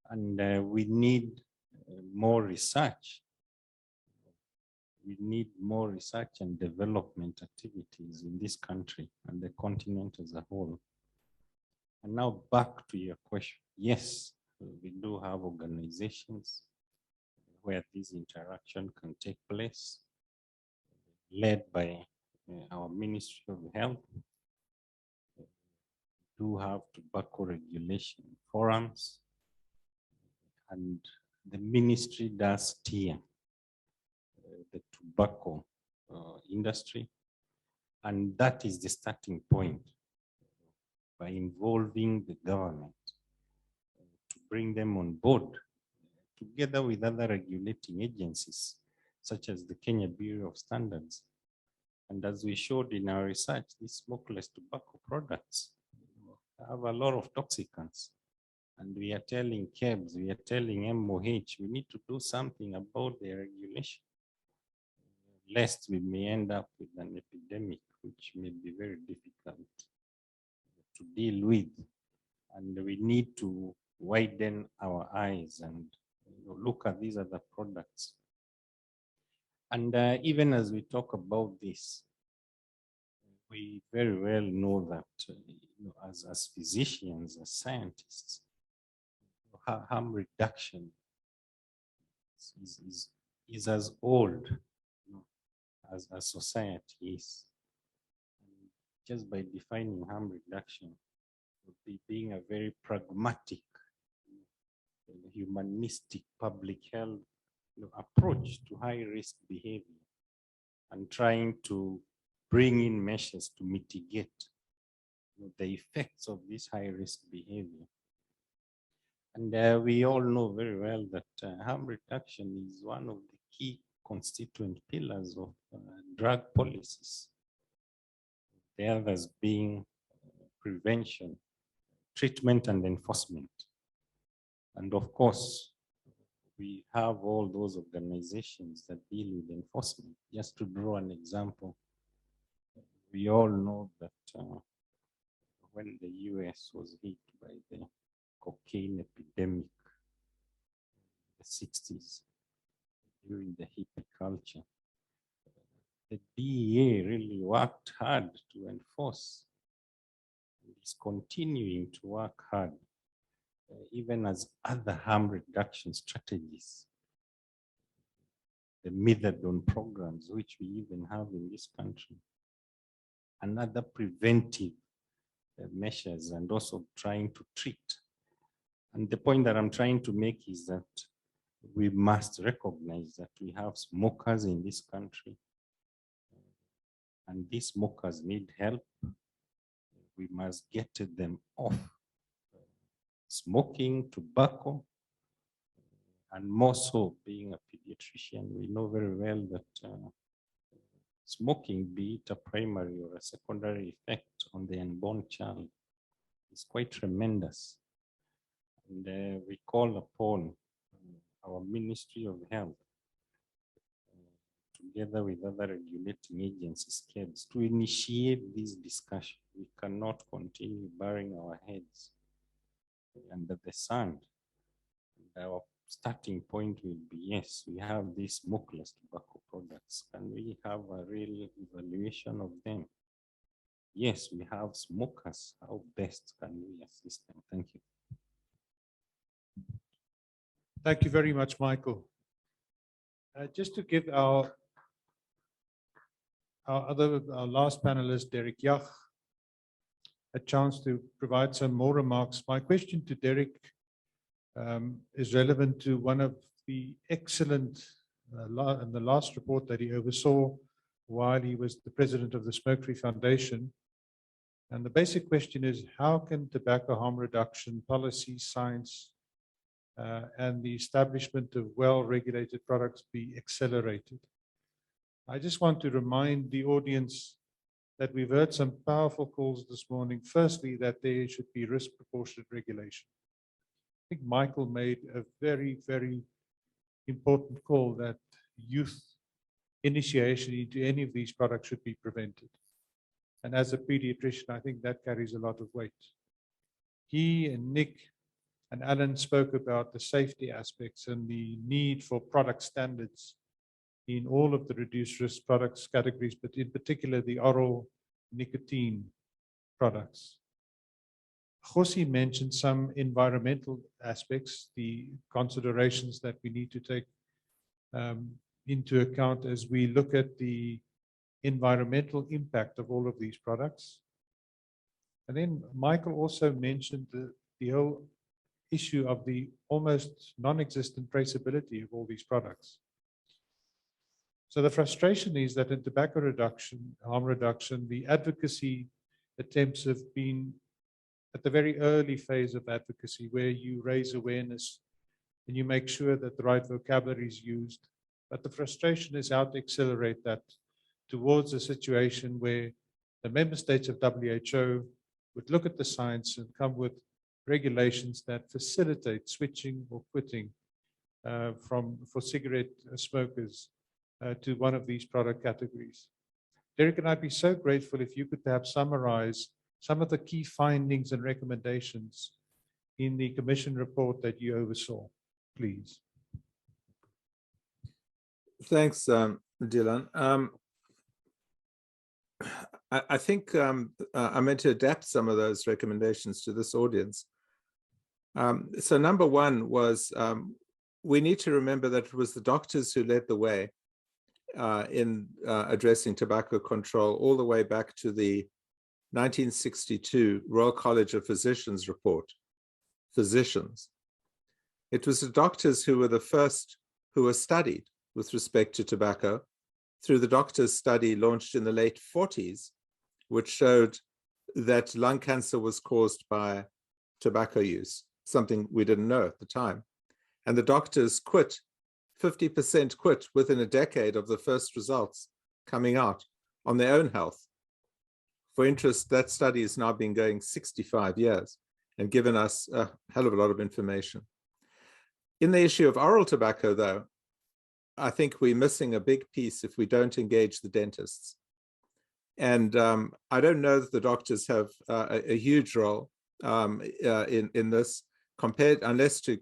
S3: And we need more research. We need more research and development activities in this country and the continent as a whole. And now back to your question. Yes, we do have organizations where this interaction can take place, led by our Ministry of Health. We do have tobacco regulation forums, and the ministry does steer the tobacco industry, and that is the starting point by involving the government to bring them on board together with other regulating agencies such as the Kenya Bureau of Standards. And as we showed in our research, these smokeless tobacco products have a lot of toxicants. And we are telling KEBS, we are telling MOH, we need to do something about the regulation, lest we may end up with an epidemic, which may be very difficult to deal with. And we need to widen our eyes and look at these other products. And even as we talk about this, we very well know that as physicians, as scientists, harm reduction is as old as society is. And just by defining harm reduction, would be being a very pragmatic, humanistic public health approach to high-risk behavior, and trying to bring in measures to mitigate the effects of this high-risk behavior. And we all know very well that harm reduction is one of the key constituent pillars of drug policies. The others being prevention, treatment, and enforcement. And of course, we have all those organizations that deal with enforcement. Just to draw an example, we all know that when the US was hit by the cocaine epidemic in the 60s, during the hippie culture, the DEA really worked hard to enforce, and is continuing to work hard, even as other harm reduction strategies, the methadone programs, which we even have in this country, and other preventive measures, and also trying to treat. And the point that I'm trying to make is that we must recognize that we have smokers in this country, and these smokers need help. We must get them off smoking, tobacco, and more so being a pediatrician. We know very well that smoking, be it a primary or a secondary effect on the unborn child, is quite tremendous. And we call upon our Ministry of Health, together with other regulating agencies, KEBS, to initiate this discussion. We cannot continue burying our heads under the sand. And our starting point will be, yes, we have these smokeless tobacco products. Can we have a real evaluation of them? Yes, we have smokers. How best can we assist them? Thank you.
S1: Thank you very much, Michael. Just to give our last panelist, Derek Yach, a chance to provide some more remarks. My question to Derek is relevant to one of the excellent, and the last report that he oversaw while he was the president of the Smoke-Free Foundation. And the basic question is, how can tobacco harm reduction policy, science, and the establishment of well-regulated products be accelerated? I just want to remind the audience that we've heard some powerful calls this morning. Firstly, that there should be risk proportionate regulation. I think Michael made a very, very important call that youth initiation into any of these products should be prevented. And as a pediatrician, I think that carries a lot of weight. He and Nick and Alan spoke about the safety aspects and the need for product standards in all of the reduced risk products categories, but in particular the oral nicotine products. Kgosi mentioned some environmental aspects, the considerations that we need to take into account as we look at the environmental impact of all of these products. And then Michael also mentioned the whole issue of the almost non-existent traceability of all these products. So the frustration is that in tobacco reduction, harm reduction, the advocacy attempts have been at the very early phase of advocacy, where you raise awareness and you make sure that the right vocabulary is used. But the frustration is how to accelerate that towards a situation where the member states of WHO would look at the science and come with regulations that facilitate switching or quitting for cigarette smokers to one of these product categories. Derek, and I'd be so grateful if you could perhaps summarize some of the key findings and recommendations in the Commission report that you oversaw, please.
S7: Thanks, Delon. I think I meant to adapt some of those recommendations to this audience. So number one was we need to remember that it was the doctors who led the way in addressing tobacco control all the way back to the 1962 Royal College of Physicians report, physicians. It was the doctors who were the first who were studied with respect to tobacco through the doctors' study launched in the late 40s, which showed that lung cancer was caused by tobacco use, something we didn't know at the time. And the doctors quit, 50% quit within a decade of the first results coming out on their own health. For interest, that study has now been going 65 years and given us a hell of a lot of information. In the issue of oral tobacco, though, I think we're missing a big piece if we don't engage the dentists. And I don't know that the doctors have a huge role in this, compared, unless to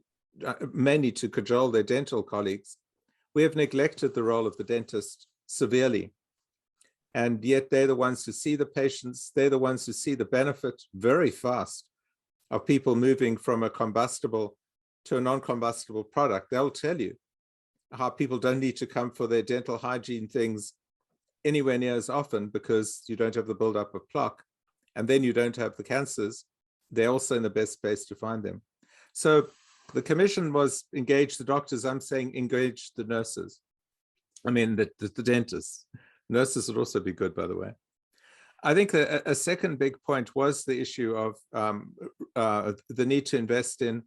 S7: mainly to cajole their dental colleagues. We have neglected the role of the dentist severely. And yet they're the ones who see the patients, they're the ones who see the benefit very fast of people moving from a combustible to a non-combustible product. They'll tell you how people don't need to come for their dental hygiene things anywhere near as often because you don't have the buildup of plaque, and then you don't have the cancers. They're also in the best space to find them. So the commission was engage the doctors. I'm saying engage the nurses. I mean, the dentists. Nurses would also be good, by the way. I think a second big point was the issue of the need to invest in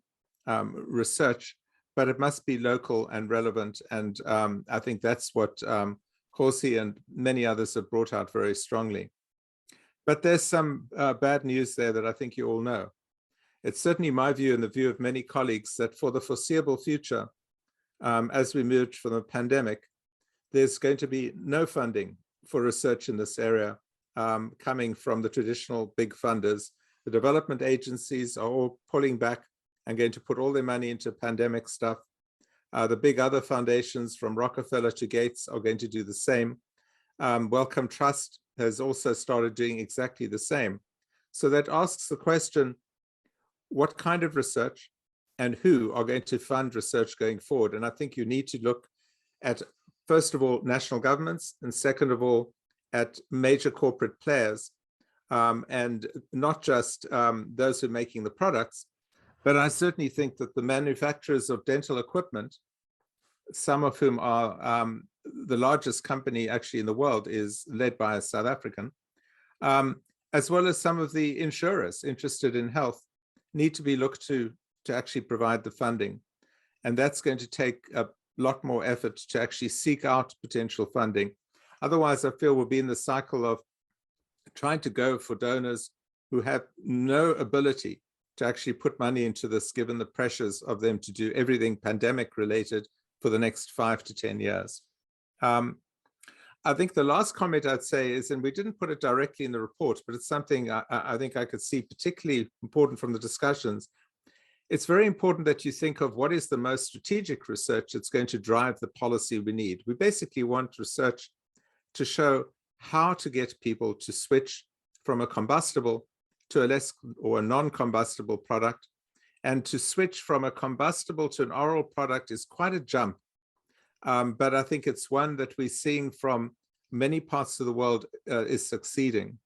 S7: research, but it must be local and relevant. And I think that's what Kgosi and many others have brought out very strongly. But there's some bad news there that I think you all know. It's certainly my view and the view of many colleagues that for the foreseeable future, as we emerge from the pandemic, there's going to be no funding for research in this area coming from the traditional big funders. The development agencies are all pulling back and going to put all their money into pandemic stuff. The big other foundations from Rockefeller to Gates are going to do the same. Wellcome Trust has also started doing exactly the same. So that asks the question, what kind of research and who are going to fund research going forward? And I think you need to look at, first of all, national governments, and second of all, at major corporate players, and not just those who are making the products. But I certainly think that the manufacturers of dental equipment, some of whom are the largest company actually in the world is led by a South African, as well as some of the insurers interested in health, need to be looked to actually provide the funding. And that's going to take a lot more effort to actually seek out potential funding. Otherwise, I feel we'll be in the cycle of trying to go for donors who have no ability to actually put money into this, given the pressures of them to do everything pandemic related for the next 5 to 10 years. I think the last comment I'd say is, and we didn't put it directly in the report, but it's something I think I could see particularly important from the discussions. It's very important that you think of what is the most strategic research that's going to drive the policy we need. We basically want research to show how to get people to switch from a combustible to a less or a non-combustible product. And to switch from a combustible to an oral product is quite a jump. But I think it's one that we're seeing from many parts of the world is succeeding.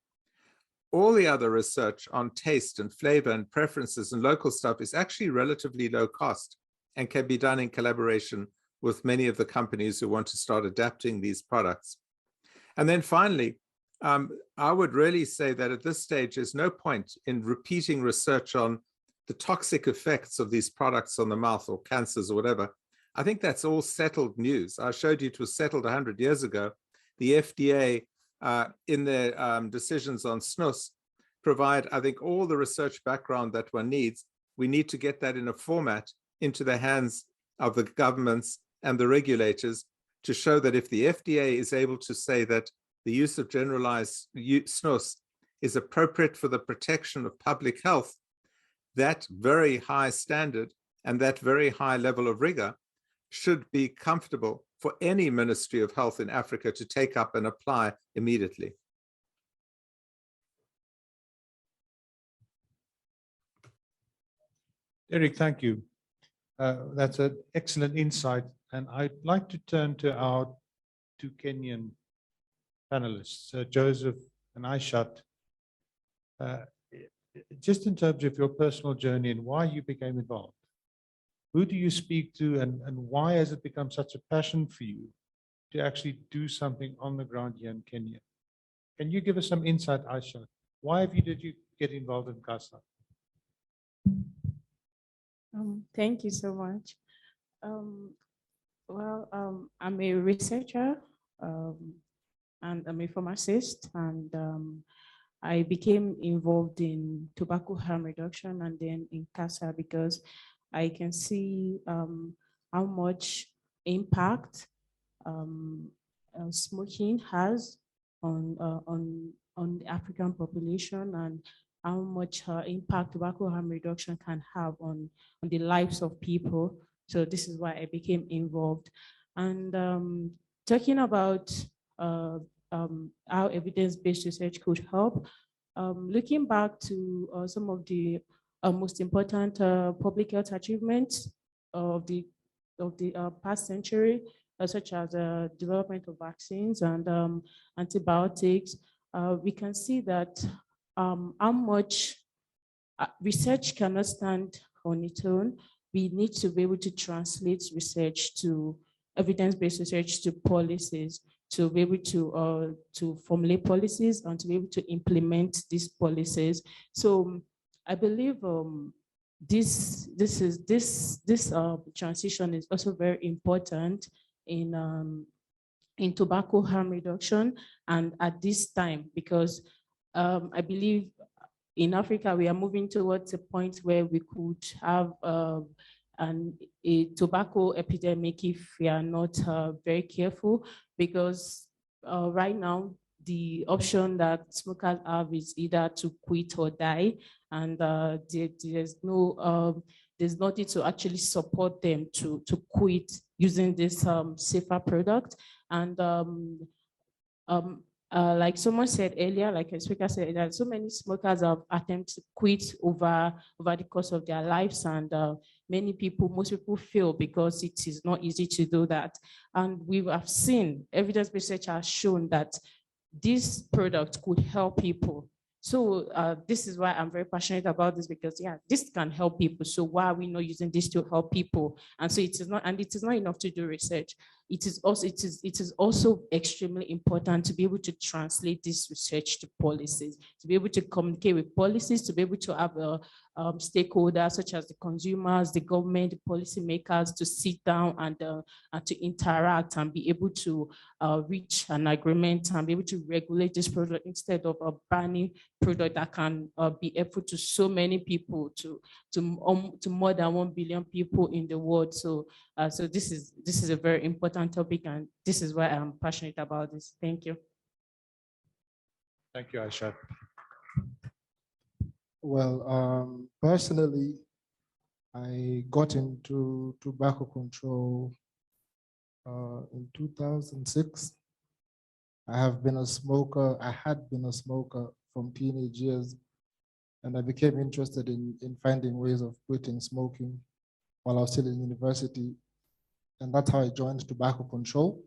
S7: All the other research on taste and flavor and preferences and local stuff is actually relatively low cost and can be done in collaboration with many of the companies who want to start adapting these products. And then finally, I would really say that at this stage, there's no point in repeating research on the toxic effects of these products on the mouth or cancers or whatever. I think that's all settled news. I showed you it was settled 100 years ago. The FDA, in their decisions on snus, provide, I think, all the research background that one needs. We need to get that in a format into the hands of the governments and the regulators to show that if the FDA is able to say that the use of generalized snus is appropriate for the protection of public health, that very high standard and that very high level of rigor should be comfortable for any Ministry of Health in Africa to take up and apply immediately.
S1: Derek, thank you. That's an excellent insight. And I'd like to turn to our two Kenyan panelists, Joseph and Aishat. Just in terms of your personal journey and why you became involved. Who do you speak to, and why has it become such a passion for you to actually do something on the ground here in Kenya? Can you give us some insight, Aisha? Why did you get involved in CASA?
S9: Thank you so much. I'm a researcher and I'm a pharmacist, and I became involved in tobacco harm reduction and then in CASA because I can see how much impact smoking has on the African population, and how much impact tobacco harm reduction can have on the lives of people. So this is why I became involved. And talking about how evidence-based research could help, looking back to some of the most important public health achievements of the past century, such as development of vaccines and antibiotics, we can see that how much research cannot stand on its own. We need to be able to translate research to evidence-based research to policies, to be able to formulate policies and to be able to implement these policies. So I believe this transition is also very important in in tobacco harm reduction. And at this time, because I believe in Africa, we are moving towards a point where we could have a tobacco epidemic if we are not very careful, because right now, the option that smokers have is either to quit or die, and there's nothing to actually support them to quit using this safer product. And like someone said earlier, like a speaker said earlier, so many smokers have attempted to quit over the course of their lives, and most people fail because it is not easy to do that. And we have seen, evidence-based research has shown that this product could help people. So this is why I'm very passionate about this, because yeah, this can help people. So why are we not using this to help people? And so it is not enough to do research. It is also extremely important to be able to translate this research to policies, to be able to communicate with policies, to be able to have stakeholders such as the consumers, the government, the policymakers to sit down and to interact and be able to reach an agreement and be able to regulate this product instead of a banning product that can be helpful to so many people, to more than 1 billion people in the world. So this is a very important topic, and this is why I'm passionate about this. Thank you.
S1: Thank you, Aisha.
S10: Well, personally, I got into tobacco control in 2006. I had been a smoker from teenage years, and I became interested in finding ways of quitting smoking while I was still in university. And that's how I joined tobacco control.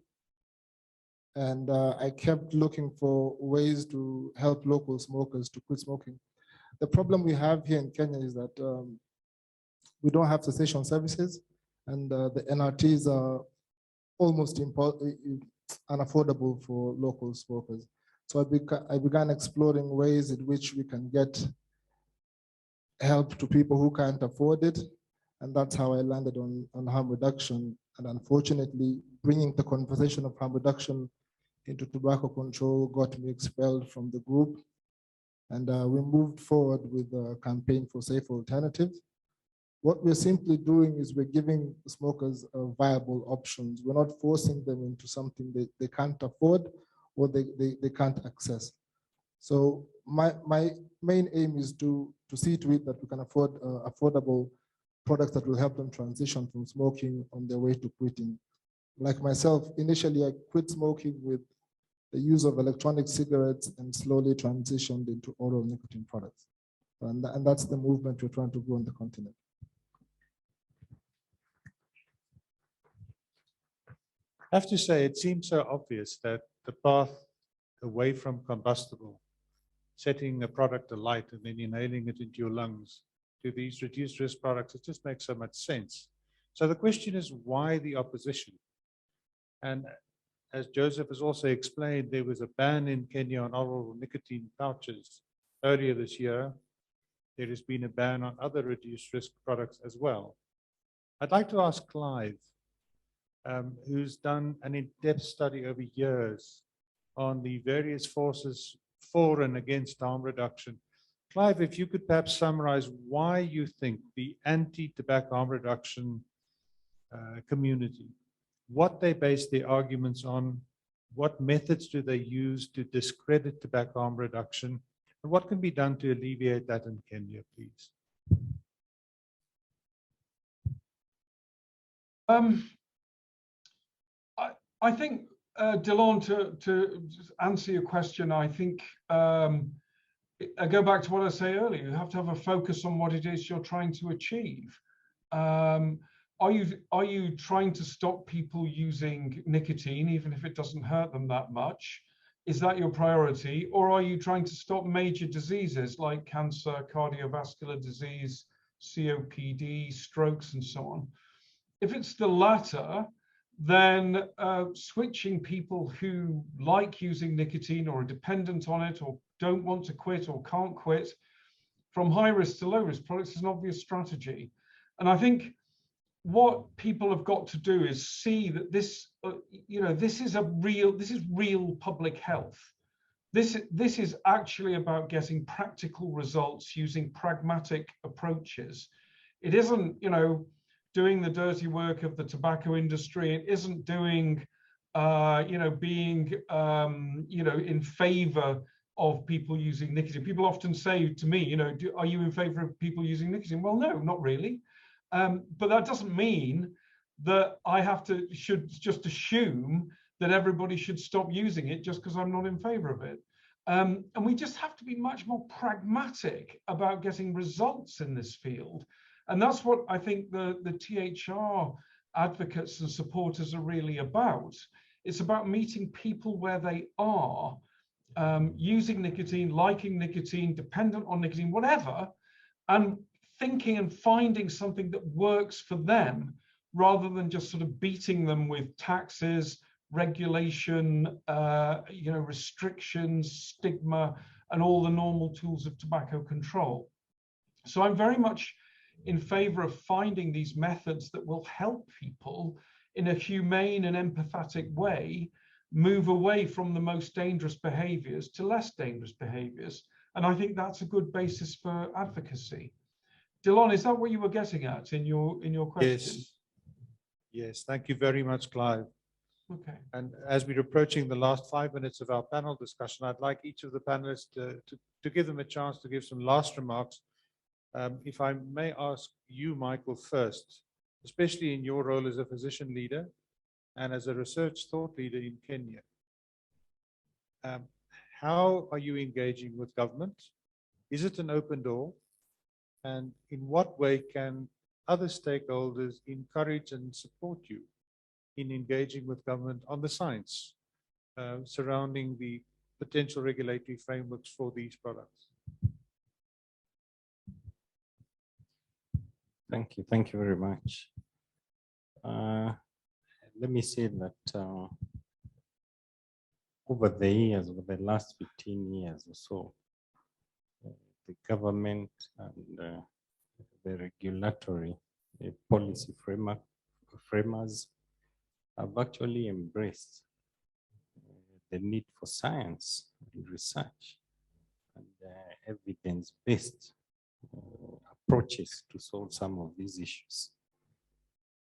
S10: And I kept looking for ways to help local smokers to quit smoking. The problem we have here in Kenya is that we don't have cessation services, and the NRTs are almost unaffordable for local smokers. So I began exploring ways in which we can get help to people who can't afford it. And that's how I landed on harm reduction. And unfortunately, bringing the conversation of harm reduction into tobacco control got me expelled from the group. And we moved forward with a campaign for safe alternatives. What we're simply doing is we're giving smokers viable options. We're not forcing them into something they can't afford or they can't access. So my main aim is to see to it that we can afford affordable products that will help them transition from smoking on their way to quitting. Like myself, initially I quit smoking with the use of electronic cigarettes and slowly transitioned into oral nicotine products. And that's the movement we're trying to go on the continent.
S1: I have to say, it seems so obvious that the path away from combustible, setting a product alight and then inhaling it into your lungs, to these reduced risk products, it just makes so much sense. So the question is, why the opposition? And as Joseph has also explained, there was a ban in Kenya on oral nicotine pouches earlier this year. There has been a ban on other reduced risk products as well. I'd like to ask Clive, who's done an in-depth study over years on the various forces for and against harm reduction. Clive, if you could perhaps summarize why you think the anti-tobacco harm reduction community, what they base their arguments on, what methods do they use to discredit tobacco harm reduction, and what can be done to alleviate that in Kenya, please?
S8: I think, Delon, to answer your question, I think I go back to what I say earlier. You have to have a focus on what it is you're trying to achieve. Are you trying to stop people using nicotine, even if it doesn't hurt them that much? Is that your priority? Or are you trying to stop major diseases like cancer, cardiovascular disease, COPD, strokes, and so on? If it's the latter, then switching people who like using nicotine or are dependent on it or don't want to quit or can't quit from high risk to low risk products is an obvious strategy. And I think what people have got to do is see that this, this is real public health. This is actually about getting practical results using pragmatic approaches. It isn't, doing the dirty work of the tobacco industry. It isn't doing, being, in favor of people using nicotine. People often say to me, are you in favor of people using nicotine? Well, no, not really. But that doesn't mean that I should just assume that everybody should stop using it just because I'm not in favor of it. And we just have to be much more pragmatic about getting results in this field. And that's what I think the THR advocates and supporters are really about. It's about meeting people where they are, using nicotine, liking nicotine, dependent on nicotine, whatever, and thinking and finding something that works for them, rather than just sort of beating them with taxes, regulation, restrictions, stigma, and all the normal tools of tobacco control. So I'm very much in favor of finding these methods that will help people in a humane and empathetic way move away from the most dangerous behaviors to less dangerous behaviors. And I think that's a good basis for advocacy. Delon, is that what you were getting at in your question?
S1: Yes. Yes, thank you very much, Clive.
S8: Okay.
S1: And as we're approaching the last 5 minutes of our panel discussion, I'd like each of the panelists to give them a chance to give some last remarks. If I may ask you, Michael, first, especially in your role as a physician leader and as a research thought leader in Kenya, how are you engaging with government? Is it an open door? And in what way can other stakeholders encourage and support you in engaging with government on the science surrounding the potential regulatory frameworks for these products?
S3: Thank you. Thank you very much. Let me say that over the last 15 years or so, the government and the regulatory policy framers have actually embraced the need for science and research and evidence-based approaches to solve some of these issues.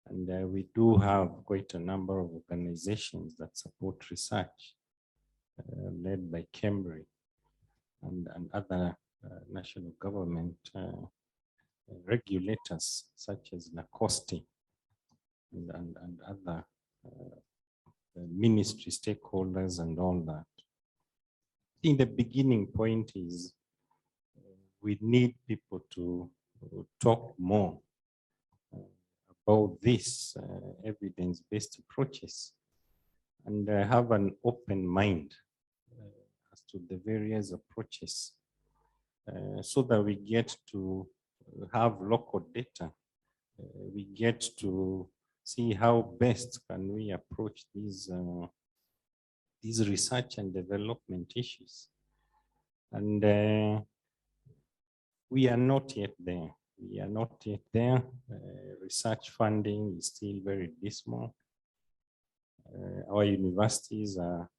S3: And we do have quite a number of organizations that support research led by Cambridge and other national government regulators such as Nicotine and other ministry stakeholders and all that. I think the beginning point is we need people to talk more about these evidence-based approaches and have an open mind as to the various approaches so that we get to have local data. We get to see how best can we approach these research and development issues. And we are not yet there. We are not yet there. Research funding is still very dismal. Our universities are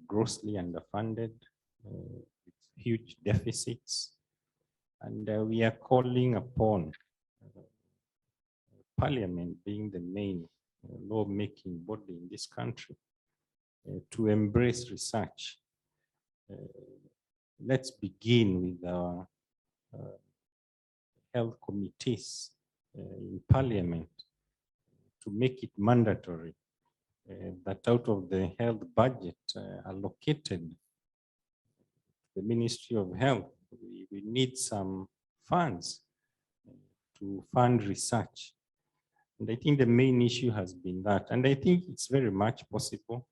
S3: grossly underfunded with huge deficits. And we are calling upon Parliament, being the main lawmaking body in this country, to embrace research. Let's begin with our health committees in Parliament to make it mandatory that out of the health budget allocated to the Ministry of Health, we need some funds to fund research. And I think the main issue has been that. And I think it's very much possible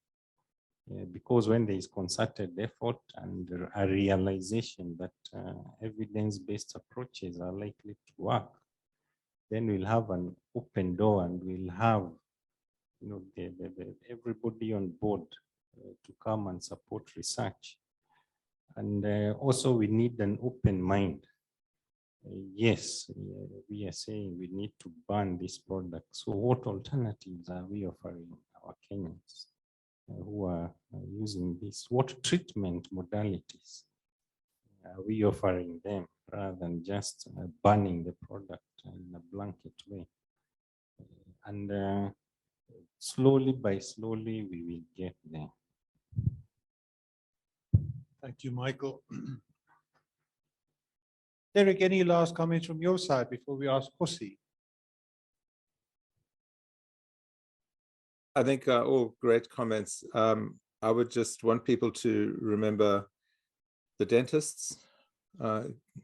S3: because when there is concerted effort and a realization that evidence-based approaches are likely to work, then we'll have an open door and we'll have everybody on board to come and support research. And also we need an open mind Yes, we are saying we need to ban this product. So what alternatives are we offering our Kenyans who are using this? What treatment modalities are we offering them rather than just banning the product in a blanket way? And slowly by slowly, we will get there.
S1: Thank you, Michael. Derek, any last comments from your side before we ask Kgosi?
S7: I think all great comments. I would just want people to remember the dentists.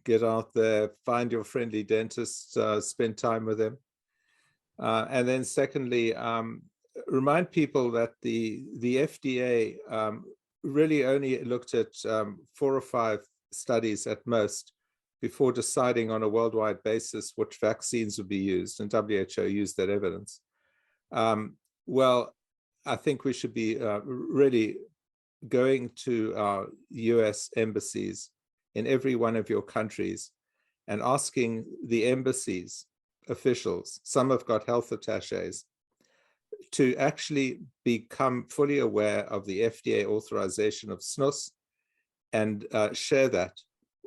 S7: Get out there, find your friendly dentist, spend time with them. And then secondly, remind people that the FDA really only looked at 4 or 5 studies at most before deciding on a worldwide basis which vaccines would be used, and WHO used that evidence. Well, I think we should be really going to our US embassies in every one of your countries and asking the embassies officials, some have got health attaches, to actually become fully aware of the FDA authorization of snus and share that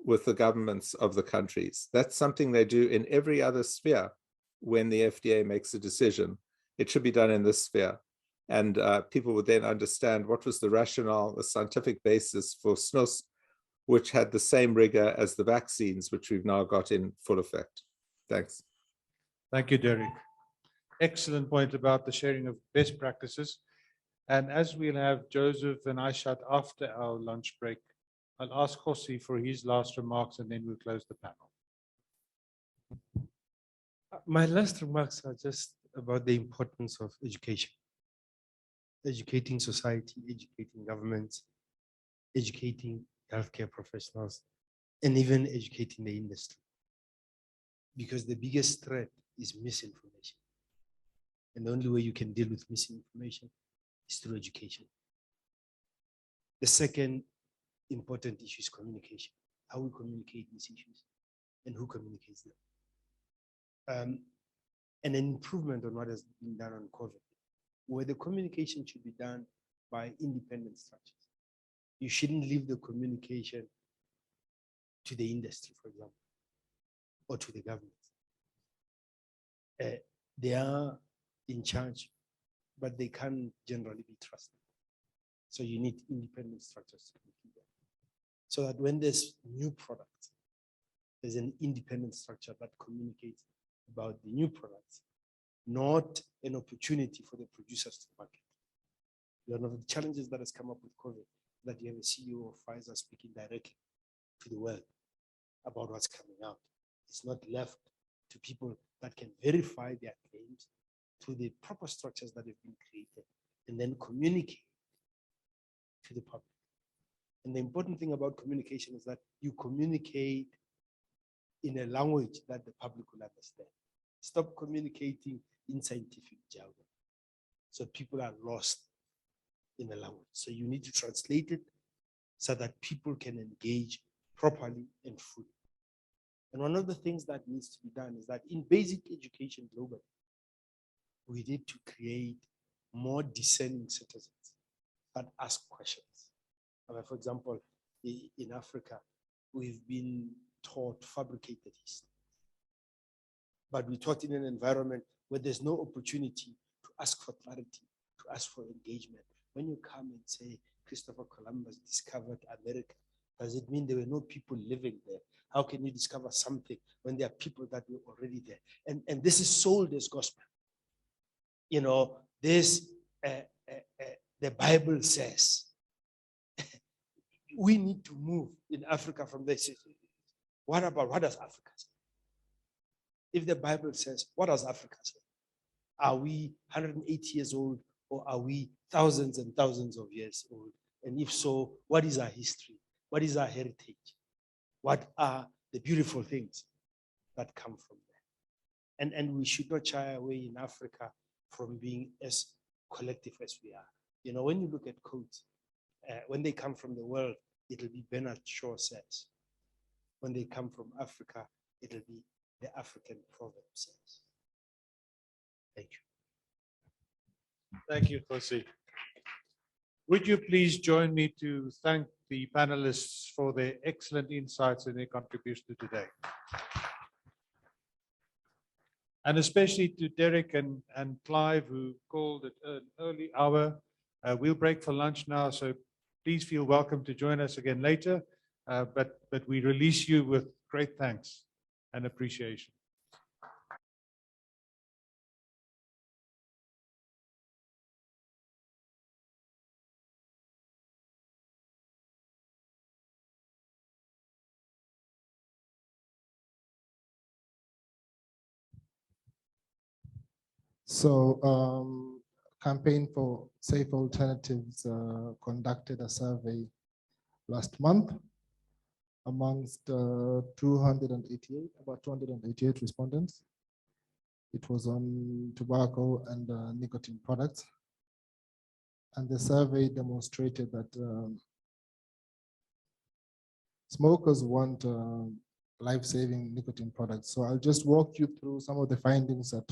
S7: with the governments of the countries. That's something they do in every other sphere when the FDA makes a decision. It should be done in this sphere. And people would then understand what was the rationale, the scientific basis for snus, which had the same rigor as the vaccines, which we've now got in full effect. Thanks.
S1: Thank you, Derek. Excellent point about the sharing of best practices. And as we'll have Joseph and Aishat after our lunch break, I'll ask Kgosi for his last remarks and then we'll close the panel.
S2: My last remarks are just about the importance of education. Educating society, educating governments, educating healthcare professionals, and even educating the industry. Because the biggest threat is misinformation. And the only way you can deal with misinformation is through education. The second important issue is communication. How we communicate these issues and who communicates them. And an improvement on what has been done on COVID, where the communication should be done by independent structures. You shouldn't leave the communication to the industry, for example, or to the government. They are in charge, but they can't generally be trusted. So you need independent structures to do that. So that when there's new products, there's an independent structure that communicates about the new products, not an opportunity for the producers to market. One of the challenges that has come up with COVID, that you have a CEO of Pfizer speaking directly to the world about what's coming out. It's not left to people that can verify their claims through the proper structures that have been created and then communicate to the public. And the important thing about communication is that you communicate in a language that the public will understand. Stop communicating in scientific jargon. So people are lost in the language. So you need to translate it so that people can engage properly and fully. And one of the things that needs to be done is that in basic education globally, we need to create more discerning citizens that ask questions. For example, in Africa, we've been taught fabricated history. But we're taught in an environment where there's no opportunity to ask for clarity, to ask for engagement. When you come and say Christopher Columbus discovered America, does it mean there were no people living there? How can you discover something when there are people that were already there? And this is sold as gospel. You know, this, the Bible says, we need to move in Africa from this. What does Africa say? If the Bible says, what does Africa say? Are we 180 years old or are we thousands and thousands of years old? And if so, what is our history? What is our heritage? What are the beautiful things that come from there? And we should not shy away in Africa from being as collective as we are. You know, when you look at codes, when they come from the world, it'll be Bernard Shaw says. When they come from Africa, it'll be the African proverb says. Thank you.
S1: Thank you, Kgosi. Would you please join me to thank the panelists for their excellent insights and their contribution to today? And especially to Derek and Clive, who called at an early hour. We'll break for lunch now, so please feel welcome to join us again later. But we release you with great thanks and appreciation.
S10: So Campaign for Safe Alternatives conducted a survey last month amongst 288, about 288 respondents. It was on tobacco and nicotine products. And the survey demonstrated that smokers want life-saving nicotine products. So I'll just walk you through some of the findings that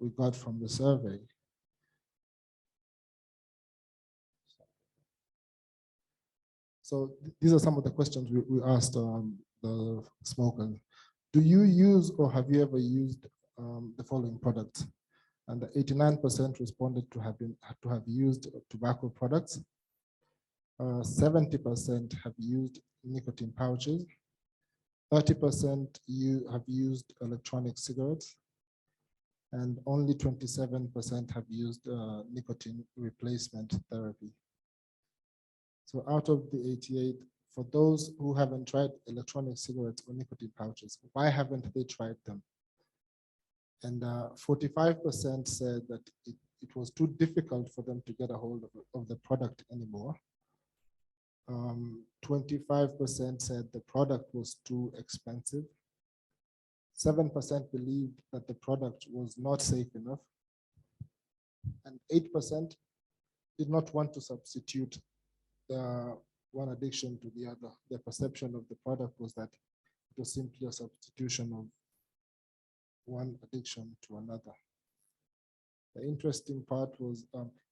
S10: we got from the survey. So these are some of the questions we asked the smokers. Do you use or have you ever used the following products? And 89% responded to have used tobacco products. 70% have used nicotine pouches. 30% have used electronic cigarettes. And only 27% have used nicotine replacement therapy. So out of the 88, for those who haven't tried electronic cigarettes or nicotine pouches, why haven't they tried them? And 45% said that it was too difficult for them to get a hold of the product anymore. 25% said the product was too expensive. 7% believed that the product was not safe enough. And 8% did not want to substitute the one addiction to the other. The perception of the product was that it was simply a substitution of one addiction to another. The interesting part was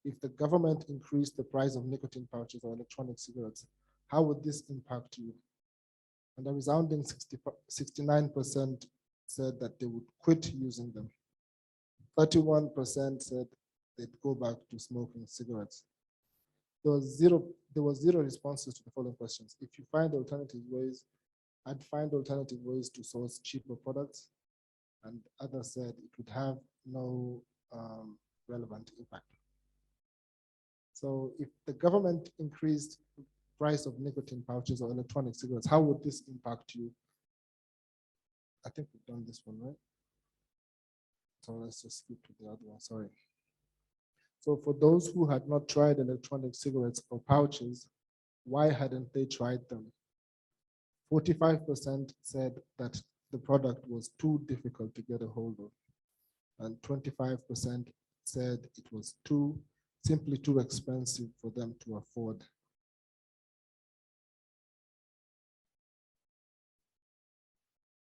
S10: if the government increased the price of nicotine pouches or electronic cigarettes, how would this impact you? And a resounding 69% said that they would quit using them. 31% said they'd go back to smoking cigarettes. There was zero responses to the following questions. If you find alternative ways, I'd find alternative ways to source cheaper products. And others said it would have no relevant impact. So if the government increased the price of nicotine pouches or electronic cigarettes, how would this impact you? I think we've done this one, right? So let's just skip to the other one, sorry. So for those who had not tried electronic cigarettes or pouches, why hadn't they tried them? 45% said that the product was too difficult to get a hold of. And 25% said it was simply too expensive for them to afford.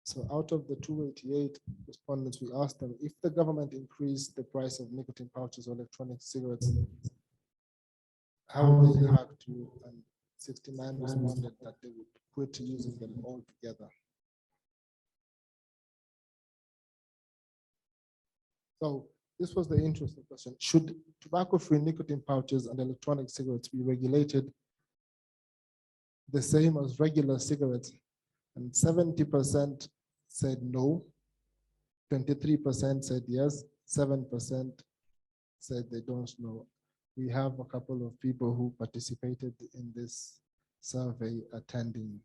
S10: So out of the 288 respondents, we asked them if the government increased the price of nicotine pouches or electronic cigarettes, how would they impact you? And 69 responded that they would quit using them altogether. So this was the interesting question. Should tobacco-free nicotine pouches and electronic cigarettes be regulated the same as regular cigarettes? And 70% said no, 23% said yes, 7% said they don't know. We have a couple of people who participated in this survey attending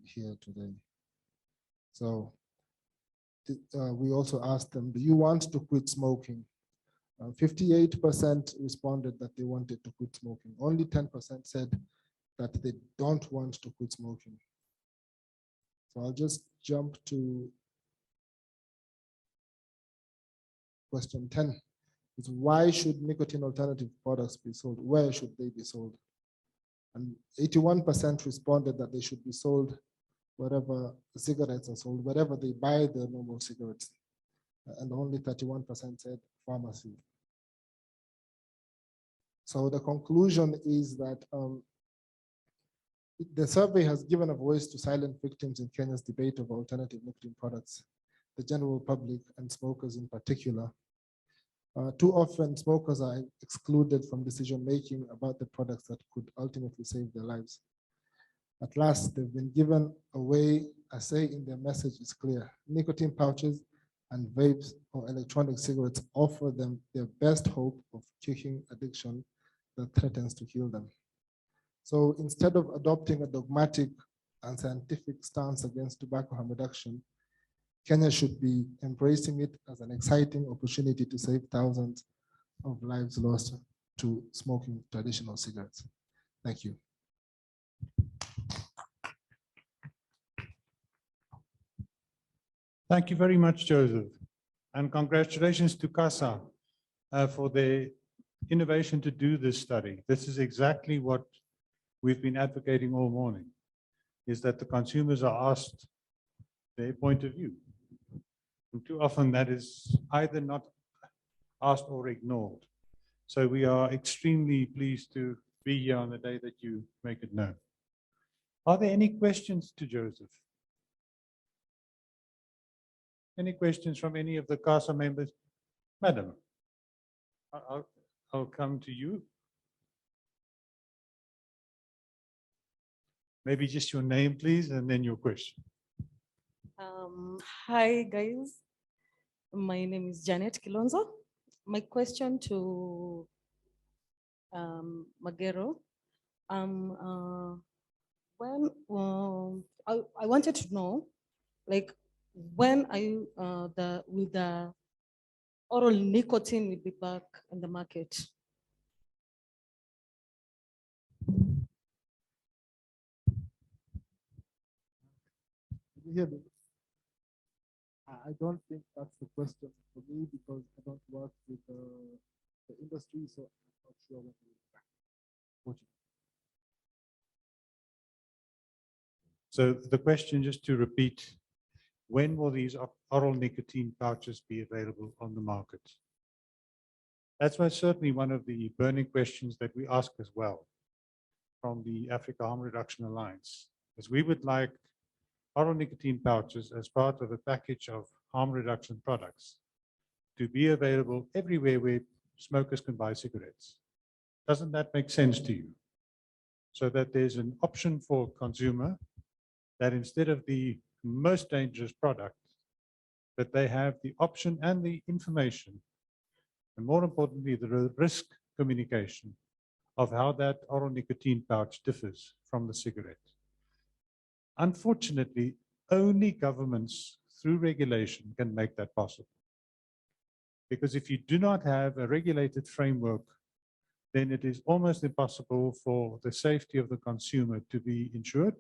S10: here today. So we also asked them, do you want to quit smoking? 58% responded that they wanted to quit smoking. Only 10% said that they don't want to quit smoking. So I'll just jump to question 10. Is why should nicotine alternative products be sold? Where should they be sold? And 81% responded that they should be sold wherever cigarettes are sold, wherever they buy the normal cigarettes, and only 31% said pharmacy. So the conclusion is that the survey has given a voice to silent victims in Kenya's debate of alternative nicotine products, the general public and smokers in particular. Too often, smokers are excluded from decision-making about the products that could ultimately save their lives. At last, they've been given a way, I say in their message is clear. Nicotine pouches and vapes or electronic cigarettes offer them their best hope of kicking addiction that threatens to kill them. So instead of adopting a dogmatic and scientific stance against tobacco harm reduction, Kenya should be embracing it as an exciting opportunity to save thousands of lives lost to smoking traditional cigarettes. Thank you.
S1: Thank you very much, Joseph. And congratulations to CASA for their innovation to do this study. This is exactly what we've been advocating all morning, is that the consumers are asked their point of view. And too often that is either not asked or ignored. So we are extremely pleased to be here on the day that you make it known. Are there any questions to Joseph? Any questions from any of the CASA members? Madam, I'll come to you. Maybe just your name, please, and then your question.
S11: Hi, guys. My name is Janet Kilonzo. My question to Magero. I wanted to know, like, when are you, will the oral nicotine will be back in the market?
S10: Did you hear me? I don't think that's the question for me because I don't work with the industry, so I'm not sure when it will be back.
S1: So the question, just to repeat, when will these oral nicotine pouches be available on the market? That's certainly one of the burning questions that we ask as well from the Africa Harm Reduction Alliance, is we would like oral nicotine pouches as part of a package of harm reduction products to be available everywhere where smokers can buy cigarettes. Doesn't that make sense to you? So that there's an option for consumer that instead of the most dangerous product, that they have the option and the information, and more importantly, the risk communication of how that oral nicotine pouch differs from the cigarette. Unfortunately, only governments through regulation can make that possible. Because if you do not have a regulated framework, then it is almost impossible for the safety of the consumer to be ensured.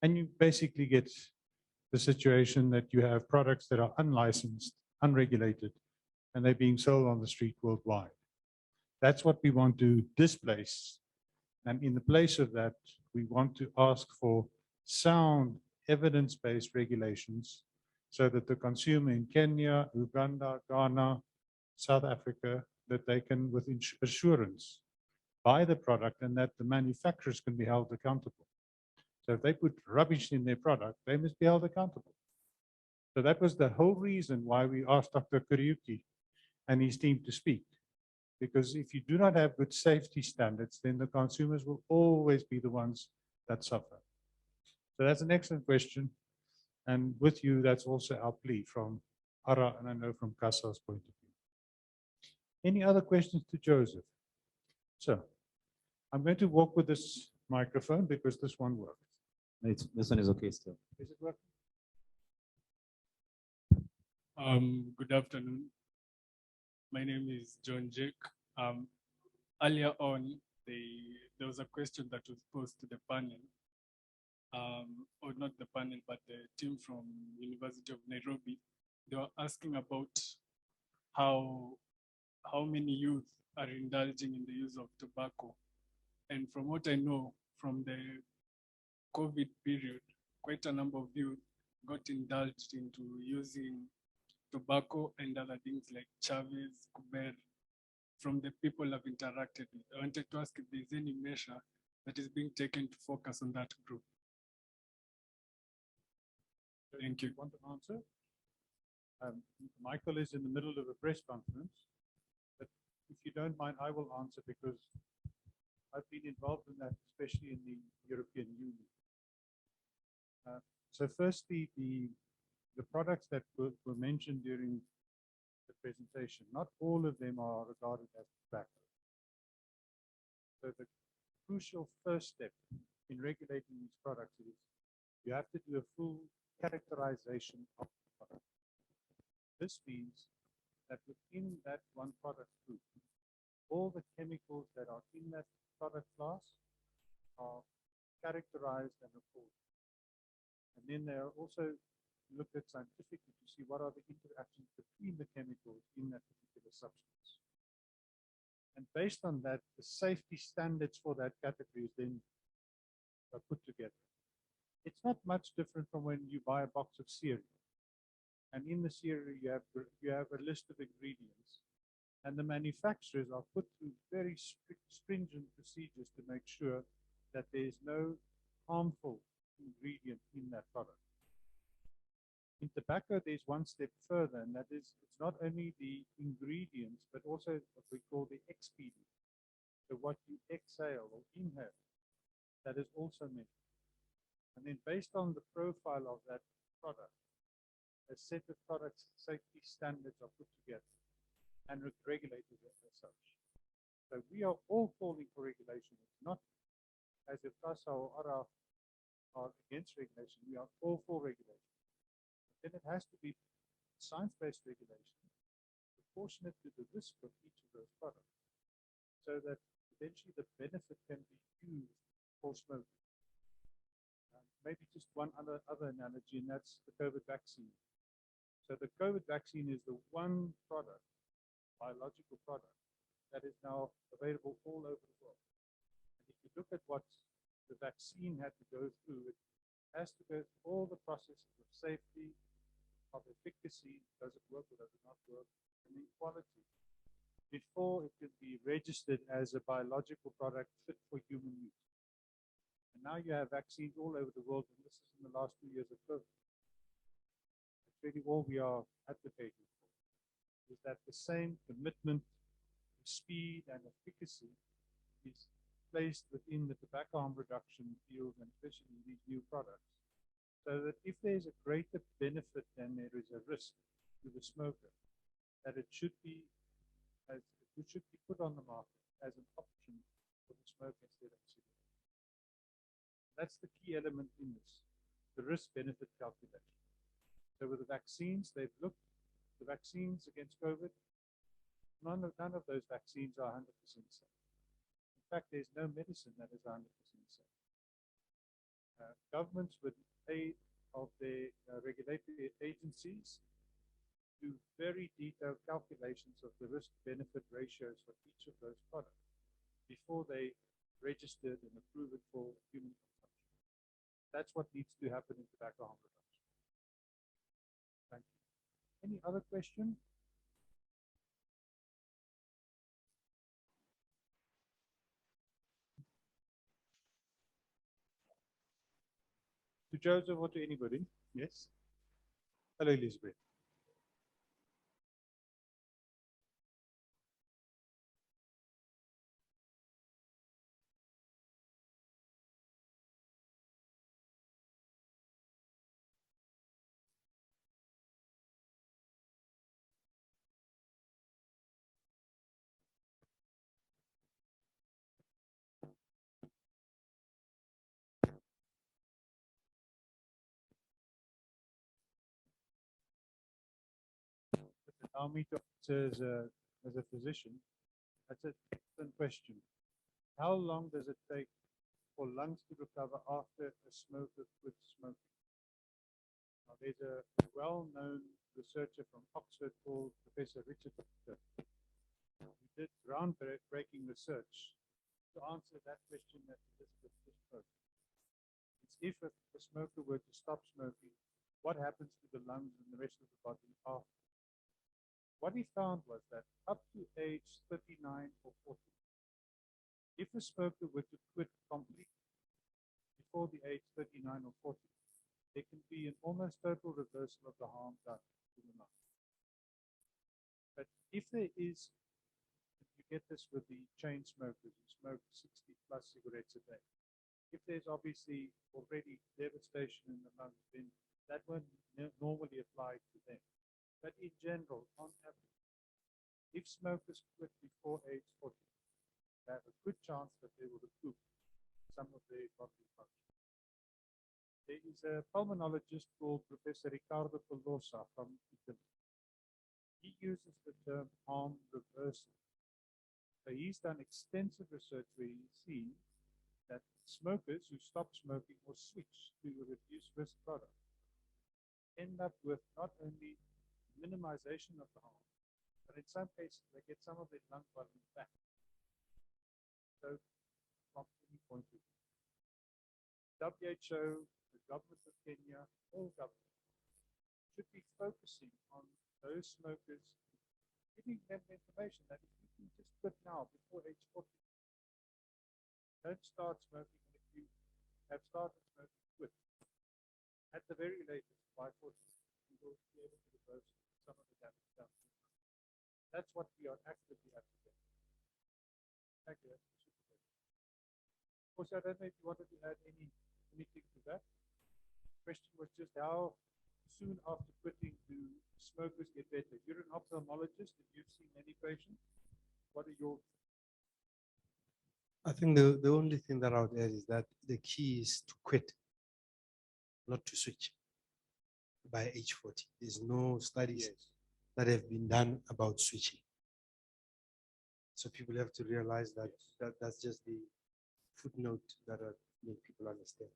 S1: And you basically get the situation that you have products that are unlicensed, unregulated, and they're being sold on the street worldwide. That's what we want to displace. And in the place of that, we want to ask for sound evidence-based regulations so that the consumer in Kenya, Uganda, Ghana, South Africa, that they can with assurance buy the product and that the manufacturers can be held accountable. So if they put rubbish in their product, they must be held accountable. So that was the whole reason why we asked Dr. Kariuki and his team to speak. Because if you do not have good safety standards, then the consumers will always be the ones that suffer. So that's an excellent question. And with you, that's also our plea from ARA and I know from CASA's point of view. Any other questions to Joseph? So I'm going to walk with this microphone because this one works.
S12: This one is okay still.
S1: Is it working?
S13: Good afternoon. My name is John Jake. Earlier on, there was a question that was posed to the panel, or not the panel, but the team from University of Nairobi. They were asking about how many youth are indulging in the use of tobacco. And from what I know, from the COVID period, quite a number of you got indulged into using tobacco and other things like Chavez, Kuber, from the people I've interacted with. I wanted to ask if there's any measure that is being taken to focus on that group. Thank you.
S1: Want to answer? Michael is in the middle of a press conference, but if you don't mind, I will answer because I've been involved in that, especially in the European Union. So firstly, the products that were mentioned during the presentation, not all of them are regarded as tobacco. So the crucial first step in regulating these products is you have to do a full characterization of the product. This means that within that one product group, all the chemicals that are in that product class are characterized and reported. And then they are also looked at scientifically to see what are the interactions between the chemicals in that particular substance. And based on that, the safety standards for that category is then put together. It's not much different from when you buy a box of cereal. And in the cereal, you have a list of ingredients. And the manufacturers are put through very strict, stringent procedures to make sure that there is no harmful ingredient in that product. In tobacco, there's one step further, and that is it's not only the ingredients, but also what we call the expedient. So what you exhale or inhale, that is also measured. And then based on the profile of that product, a set of product safety standards are put together and regulated as such. So we are all calling for regulation. It's not as if CASA or ATHRF are against regulation. We are all for regulation. But then it has to be science-based regulation, proportionate to the risk of each of those products, so that eventually the benefit can be used for smoking. Maybe just one other analogy, and that's the COVID vaccine. So the COVID vaccine is the one product, biological product, that is now available all over the world. And if you look at what the vaccine had to go through, it has to go through all the processes of safety, of efficacy, does it work or does it not work, and then quality, before it can be registered as a biological product fit for human use. And now you have vaccines all over the world, and this is in the last 2 years of COVID. It's really all we are advocating for, is that the same commitment to speed and efficacy is placed within the tobacco harm reduction field, and especially these new products, so that if there's a greater benefit than there is a risk to the smoker, that it should be put on the market as an option for the smoker instead of a cigarette. That's the key element in this, the risk-benefit calculation. So with the vaccines, they've looked, the vaccines against COVID, none of those vaccines are 100% safe. In fact, there's no medicine that is 100% safe. Governments, with aid of their regulatory agencies, do very detailed calculations of the risk-benefit ratios for each of those products before they registered and approve it for human consumption. That's what needs to happen in tobacco harm reduction. Thank you. Any other question? To Joseph or to anybody? Yes? Hello, Elizabeth. Allow me to answer as a physician. That's an excellent question. How long does it take for lungs to recover after a smoker quits smoking? Now, there's a well-known researcher from Oxford called Professor Richard Doctor, who did groundbreaking research to answer that question that Elizabeth just posed. It's if a smoker were to stop smoking, what happens to the lungs and the rest of the body after? What he found was that up to age 39 or 40, if a smoker were to quit completely before the age 39 or 40, there can be an almost total reversal of the harm done to the lung. But if there is, you get this with the chain smokers who smoke 60 plus cigarettes a day. If there's obviously already devastation in the lungs, then that won't normally apply to them. But in general, on average, if smokers quit before age 40, they have a good chance that they will recoup some of their bodily function. There is a pulmonologist called Professor Riccardo Tolosa from Italy. He uses the term harm reversal. So he's done extensive research where he's seen that smokers who stop smoking or switch to a reduced risk product end up with not only minimization of the harm, but in some cases they get some of their lung volume back. So from any point of view, WHO, the government of Kenya, all governments should be focusing on those smokers, giving them information that if you can just quit now before age 40, don't start smoking, and if you have started smoking, quit. At the very latest, by 40, you will be able to reverse some of the damage done. That's what we are actively advocating. Thank you. That's the super question. Of course, I don't know if you wanted to add anything to that. The question was just how soon after quitting do smokers get better? You're an ophthalmologist and you've seen many patients. What are your?
S2: I think the only thing that I would add is that the key is to quit, not to switch by age 40. There's no studies that have been done about switching. So people have to realize that, that's just the footnote that make people understand.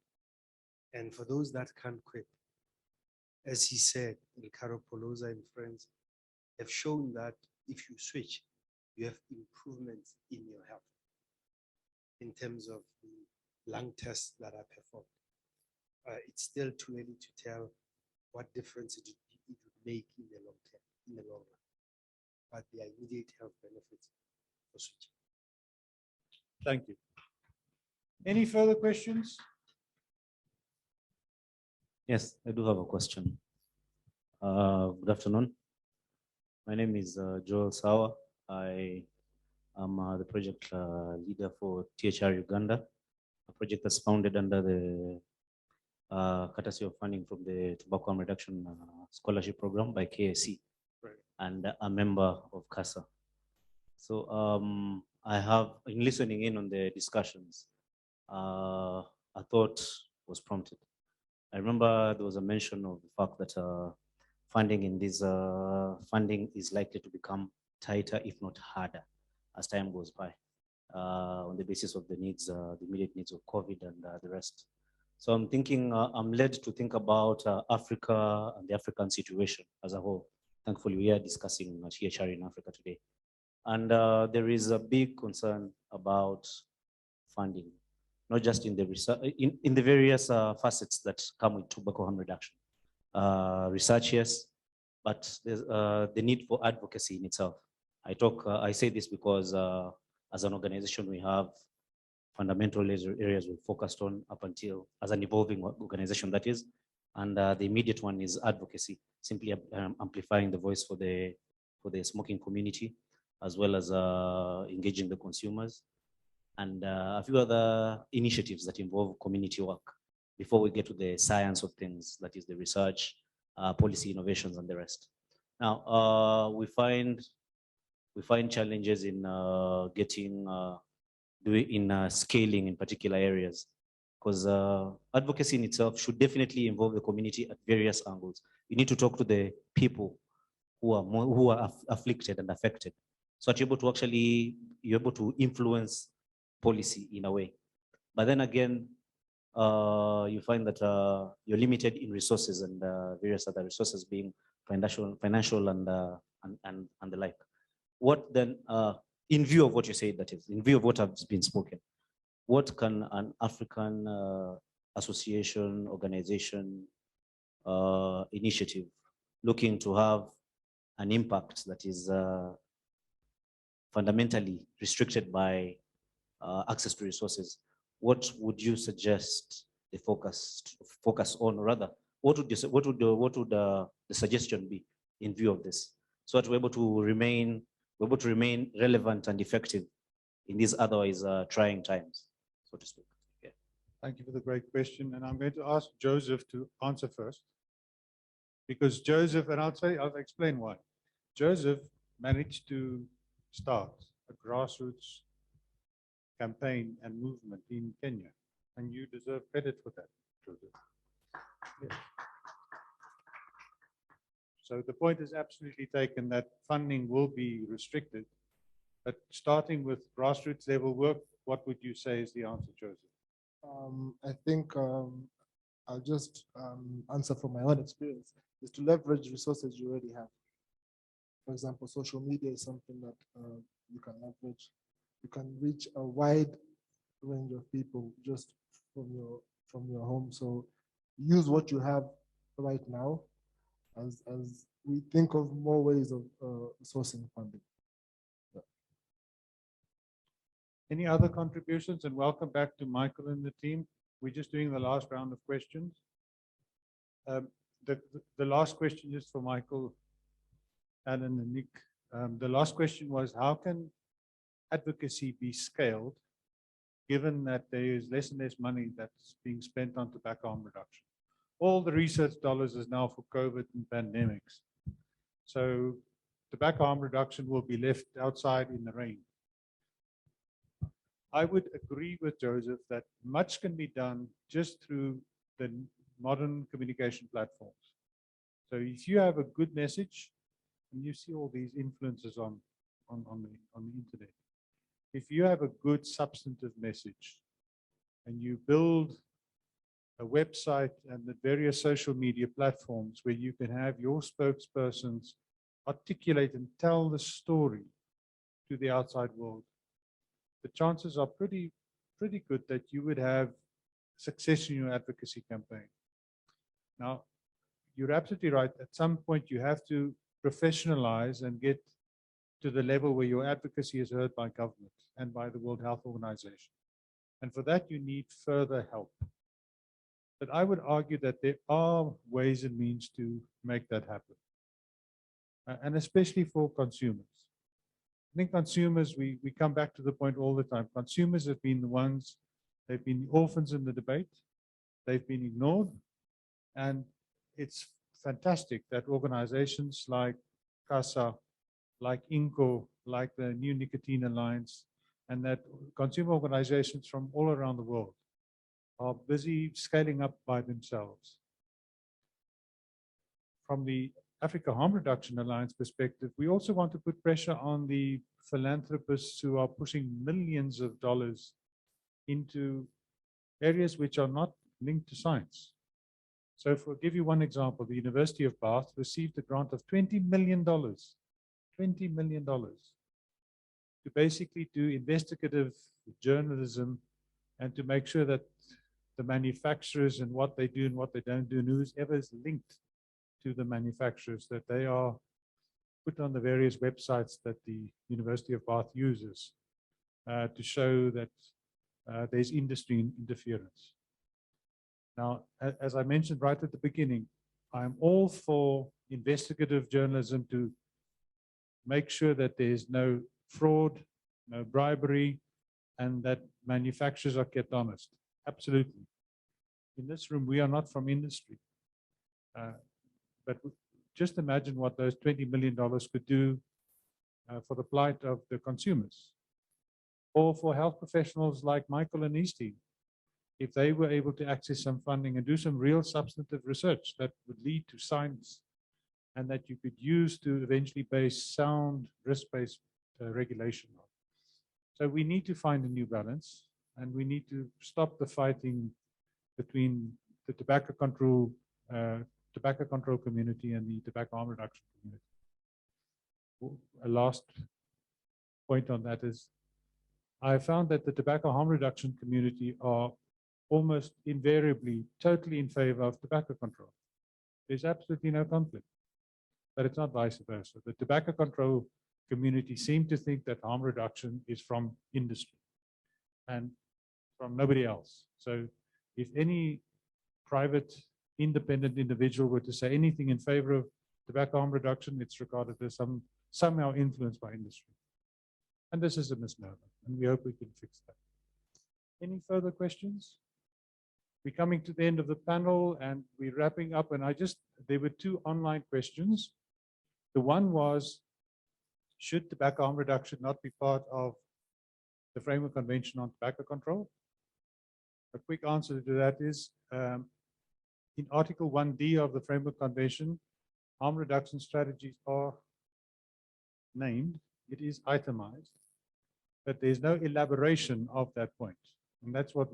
S2: And for those that can't quit, as he said, Ricardo Polosa and friends have shown that if you switch, you have improvements in your health in terms of the lung tests that are performed. It's still too early to tell what difference it would make in the long term, in the long run. But the immediate health benefits for switching.
S1: Thank you. Any further questions?
S12: Yes, I do have a question. Good afternoon. My name is Joel Sawa. I am the project leader for ATHRF Uganda, a project that's founded under the courtesy of funding from the Tobacco Harm Reduction Scholarship Program by KAC, and a member of CASA. So I have, in listening in on the discussions, a thought was prompted. I remember there was a mention of the fact that funding in this funding is likely to become tighter, if not harder, as time goes by, on the basis of the needs, the immediate needs of COVID and the rest. So I'm thinking, I'm led to think about Africa and the African situation as a whole. Thankfully, we are discussing THR in Africa today. And there is a big concern about funding, not just in the research, in the various facets that come with tobacco harm reduction. Research, yes, but there's the need for advocacy in itself. I say this because as an organization, we have fundamental areas we're focused on up until, as an evolving organization that is, and the immediate one is advocacy, simply amplifying the voice for the smoking community, as well as engaging the consumers, and a few other initiatives that involve community work before we get to the science of things, that is the research, policy innovations, and the rest. Now, we find challenges in scaling in particular areas, because advocacy in itself should definitely involve the community at various angles. You need to talk to the people who are afflicted and affected, so that you're able to influence policy in a way. But then again, you find that you're limited in resources and various other resources, being financial and the like. What then, in view of what you said, that is, in view of what has been spoken, what can an African association, organization, initiative looking to have an impact that is fundamentally restricted by access to resources, what would you suggest the focus on, or rather, what would the suggestion be in view of this, so that we're able to remain relevant and effective in these otherwise trying times, so to speak? Yeah.
S1: Thank you for the great question. And I'm going to ask Joseph to answer first. Because Joseph, and I'll explain why. Joseph managed to start a grassroots campaign and movement in Kenya. And you deserve credit for that, Joseph. Yes. So the point is absolutely taken that funding will be restricted. But starting with grassroots level work, what would you say is the answer, Joseph?
S10: I think I'll just answer from my own experience, is to leverage resources you already have. For example, social media is something that you can leverage. You can reach a wide range of people just from your home. So use what you have right now as we think of more ways of sourcing funding. Yeah.
S1: Any other contributions? And welcome back to Michael and the team. We're just doing the last round of questions. The last question is for Michael, Alan, and Nick. The last question was, how can advocacy be scaled given that there is less and less money that's being spent on tobacco harm reduction? All the research dollars is now for COVID and pandemics. So tobacco harm reduction will be left outside in the rain. I would agree with Joseph that much can be done just through the modern communication platforms. So if you have a good message, and you see all these influences on the internet, if you have a good substantive message and you build a website and the various social media platforms where you can have your spokespersons articulate and tell the story to the outside world, the chances are pretty good that you would have success in your advocacy campaign. Now, you're absolutely right. At some point, you have to professionalize and get to the level where your advocacy is heard by government and by the World Health Organization. And for that, you need further help. But I would argue that there are ways and means to make that happen. And especially for consumers. I think consumers, we come back to the point all the time. Consumers have been the ones, they've been the orphans in the debate. They've been ignored. And it's fantastic that organizations like CASA, like INCO, like the New Nicotine Alliance, and that consumer organizations from all around the world are busy scaling up by themselves. From the Africa Harm Reduction Alliance perspective, we also want to put pressure on the philanthropists who are pushing millions of dollars into areas which are not linked to science. So for give you one example, the University of Bath received a grant of $20 million, $20 million to basically do investigative journalism and to make sure that the manufacturers and what they do and what they don't do, and whoever is linked to the manufacturers, that they are put on the various websites that the University of Bath uses to show that there's industry interference. Now, as I mentioned right at the beginning, I'm all for investigative journalism to make sure that there's no fraud, no bribery, and that manufacturers are kept honest. Absolutely. In this room, we are not from industry. But just imagine what those $20 million could do for the plight of the consumers, or for health professionals like Michael and his team, if they were able to access some funding and do some real substantive research that would lead to science and that you could use to eventually base sound risk-based regulation on. So we need to find a new balance, and we need to stop the fighting between the tobacco control community and the tobacco harm reduction community. A last point on that is, I found that the tobacco harm reduction community are almost invariably totally in favor of tobacco control. There's absolutely no conflict, but it's not vice versa. The tobacco control community seem to think that harm reduction is from industry and from nobody else. So if any private independent individual were to say anything in favor of tobacco harm reduction, it's regarded as somehow influenced by industry. And this is a misnomer, and we hope we can fix that. Any further questions? We're coming to the end of the panel and we're wrapping up, and there were 2 online questions. The one was, should tobacco harm reduction not be part of the Framework Convention on Tobacco Control? A quick answer to that is, in Article 1D of the Framework Convention, harm reduction strategies are named. It is itemized, but there's no elaboration of that point. And that's what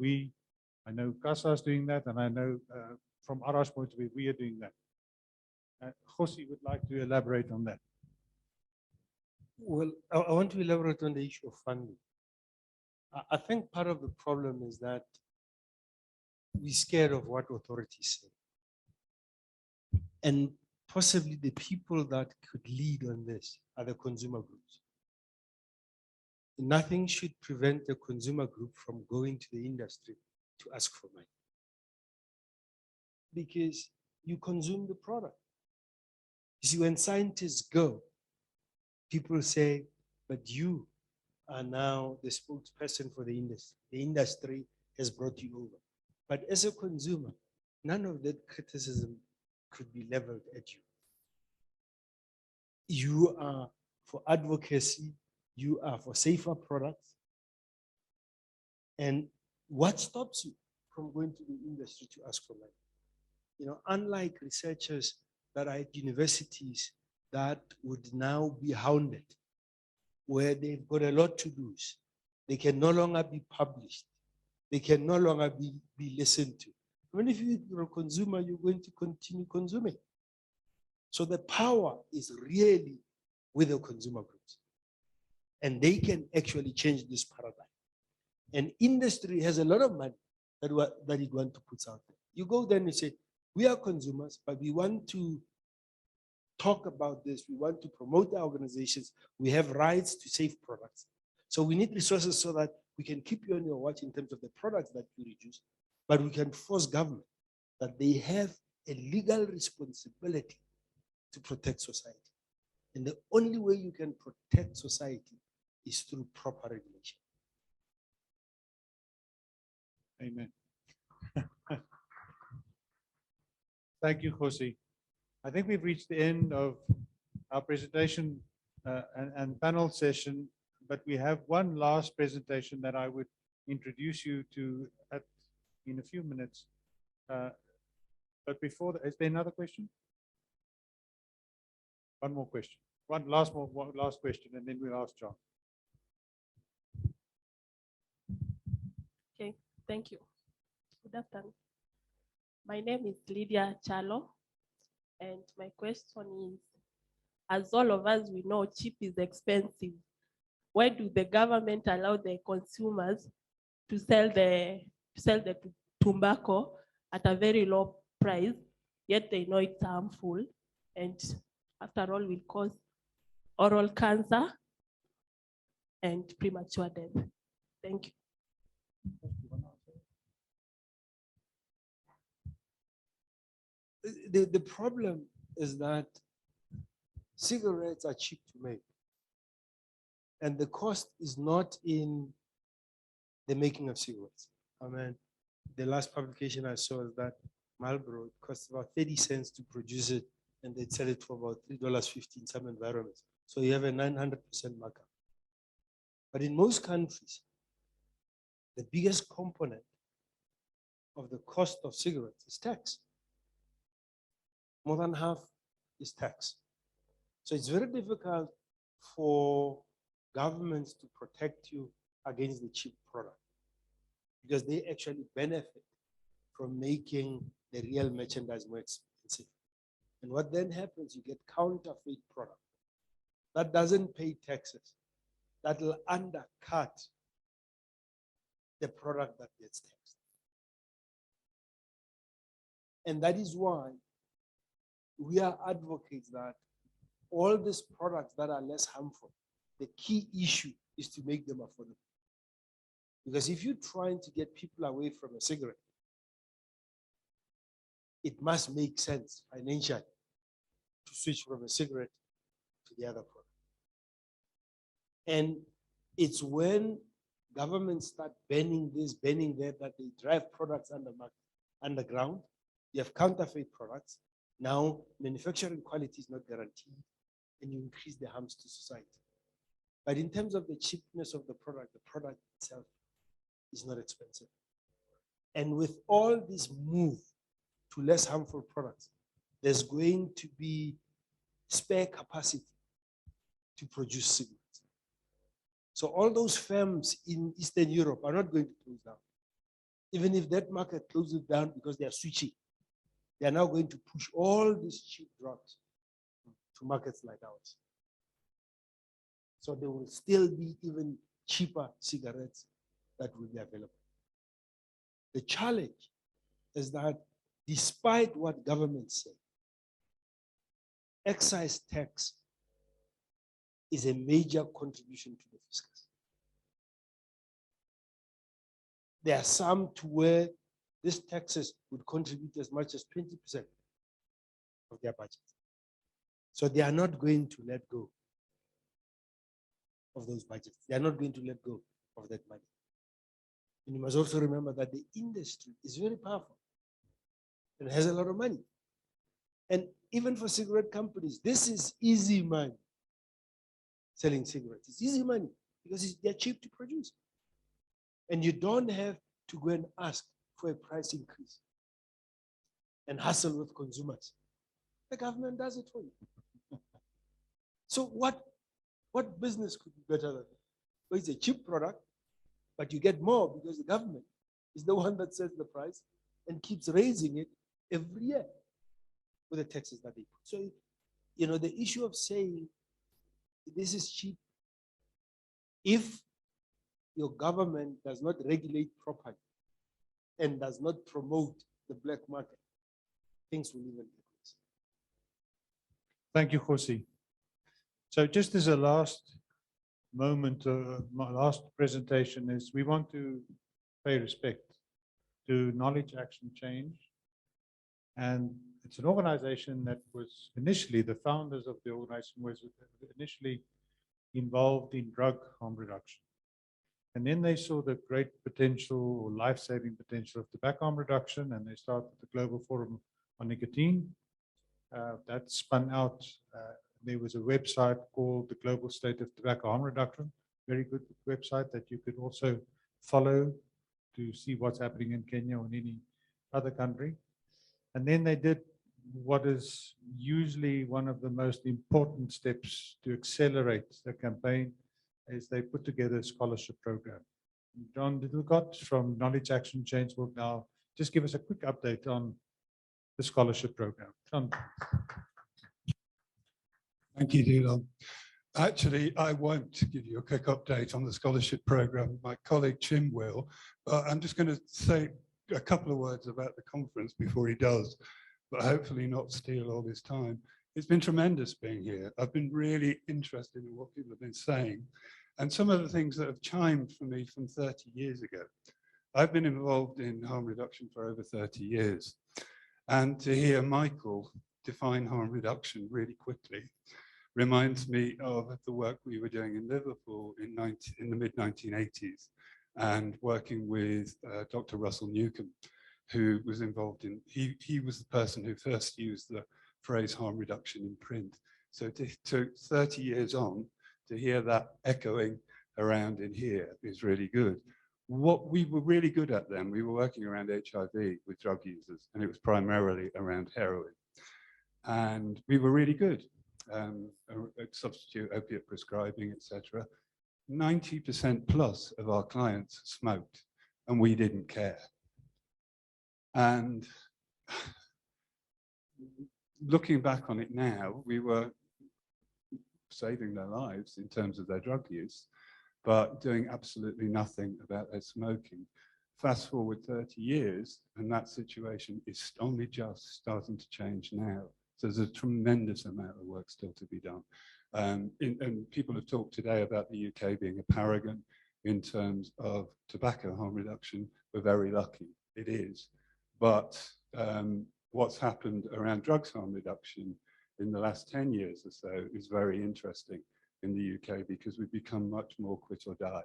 S1: I know CASA is doing that, and I know from ATHRF's point of view, we are doing that. Kgosi would like to elaborate on that.
S2: Well, I want to elaborate on the issue of funding. I think part of the problem is that we're scared of what authorities say. And possibly the people that could lead on this are the consumer groups. Nothing should prevent the consumer group from going to the industry to ask for money, because you consume the product. You see, when scientists go, people say, but you are now the spokesperson for the industry. The industry has brought you over. But as a consumer, none of that criticism could be leveled at you. You are for advocacy, you are for safer products. And what stops you from going to the industry to ask for money? You know, unlike researchers that are at universities that would now be hounded, where they've got a lot to lose. They can no longer be published. They can no longer be listened to. I mean, if you're a consumer, you're going to continue consuming. So the power is really with the consumer groups. And they can actually change this paradigm. And industry has a lot of money that it wants to put out there. You go there and you say, we are consumers, but we want to talk about this. We want to promote our organizations. We have rights to safe products. So we need resources so that we can keep you on your watch in terms of the products that you reduce, but we can force government that they have a legal responsibility to protect society. And the only way you can protect society is through proper regulation.
S1: Amen. Thank you, Kgosi. I think we've reached the end of our presentation and panel session, but we have one last presentation that I would introduce you to in a few minutes. But before that, is there another question? One more question. One last question, and then we'll ask John.
S14: Okay, thank you. Good afternoon. My name is Lydia Chalo, and my question is, as all of us we know, cheap is expensive. Why do the government allow the consumers to sell the tobacco at a very low price, yet they know it's harmful, and after all will cause oral cancer and premature death? Thank you.
S2: The problem is that cigarettes are cheap to make. And the cost is not in the making of cigarettes. I mean, the last publication I saw is that Marlboro costs about 30 cents to produce it, and they sell it for about $3.50 in some environments. So you have a 900% markup. But in most countries, the biggest component of the cost of cigarettes is tax. More than half is tax. So it's very difficult for governments to protect you against the cheap product, because they actually benefit from making the real merchandise more expensive. And what then happens, you get counterfeit product that doesn't pay taxes, that will undercut the product that gets taxed. And that is why we are advocates that all these products that are less harmful, the key issue is to make them affordable. Because if you're trying to get people away from a cigarette, it must make sense financially to switch from a cigarette to the other product. And it's when governments start banning this, banning that, that they drive products underground. You have counterfeit products. Now, manufacturing quality is not guaranteed, and you increase the harms to society. But in terms of the cheapness of the product itself is not expensive. And with all this move to less harmful products, there's going to be spare capacity to produce cigarettes. So all those firms in Eastern Europe are not going to close down. Even if that market closes down because they are switching, they are now going to push all these cheap drugs to markets like ours. So there will still be even cheaper cigarettes that will be available. The challenge is that despite what governments say, excise tax is a major contribution to the fiscus. There are some to where these taxes would contribute as much as 20% of their budget. So they are not going to let go of those budgets. They are not going to let go of that money. And you must also remember that the industry is very powerful and has a lot of money. And even for cigarette companies, this is easy money. Selling cigarettes, it's easy money because they're cheap to produce. And you don't have to go and ask for a price increase and hassle with consumers. The government does it for you. So what business could be better than that? Well, it's a cheap product, but you get more because the government is the one that sets the price and keeps raising it every year with the taxes that they put. So, you know, the issue of saying this is cheap, if your government does not regulate properly and does not promote the black market, things will even get worse.
S1: Thank you, Kgosi. So just as a last moment, my last presentation is we want to pay respect to Knowledge Action Change. And it's an organization that was initially, the founders of the organization was initially involved in drug harm reduction. And then they saw the great potential or life-saving potential of tobacco harm reduction, and they started the Global Forum on Nicotine. That spun out. There was a website called the Global State of Tobacco Harm Reduction, very good website that you could also follow to see what's happening in Kenya or in any other country. And then they did what is usually one of the most important steps to accelerate the campaign, is they put together a scholarship program. John Delricott from Knowledge Action Change will now just give us a quick update on the scholarship program. John.
S15: Thank you, Delon. Actually, I won't give you a quick update on the scholarship program. My colleague Chim will, but I'm just going to say a couple of words about the conference before he does, but hopefully not steal all his time. It's been tremendous being here. I've been really interested in what people have been saying and some of the things that have chimed for me from 30 years ago. I've been involved in harm reduction for over 30 years. And to hear Michael define harm reduction really quickly reminds me of the work we were doing in Liverpool in the mid-1980s and working with Dr. Russell Newcomb, who was involved in, he was the person who first used the phrase harm reduction in print. So to 30 years on, to hear that echoing around in here is really good. What we were really good at then, we were working around HIV with drug users, and it was primarily around heroin. And we were really good at substitute opiate prescribing, etc. 90% plus of our clients smoked, and we didn't care. And looking back on it now, we were saving their lives in terms of their drug use, but doing absolutely nothing about their smoking Fast forward 30 years, and that situation is only just starting to change now. So there's a tremendous amount of work still to be done. And people have talked today about the UK being a paragon in terms of tobacco harm reduction. We're very lucky, it is. But what's happened around drugs harm reduction in the last 10 years or so is very interesting in the UK, because we've become much more quit or die.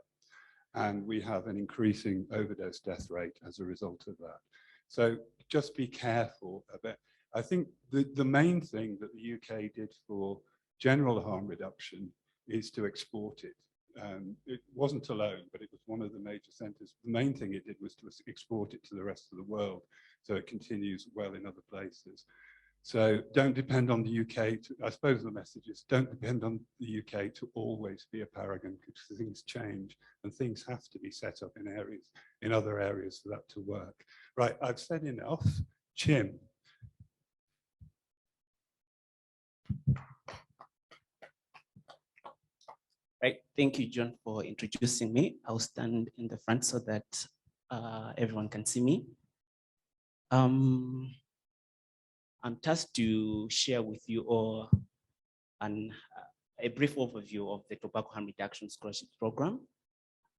S15: And we have an increasing overdose death rate as a result of that. So just be careful about, I think the main thing that the UK did for general harm reduction is to export it. It wasn't alone, but it was one of the major centers. The main thing it did was to export it to the rest of the world. So it continues well in other places. So don't depend on the UK I suppose the message is, don't depend on the UK to always be a paragon, because things change and things have to be set up in other areas for that to work. Right, I've said enough. Chim.
S16: Right, thank you, John, for introducing me. I'll stand in the front so that everyone can see me. I'm tasked to share with you all a brief overview of the Tobacco Harm Reduction Scholarship Program.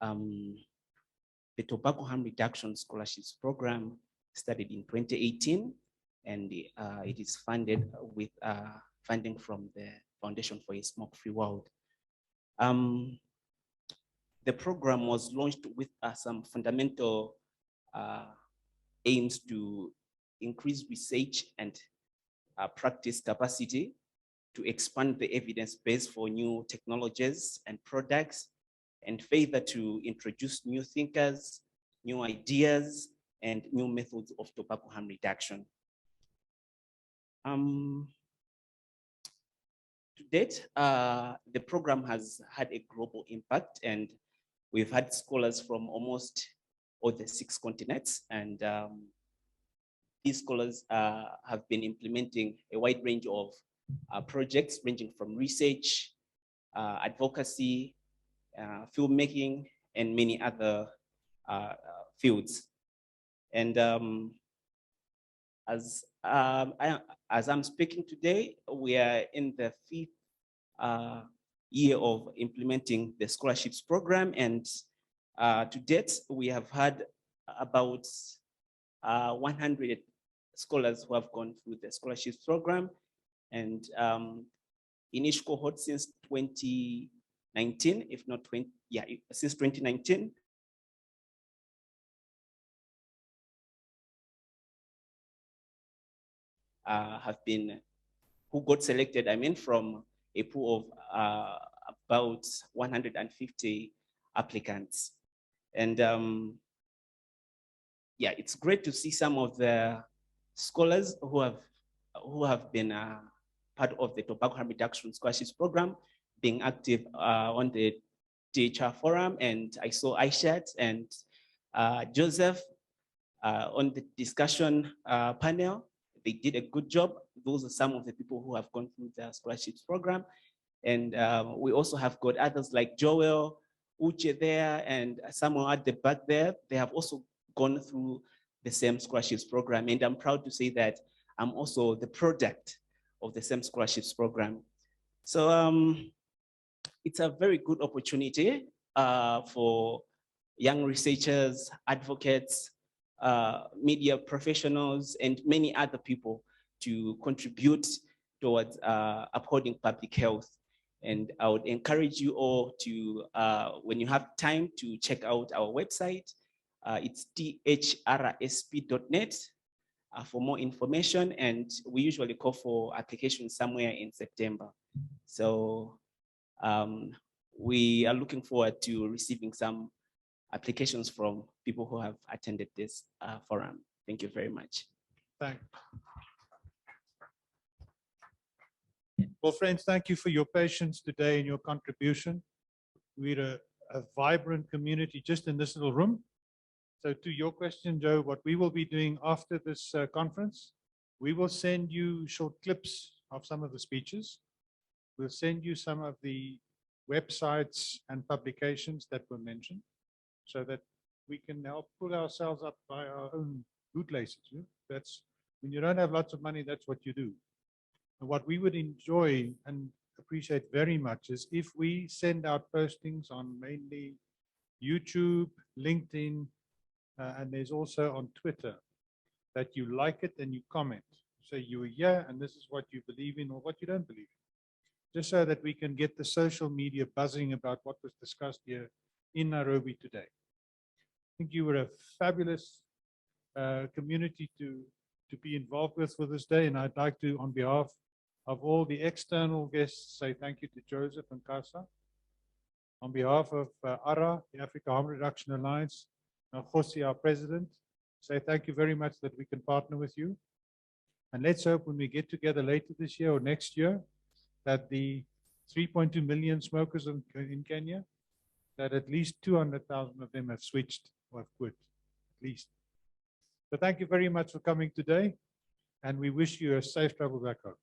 S16: The Tobacco Harm Reduction Scholarships Program started in 2018, and it is funded with funding from the Foundation for a Smoke-Free World. The program was launched with some fundamental aims to increase research and practice capacity, to expand the evidence base for new technologies and products, and further to introduce new thinkers, new ideas, and new methods of tobacco harm reduction. To date, the program has had a global impact, and we've had scholars from almost all the 6 continents, and these scholars have been implementing a wide range of projects ranging from research, advocacy, filmmaking, and many other fields. And as I'm speaking today, we are in the 5th year of implementing the scholarships program, and to date, we have had about 100 scholars who have gone through the scholarships program, and in each cohort since 2019, if not 20, yeah, since 2019. Who got selected, I mean, from a pool of about 150 applicants. And yeah, it's great to see some of the scholars who have been part of the Tobacco Harm Reduction Scholarships Program being active on the ATHRF forum, and I saw Aishat and Joseph on the discussion panel. They did a good job. Those are some of the people who have gone through the scholarships program. And we also have got others like Joel, Uche there, and someone at the back there. They have also gone through the same scholarships program. And I'm proud to say that I'm also the product of the same scholarships program. So it's a very good opportunity for young researchers, advocates, media professionals, and many other people to contribute towards upholding public health. And I would encourage you all to, when you have time, to check out our website. It's ATHRSP.net for more information, and we usually call for applications somewhere in September. So we are looking forward to receiving some applications from people who have attended this forum. Thank you very much.
S1: Thanks. Well, friends, thank you for your patience today and your contribution. We're a vibrant community just in this little room. So to your question, Joe, what we will be doing after this conference, we will send you short clips of some of the speeches. We'll send you some of the websites and publications that were mentioned, so that we can now pull ourselves up by our own bootlaces. That's when you don't have lots of money, that's what you do. And what we would enjoy and appreciate very much is if we send out postings on mainly YouTube, LinkedIn, and there's also on Twitter, that you like it and you comment. So you are here and this is what you believe in or what you don't believe in. Just so that we can get the social media buzzing about what was discussed here in Nairobi today. I think you were a fabulous community to be involved with for this day, and I'd like to, on behalf of all the external guests, say thank you to Joseph and CASA. On behalf of ARA, the Africa Harm Reduction Alliance, Kgosi, our president, say thank you very much that we can partner with you. And let's hope when we get together later this year or next year, that the 3.2 million smokers in Kenya, that at least 200,000 of them have switched or have quit, at least. So thank you very much for coming today, and we wish you a safe travel back home.